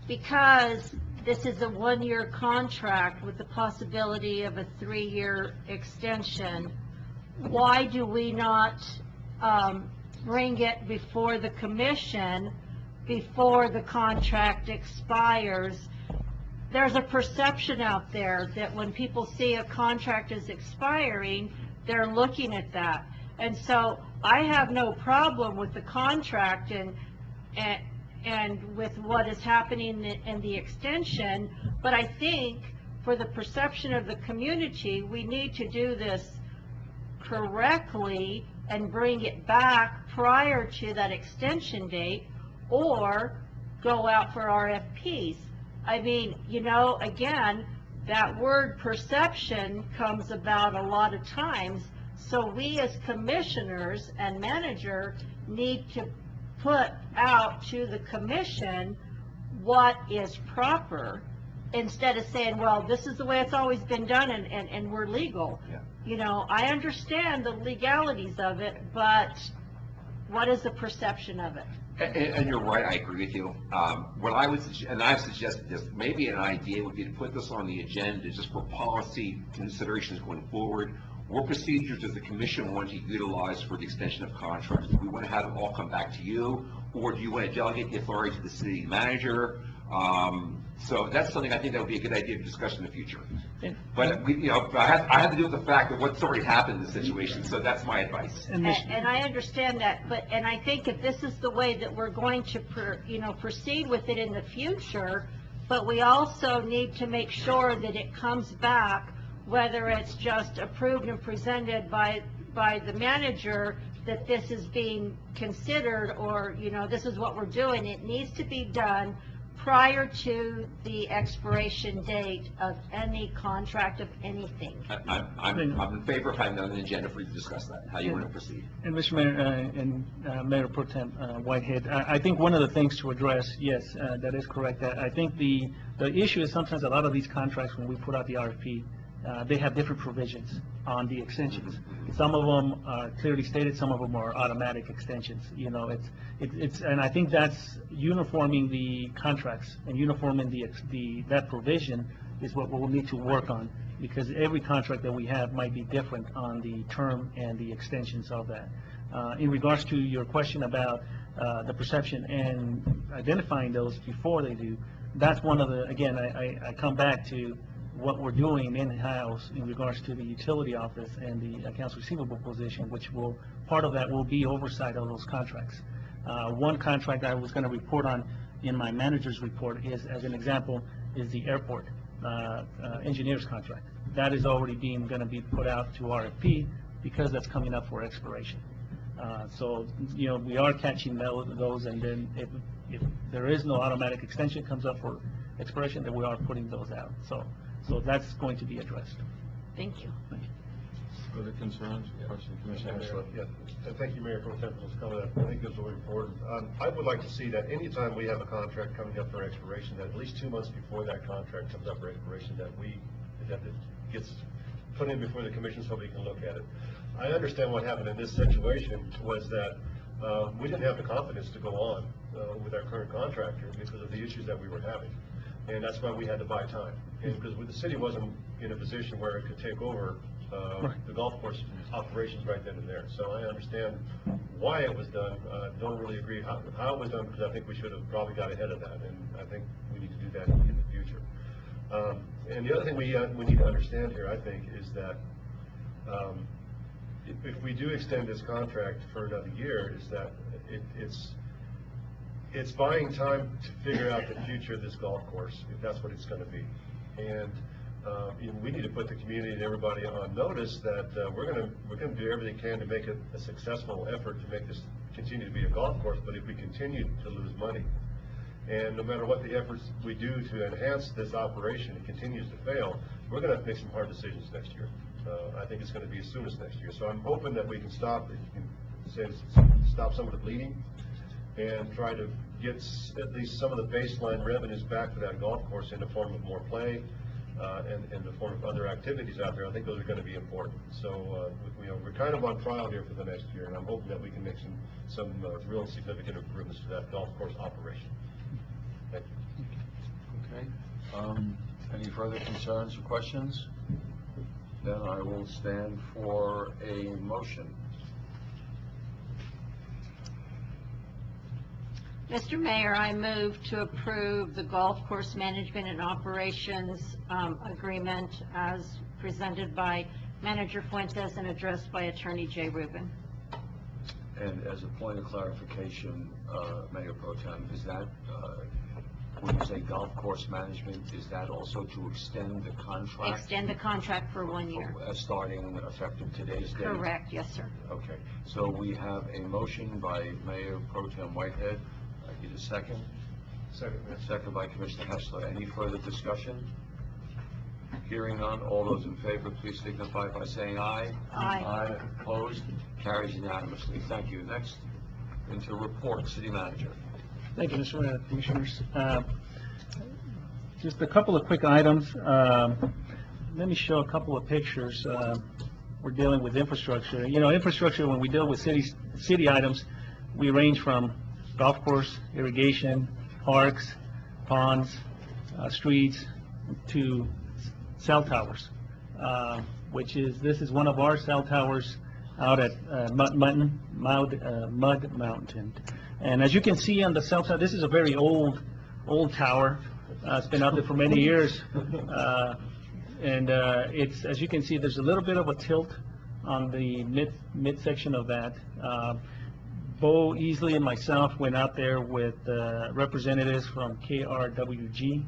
because this is a one-year contract with the possibility of a 3-year extension, why do we not bring it before the commission before the contract expires? There's a perception out there that when people see a contract is expiring, they're looking at that. And so I have no problem with the contract and with what is happening in the extension, but I think for the perception of the community, we need to do this correctly and bring it back prior to that extension date or go out for RFPs. I mean, again, that word perception comes about a lot of times, so we as commissioners and manager need to put out to the commission what is proper instead of saying, well, this is the way it's always been done and we're legal. Yeah. I understand the legalities of it, but what is the perception of it? And you're right, I agree with you. What I would suggest, and I've suggested this, maybe an idea would be to put this on the agenda just for policy considerations going forward. What procedures does the commission want to utilize for the extension of contracts? Do we want to have it all come back to you, or do you want to delegate the authority to the city manager? So that's something I think that would be a good idea to discuss in the future. But I have to deal with the fact that what's already happened in the situation, so that's my advice. And I understand that, and I think if this is the way that we're going to proceed with it in the future, but we also need to make sure that it comes back, whether it's just approved and presented by the manager, that this is being considered, or this is what we're doing. It needs to be done prior to the expiration date of any contract of anything. I'm in favor of having on the agenda for you to discuss that, how you want to proceed. And Mr. Mayor, and Mayor Pro Tem Whitehead, I think one of the things to address, yes, that is correct. I think the issue is sometimes a lot of these contracts, when we put out the RFP, they have different provisions on the extensions. Some of them are clearly stated, some of them are automatic extensions. And I think that's uniforming the contracts and uniforming that provision is what we'll need to work on, because every contract that we have might be different on the term and the extensions of that. In regards to your question about the perception and identifying those before they do, that's one of the, again, I come back to what we're doing in-house in regards to the utility office and the accounts receivable position, which will, part of that will be oversight of those contracts. One contract I was going to report on in my manager's report is, as an example, is the airport engineer's contract. That is already going to be put out to RFP because that's coming up for expiration. So, we are catching those, and then if there is no automatic extension comes up for expiration, then we are putting those out. So that's going to be addressed. Thank you. Further concerns, questions, Commissioner Ashland? Yeah, thank you, Mayor Pro Tem, for this comment. I think it's really important. I would like to see that anytime we have a contract coming up for expiration, that at least 2 months before that contract comes up for expiration, that it gets put in before the commission so we can look at it. I understand what happened in this situation was that we didn't have the confidence to go on with our current contractor because of the issues that we were having. And that's why we had to buy time. And because the city wasn't in a position where it could take over the golf course operations right then and there. So I understand why it was done. Don't really agree how it was done, because I think we should have probably got ahead of that, and I think we need to do that in the future. And the other thing we need to understand here, I think, is that if we do extend this contract for another year, is that it's buying time to figure out the future of this golf course, if that's what it's going to be. And we need to put the community and everybody on notice that we're going to do everything we can to make it a successful effort to make this continue to be a golf course. But if we continue to lose money, and no matter what the efforts we do to enhance this operation, it continues to fail, we're going to have to make some hard decisions next year. I think it's going to be as soon as next year. So I'm hoping that we can stop some of the bleeding and try to get at least some of the baseline revenues back for that golf course in the form of more play and in the form of other activities out there. I think those are going to be important. So we're kind of on trial here for the next year, and I'm hoping that we can make some real significant improvements to that golf course operation. Thank you. Okay. Any further concerns or questions? Then I will stand for a motion. Mr. Mayor, I move to approve the golf course management and operations agreement as presented by Manager Fuentes and addressed by Attorney Jay Rubin. And as a point of clarification, Mayor Pro Tem, is that, when you say golf course management, is that also to extend the contract? Extend the contract for 1 year. Starting effective today's date? Correct, yes, sir. Okay, so we have a motion by Mayor Pro Tem Whitehead. I need a second. Second by Commissioner Hessler. Any further discussion? Hearing none, all those in favor, please signify by saying aye. Aye. Aye. Opposed? Carries unanimously. Thank you. Next, into report, City Manager. Thank you, Mr. Mayor, Commissioners. Just a couple of quick items. Let me show a couple of pictures. We're dealing with infrastructure. You know, infrastructure, when we deal with city items, we range from golf course, irrigation, parks, ponds, streets, to cell towers, this is one of our cell towers out at Mud Mountain. And as you can see on the cell tower, this is a very old tower. It's been out there for many years. It's, as you can see, there's a little bit of a tilt on the midsection of that. Bo Easley and myself went out there with representatives from KRWG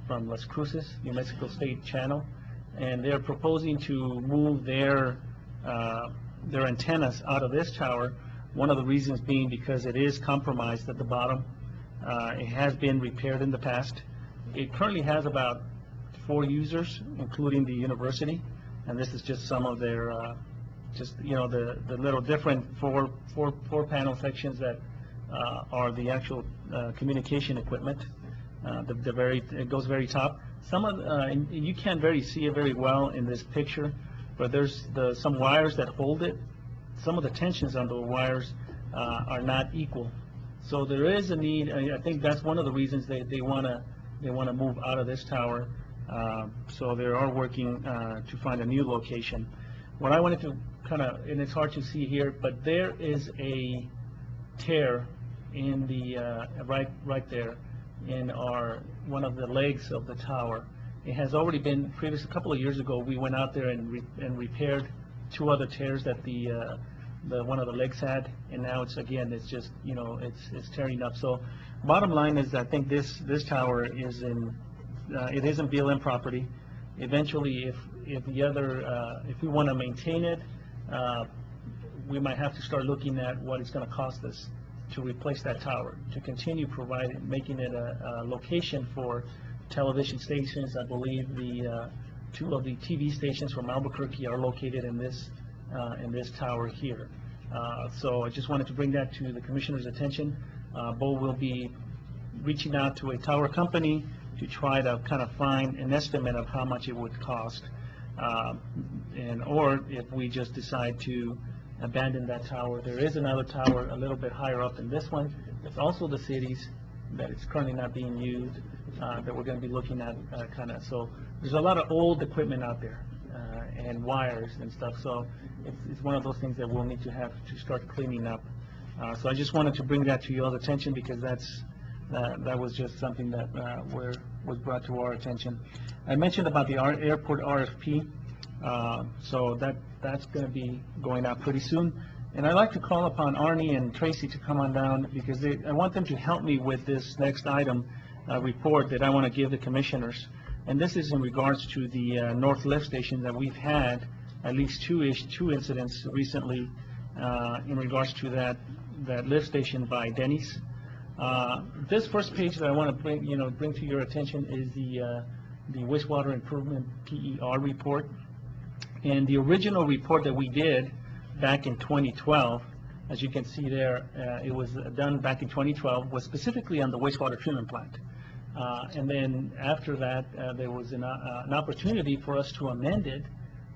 from Las Cruces, New Mexico State Channel, and they're proposing to move their antennas out of this tower. One of the reasons being because it is compromised at the bottom. It has been repaired in the past. It currently has about 4 users, including the university, and this is just some of their, the little different four panel sections that are the actual communication equipment. It goes very top. And you can't see it very well in this picture, but there's some wires that hold it. Some of the tensions on the wires are not equal. So there is a need. I think that's one of the reasons they want to move out of this tower. So they are working to find a new location. What I wanted to and it's hard to see here, but there is a tear in the right there in one of the legs of the tower. It has already been a couple of years ago. We went out there and repaired 2 other tears that one of the legs had, and now it's just it's tearing up. So bottom line is, I think this tower is it isn't BLM property. Eventually, if we want to maintain it, we might have to start looking at what it's going to cost us to replace that tower, to continue making it a location for television stations. I believe the 2 of the TV stations from Albuquerque are located in this tower here. So I just wanted to bring that to the Commissioner's attention. Bo will be reaching out to a tower company to try to find an estimate of how much it would cost. or if we just decide to abandon that tower. There is another tower a little bit higher up than this one. It's also the city's, that it's currently not being used, that we're going to be looking at so there's a lot of old equipment out there, and wires and stuff, so it's one of those things that we'll need to have to start cleaning up. So I just wanted to bring that to y'all's attention, because that was just something that was brought to our attention. I mentioned about the airport RFP, so that's going to be going out pretty soon. And I'd like to call upon Arnie and Tracy to come on down, because I want them to help me with this next item report that I want to give the commissioners. And this is in regards to the North Lift Station that we've had at least two incidents recently in regards to that lift station by Denny's. This first page that I want to bring to your attention is the wastewater improvement PER report. And the original report that we did back in 2012, as you can see there, it was done back in 2012, was specifically on the wastewater treatment plant. And then after that, there was an opportunity for us to amend it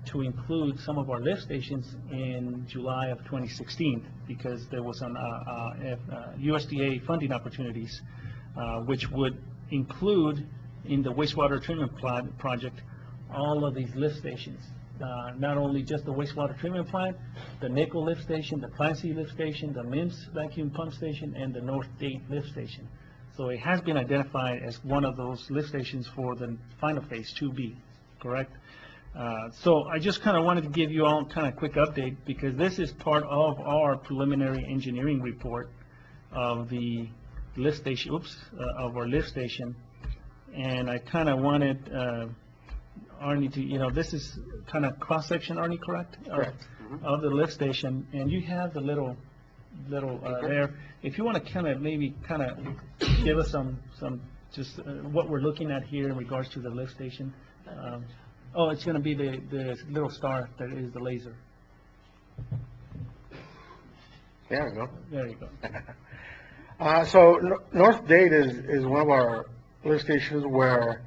to include some of our lift stations in July of 2016, because there was some USDA funding opportunities, which would include in the wastewater treatment plant project all of these lift stations. Not only just the wastewater treatment plant, the Nickel lift station, the Clancy lift station, the MIMS vacuum pump station, and the North Date lift station. So it has been identified as one of those lift stations for the final phase 2B, correct? So I just kind of wanted to give you all kind of quick update, because this is part of our preliminary engineering report of the lift station, of our lift station. And I kind of wanted Arnie to, this is kind of cross-section, Arnie, correct? Correct. Of the lift station, and you have the little there. If you want to kind of maybe give us some just what we're looking at here in regards to the lift station. It's going to be the little star that is the laser. There we go. There you So go. North Date is one of our lift stations where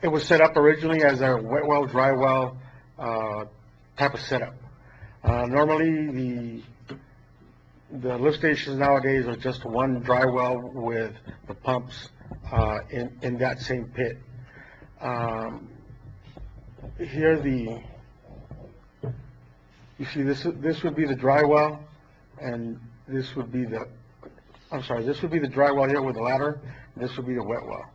it was set up originally as a wet well, dry well type of setup. Normally, the lift stations nowadays are just one dry well with the pumps in that same pit. Here you see this would be the dry well, and this would be this would be the dry well here with the ladder. This would be the wet well.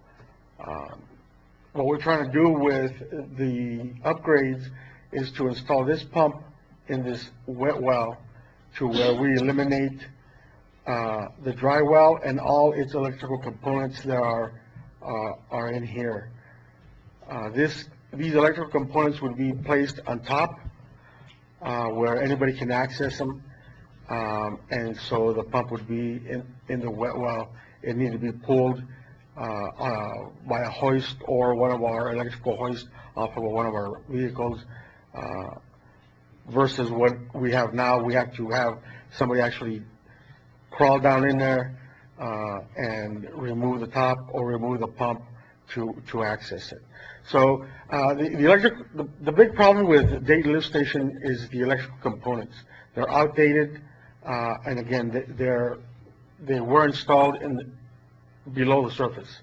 What we're trying to do with the upgrades is to install this pump in this wet well to where we eliminate the dry well and all its electrical components that are in here. These electrical components would be placed on top where anybody can access them, and so the pump would be in the wet well. It needed to be pulled by a hoist or one of our electrical hoists off of one of our vehicles, versus what we have now. We have to have somebody actually crawl down in there and remove the top or remove the pump to access it. So the big problem with Dayton Lift Station is the electrical components. They're outdated, and again, they were installed below the surface.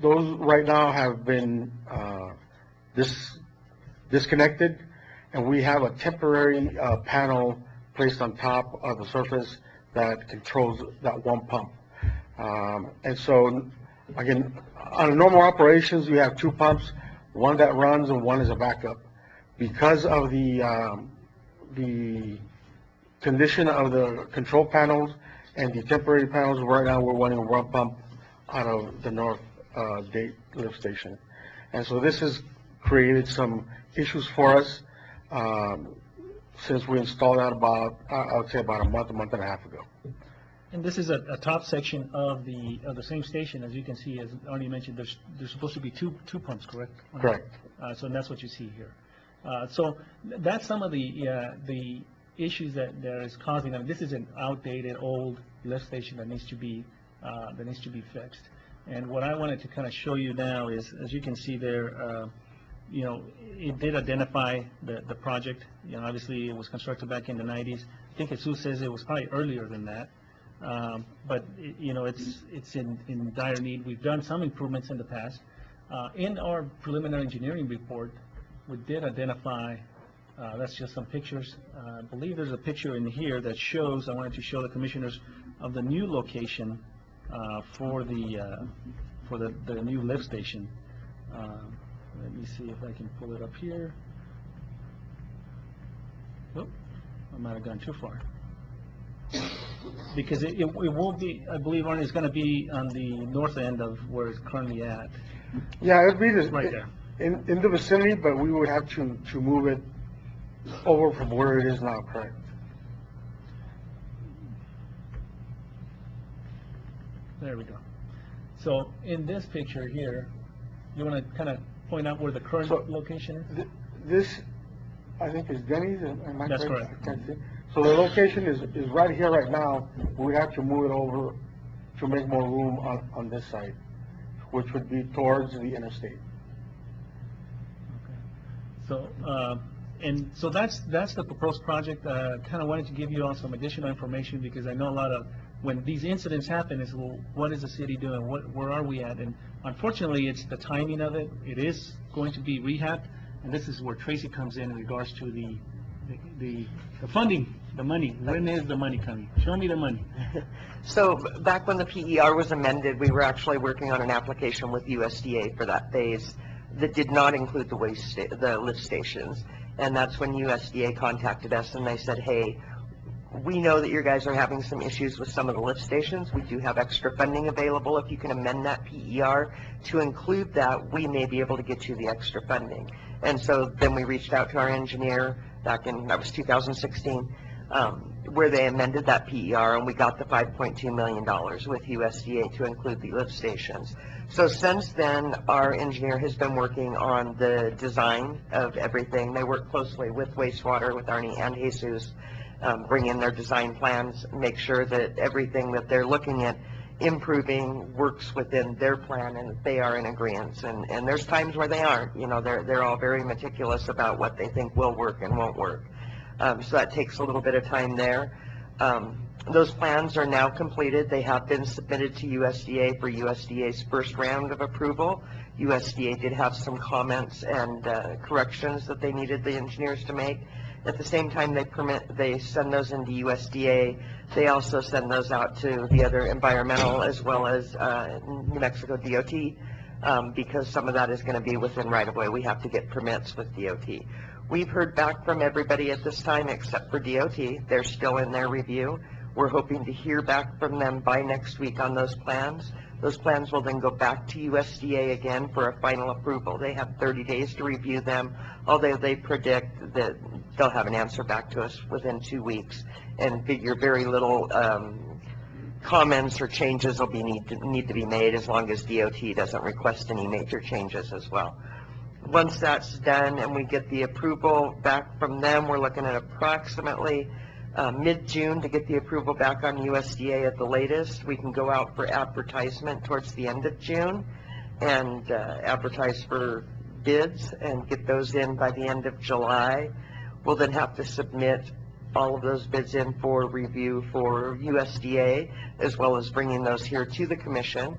Those right now have been disconnected, and we have a temporary panel placed on top of the surface that controls that one pump. And so, again, on normal operations, you have two pumps, one that runs and one is a backup. Because of the condition of the control panels and the temporary panels, right now we're running one pump out of the North Date Lift Station. And so this has created some issues for us since we installed that about, I would say about a month and a half ago. And this is a top section of the same station. As you can see, as Arnie mentioned, there's supposed to be two pumps, correct? Correct. So that's what you see here. So that's some of the issues that is causing them. This is an outdated, old lift station that needs to be fixed. And what I wanted to kind of show you now is, as you can see there, you know, it did identify the project. You know, obviously, it was constructed back in the 90s. I think Jesus says it was probably earlier than that. But, you know, it's in dire need. We've done some improvements in the past. In our preliminary engineering report, we did identify, that's just some pictures. I believe there's a picture in here that shows, I wanted to show the commissioners of the new location for the new lift station. Let me see if I can pull it up here. Oh, I might have gone too far. Because it will be, I believe, Arnie, it's going to be on the north end of where it's currently at. Yeah, it'd be Right there. in the vicinity, but we would have to move it over from where it is now, correct? There we go. So in this picture here, you want to kind of point out where the current location is? This, I think, is Denny's, am I correct? That's correct. I can't see. So the location is right here, right now. We'd have to move it over to make more room on this side, which would be towards the interstate. So, and so that's the proposed project. Kind of wanted to give you all some additional information because I know a lot of, when these incidents happen, is, well, what is the city doing? Where are we at? And unfortunately, it's the timing of it. It is going to be rehabbed, and this is where Tracy comes in regards to the funding, the money. When is the money coming? Show me the money. So back when the PER was amended, we were actually working on an application with USDA for that phase that did not include the lift stations. And that's when USDA contacted us and they said, hey, we know that you guys are having some issues with some of the lift stations. We do have extra funding available. If you can amend that PER to include that, we may be able to get you the extra funding. And so then we reached out to our engineer back in, that was 2016, where they amended that PER, and we got the $5.2 million with USDA to include the lift stations. So since then, our engineer has been working on the design of everything. They work closely with wastewater, with Arnie and Jesus, bring in their design plans, make sure that everything that they're looking at improving works within their plan and that they are in agreement. And there's times where they aren't. You know, they're all very meticulous about what they think will work and won't work. So that takes a little bit of time there. Those plans are now completed. They have been submitted to USDA for USDA's first round of approval. USDA did have some comments and corrections that they needed the engineers to make. At the same time, they send those into USDA. They also send those out to the other environmental as well as New Mexico DOT, because some of that is going to be within right-of-way. We have to get permits with DOT. We've heard back from everybody at this time except for DOT. They're still in their review. We're hoping to hear back from them by next week on those plans. Those plans will then go back to USDA again for a final approval. They have 30 days to review them, although they predict that they'll have an answer back to us within 2 weeks, and figure very little comments or changes will need to be made as long as DOT doesn't request any major changes as well. Once that's done and we get the approval back from them, we're looking at approximately mid-June to get the approval back on USDA at the latest. We can go out for advertisement towards the end of June and advertise for bids and get those in by the end of July. We'll then have to submit all of those bids in for review for USDA, as well as bringing those here to the commission.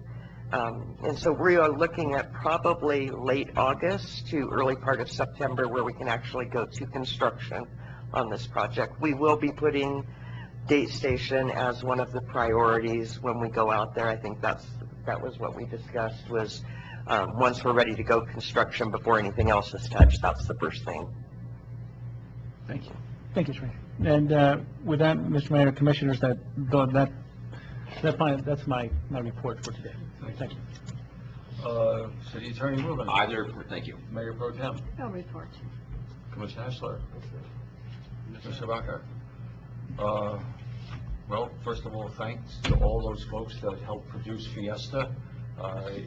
And so we are looking at probably late August to early part of September where we can actually go to construction on this project. We will be putting Date Station as one of the priorities when we go out there. I think that was what we discussed was once we're ready to go construction before anything else is touched, that's the first thing. Thank you. Thank you, Trey. And with that, Mr. Mayor, Commissioners, that's my report for today. Thank you. City Attorney Rubin. Either report, thank you. Mayor Pro Tem. No report. Commissioner Hessler. Mr. Baca. Well, first of all, thanks to all those folks that helped produce Fiesta.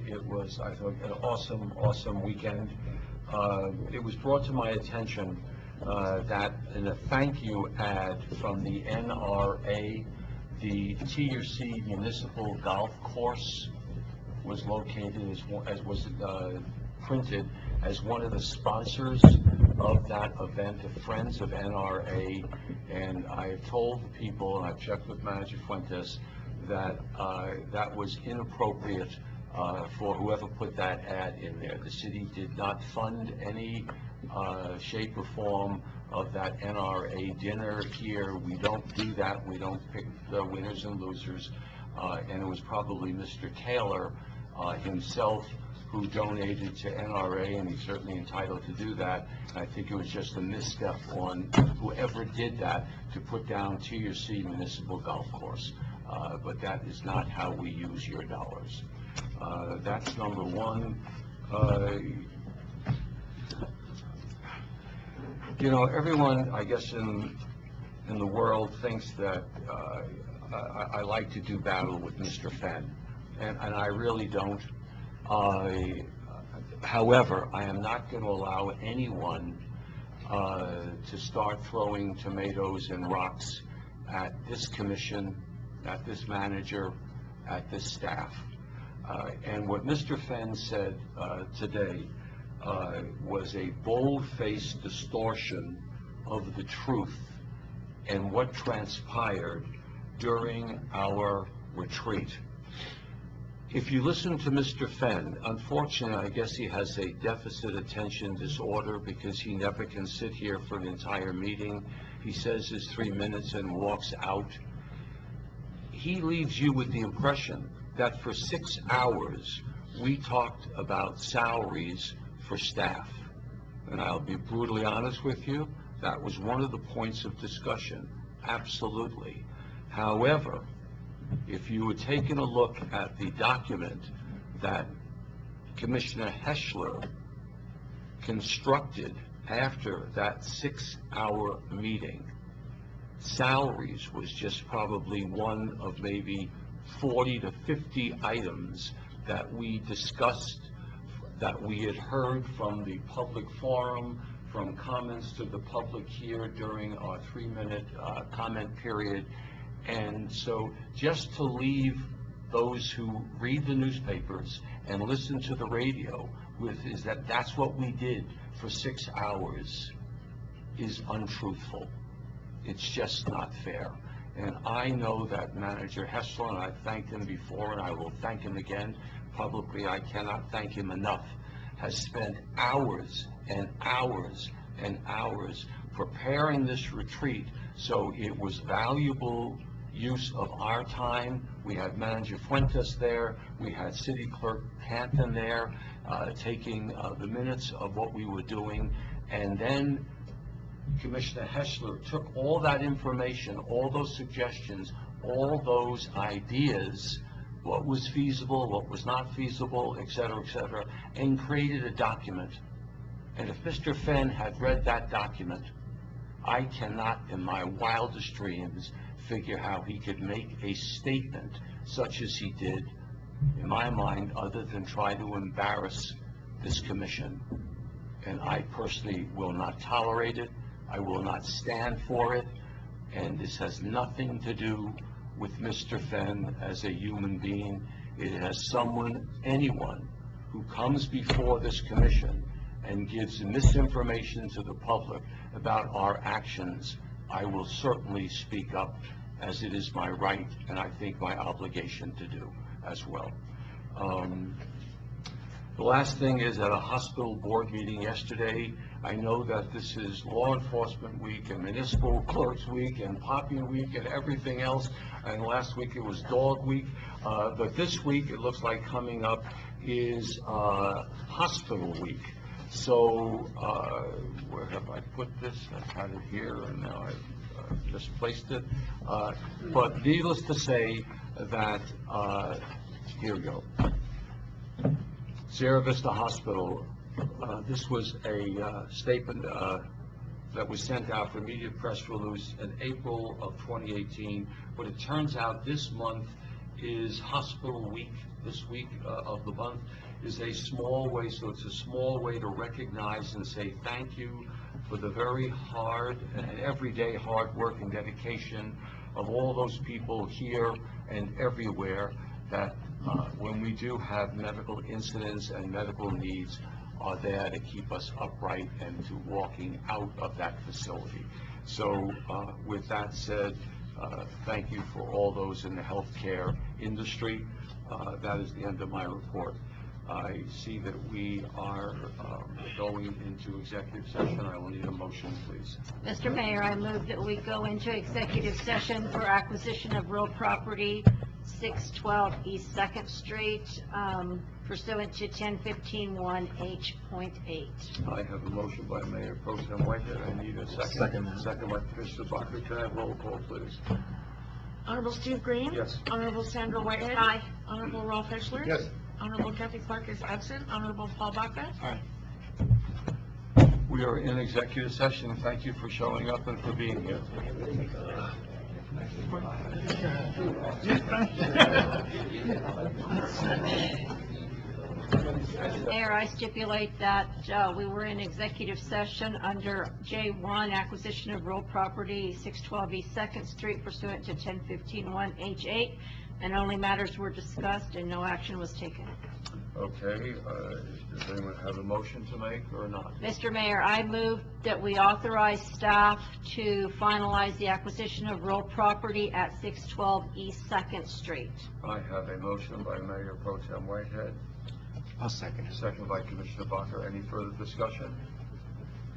It was, I thought, an awesome weekend. It was brought to my attention that in a thank you ad from the NRA, the TRC Municipal Golf Course was located as was printed as one of the sponsors of that event, the Friends of NRA, and I have told the people, and I've checked with Manager Fuentes, that that was inappropriate for whoever put that ad in there. The city did not fund any shape or form of that NRA dinner here. We don't do that. We don't pick the winners and losers. And it was probably Mr. Taylor himself who donated to NRA, and he's certainly entitled to do that. And I think it was just a misstep on whoever did that to put down TRC Municipal Golf Course. But that is not how we use your dollars. That's number one. You know, everyone, I guess, in the world thinks that I like to do battle with Mr. Fenn, and I really don't. However, I am not going to allow anyone to start throwing tomatoes and rocks at this commission, at this manager, at this staff. And what Mr. Fenn said today was a bold-faced distortion of the truth and what transpired during our retreat. If you listen to Mr. Fenn, unfortunately, I guess he has a deficit attention disorder because he never can sit here for an entire meeting. He says his 3 minutes and walks out. He leaves you with the impression that for 6 hours we talked about salaries for staff. And I'll be brutally honest with you, that was one of the points of discussion, absolutely. However, if you had taken a look at the document that Commissioner Heschler constructed after that 6-hour meeting, salaries was just probably one of maybe 40 to 50 items that we discussed, that we had heard from the public forum, from comments to the public here during our 3-minute comment period. And so just to leave those who read the newspapers and listen to the radio with is that that's what we did for 6 hours is untruthful. It's just not fair. And I know that Manager Heschler, and I've thanked him before and I will thank him again publicly, I cannot thank him enough, has spent hours and hours and hours preparing this retreat so it was valuable use of our time. We had Manager Fuentes there, we had City Clerk Canton there, taking the minutes of what we were doing, and then Commissioner Heschler took all that information, all those suggestions, all those ideas, what was feasible, what was not feasible, et cetera, and created a document. And if Mr. Fenn had read that document, I cannot in my wildest dreams figure how he could make a statement such as he did, in my mind, other than try to embarrass this commission. And I personally will not tolerate it. I will not stand for it. And this has nothing to do with Mr. Fenn as a human being. It has anyone who comes before this commission and gives misinformation to the public about our actions, I will certainly speak up, as it is my right and I think my obligation to do as well. The last thing is at a hospital board meeting yesterday, I know that this is Law Enforcement Week and Municipal Clerks Week and Poppy Week and everything else, and last week it was Dog Week, but this week it looks like coming up is Hospital Week. So where have I put this? I had it here and now I've misplaced it. But needless to say that, here we go. Sierra Vista Hospital, this was a statement that was sent out for immediate press release in April of 2018, but it turns out this month is Hospital Week. This week of the month is a small way, so it's a small way to recognize and say thank you for the very hard and everyday hard work and dedication of all those people here and everywhere that when we do have medical incidents and medical needs, are there to keep us upright and to walking out of that facility. So with that said, thank you for all those in the healthcare industry. That is the end of my report. I see that we are going into executive session. I will need a motion, please. Mr. Mayor, I move that we go into executive session for acquisition of real property, 612 East 2nd Street, pursuant to 1015-1H.8. I have a motion by Mayor Pro Tem Whitehead. I need a second. Second by Commissioner Baca. Can I have roll call, please? Honorable Steve Green? Yes. Honorable Sandra Whitehead? Aye. Honorable Ralph Eschler? Yes. Honorable Kathy Clark is absent. Honorable Paul Baca? Aye. We are in executive session. Thank you for showing up and for being here. Mayor, I stipulate that we were in executive session under J1, acquisition of real property, 612 East 2nd Street, pursuant to 1015-1H.8, and only matters were discussed and no action was taken. Okay, does anyone have a motion to make or not? Mr. Mayor, I move that we authorize staff to finalize the acquisition of real property at 612 East 2nd Street. I have a motion by Mayor Pro Tem Whitehead. I'll second. Second by Commissioner Baca. Any further discussion?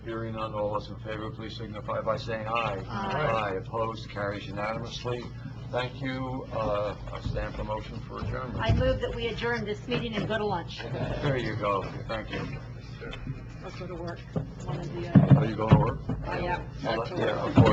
Hearing none, all those in favor, please signify by saying aye. Aye. Opposed, carries unanimously. Thank you. I stand for motion for adjournment. I move that we adjourn this meeting and go to lunch. There you go. Thank you. Let's go to work. One of the, Are you going to work? yeah. Yeah, of course.